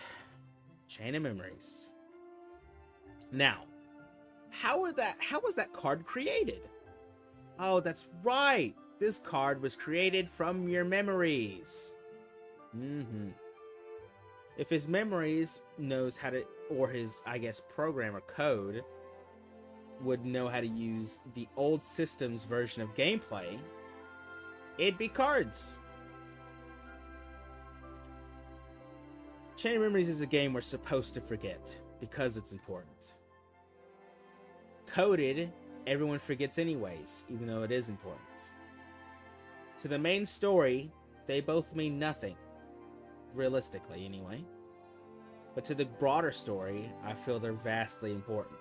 Chain of Memories. Now, how was that card created? Oh, that's right. This card was created from your memories. If his memories knows how to, or his, I guess, program or code would know how to use the old system's version of gameplay, it'd be cards. Chain of Memories is a game we're supposed to forget because it's important. Coded, everyone forgets anyways, even though it is important. To the main story, they both mean nothing. Realistically, anyway. But to the broader story, I feel they're vastly important.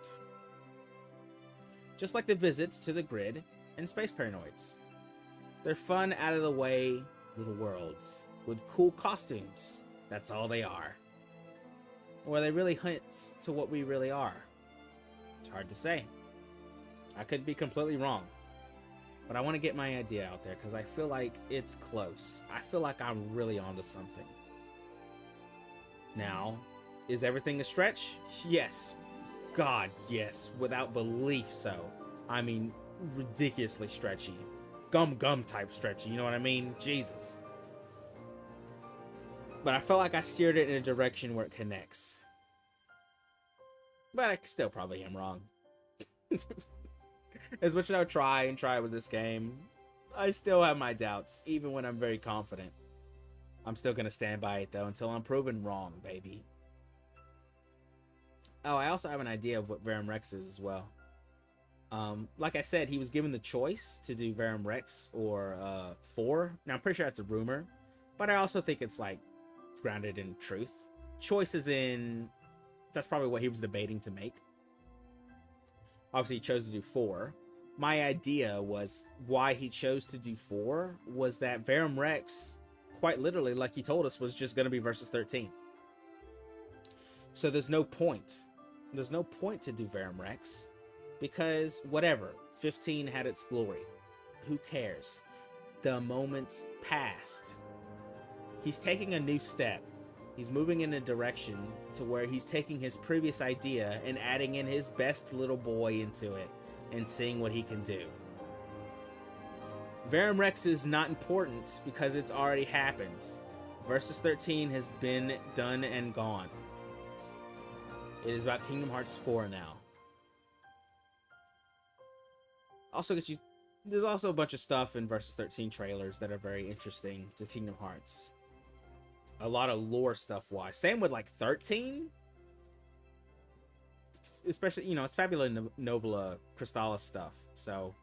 Just like the visits to the grid and Space Paranoids. They're fun, out-of-the-way little worlds with cool costumes. That's all they are. Or they really hint to what we really are. It's hard to say. I could be completely wrong. But I want to get my idea out there because I feel like it's close. I feel like I'm really onto something. Now, is everything a stretch? Yes. God, yes. Without belief so. I mean, ridiculously stretchy. Gum type stretchy, you know what I mean? Jesus. But I felt like I steered it in a direction where it connects. But I still probably am wrong. As much as I try with this game, I still have my doubts, even when I'm very confident. I'm still going to stand by it, though, until I'm proven wrong, baby. Oh, I also have an idea of what Verum Rex is as well. Like I said, he was given the choice to do Verum Rex or 4. Now, I'm pretty sure that's a rumor, but I also think it's, like, grounded in truth. Choice is in... That's probably what he was debating to make. Obviously, he chose to do 4. My idea was why he chose to do 4 was that Verum Rex, quite literally, like he told us, was just going to be versus 13. So there's no point. There's no point to do Verum Rex because whatever, 15 had its glory. Who cares? The moment's passed. He's taking a new step. He's moving in a direction to where he's taking his previous idea and adding in his best little boy into it and seeing what he can do. Verum Rex is not important because it's already happened. Versus 13 has been done and gone. It is about Kingdom Hearts 4 now. Also, there's also a bunch of stuff in Versus 13 trailers that are very interesting to Kingdom Hearts. A lot of lore stuff wise. Same with like 13. Especially, you know, it's Fabula Novula Crystallis stuff. So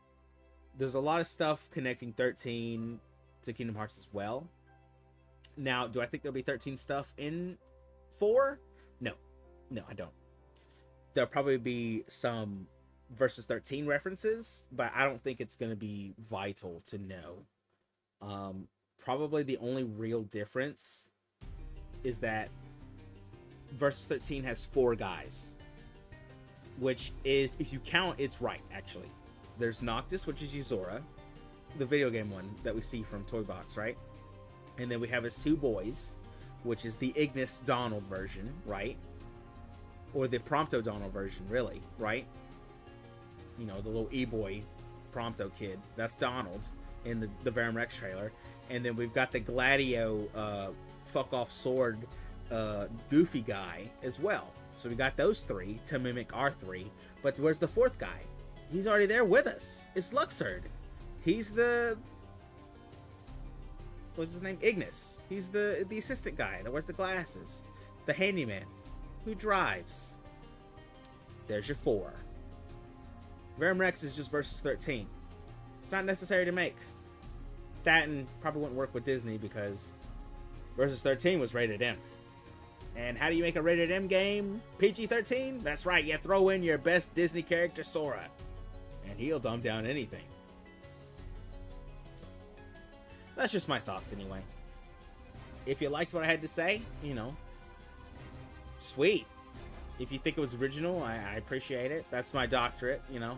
there's a lot of stuff connecting 13 to Kingdom Hearts as well. Now, do I think there'll be 13 stuff in 4? No. No, I don't. There'll probably be some Versus 13 references, but I don't think it's going to be vital to know. Probably the only real difference is that Versus 13 has 4 guys, which is, if you count, it's right, actually. There's Noctis, which is Yuzora, the video game one that we see from Toy Box, right? And then we have his 2 boys, which is the Ignis Donald version, right? Or the Prompto Donald version, really, right? You know, the little E-boy Prompto kid. That's Donald in the Verum Rex trailer. And then we've got the Gladio fuck-off sword goofy guy as well. So we got those 3 to mimic our 3. But where's the 4th guy? He's already there with us. It's Luxord. He's the... What's his name? Ignis. He's the assistant guy that wears the glasses. The handyman who drives. There's your 4. Verum Rex is just Versus 13. It's not necessary to make. That and probably wouldn't work with Disney because Versus 13 was rated M. And how do you make a rated M game PG-13? That's right, you throw in your best Disney character, Sora. And he'll dumb down anything. So, that's just my thoughts anyway. If you liked what I had to say, you know, sweet. If you think it was original, I appreciate it. That's my doctorate, you know.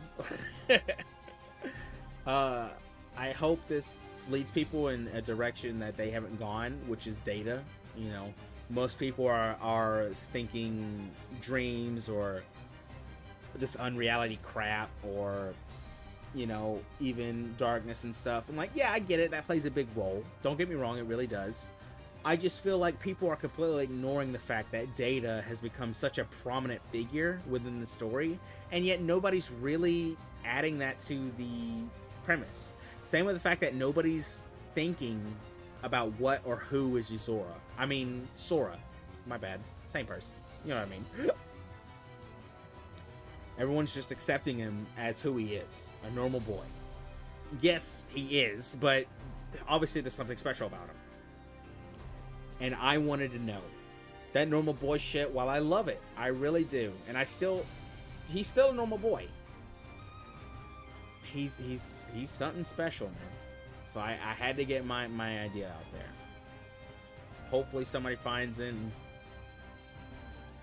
I hope this leads people in a direction that they haven't gone, which is data. You know, most people are thinking dreams or this unreality crap, or, you know, even darkness and stuff. I'm like, yeah, I get it. That plays a big role. Don't get me wrong, it really does. I just feel like people are completely ignoring the fact that Data has become such a prominent figure within the story, and yet nobody's really adding that to the premise. Same with the fact that nobody's thinking about what or who is Yuzora. I mean, Sora. My bad. Same person. You know what I mean? Everyone's just accepting him as who he is. A normal boy. Yes, he is, but obviously there's something special about him. And I wanted to know that normal boy shit. While I love it, I really do, and he's still a normal boy. He's something special, man. So I had to get my idea out there. Hopefully somebody finds it and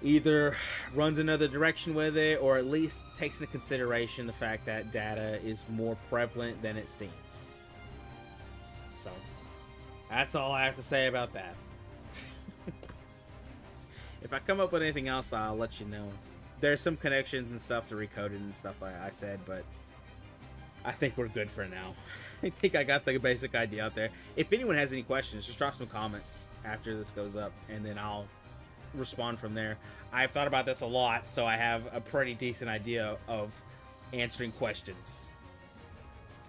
either runs another direction with it, or at least takes into consideration the fact that Data is more prevalent than it seems. So that's all I have to say about that. If I come up with anything else, I'll let you know. There's some connections and stuff to Recoded and stuff like I said, but I think we're good for now. I think I got the basic idea out there. If anyone has any questions, just drop some comments after this goes up, and then I'll respond from there. I've thought about this a lot, so I have a pretty decent idea of answering questions.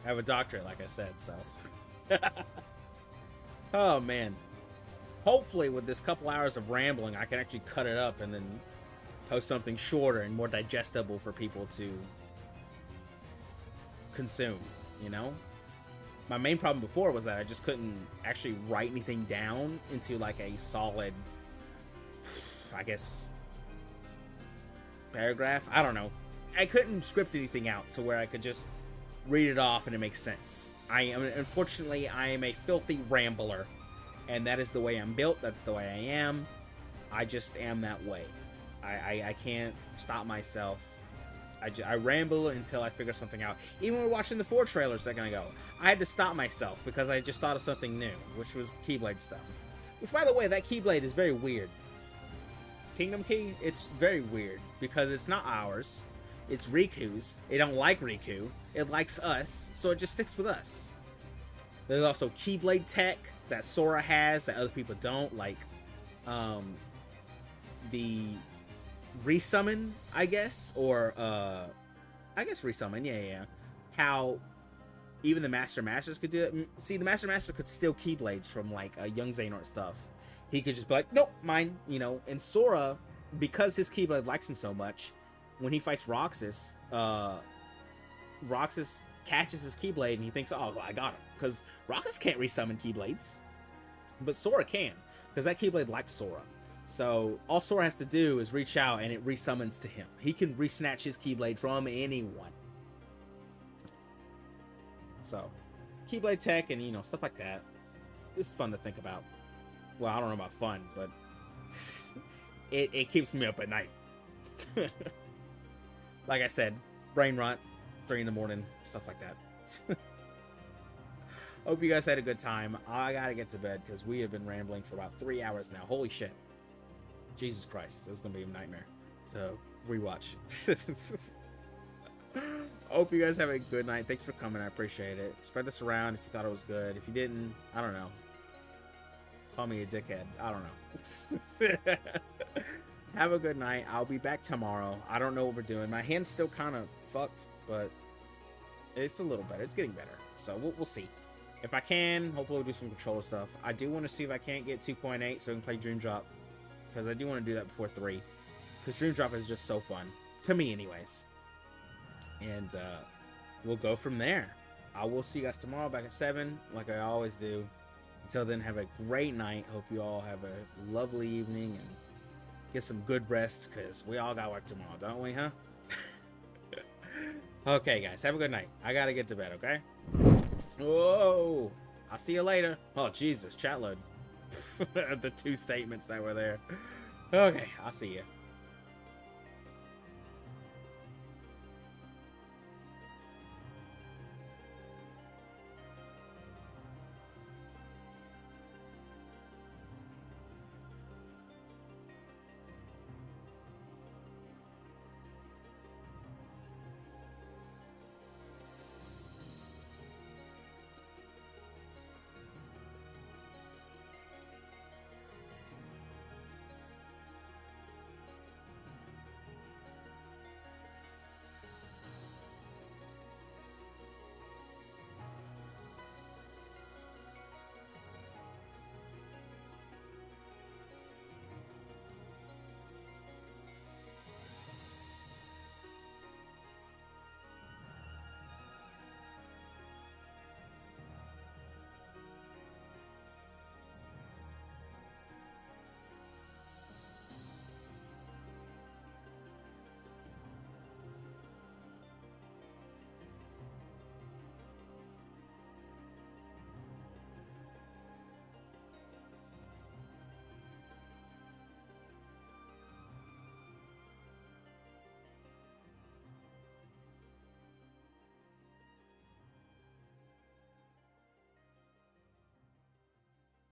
I have a doctorate, like I said, so. Oh, man. Hopefully, with this couple hours of rambling, I can actually cut it up and then post something shorter and more digestible for people to consume, you know? My main problem before was that I just couldn't actually write anything down into like a solid, I guess, paragraph. I don't know. I couldn't script anything out to where I could just read it off and it makes sense. Unfortunately, I am a filthy rambler. And that is the way I'm built. That's the way I am. I just am that way. I can't stop myself. I ramble until I figure something out. Even when we were watching the 4 trailers a second ago, I had to stop myself because I just thought of something new, which was Keyblade stuff. Which, by the way, that Keyblade is very weird. Kingdom Key, it's very weird because it's not ours. It's Riku's. It don't like Riku. It likes us, so it just sticks with us. There's also Keyblade tech that Sora has that other people don't, like the resummon, I guess, or I guess resummon, yeah. How even the Masters could do it. See, the Master could steal Keyblades from like young Xehanort stuff. He could just be like, nope, mine, you know. And Sora, because his Keyblade likes him so much, when he fights Roxas, Roxas catches his Keyblade and he thinks, oh, well, I got him. Because Roxas can't resummon Keyblades, but Sora can, because that Keyblade likes Sora. So all Sora has to do is reach out and it resummons to him. He can resnatch his Keyblade from anyone. So, Keyblade tech and, you know, stuff like that. It's fun to think about. Well, I don't know about fun, but it keeps me up at night. Like I said, brain rot, 3 in the morning, stuff like that. Hope you guys had a good time. I gotta get to bed because we have been rambling for about 3 hours now. Holy shit. Jesus Christ, this is gonna be a nightmare to rewatch. Hope you guys have a good night. Thanks for coming. I appreciate it. Spread this around if you thought it was good. If you didn't, I don't know. Call me a dickhead. I don't know. Have a good night. I'll be back tomorrow. I don't know what we're doing. My hand's still kind of fucked, but it's a little better. It's getting better. So we'll see. If I can, hopefully we'll do some controller stuff. I do want to see if I can't get 2.8 so we can play Dream Drop, because I do want to do that before 3. Because Dream Drop is just so fun. To me, anyways. And we'll go from there. I will see you guys tomorrow back at 7, like I always do. Until then, have a great night. Hope you all have a lovely evening and get some good rest, because we all got work tomorrow, don't we, huh? Okay, guys, have a good night. I gotta get to bed, okay? Whoa! I'll see you later. Oh, Jesus, chat load. The 2 statements that were there. Okay, I'll see you.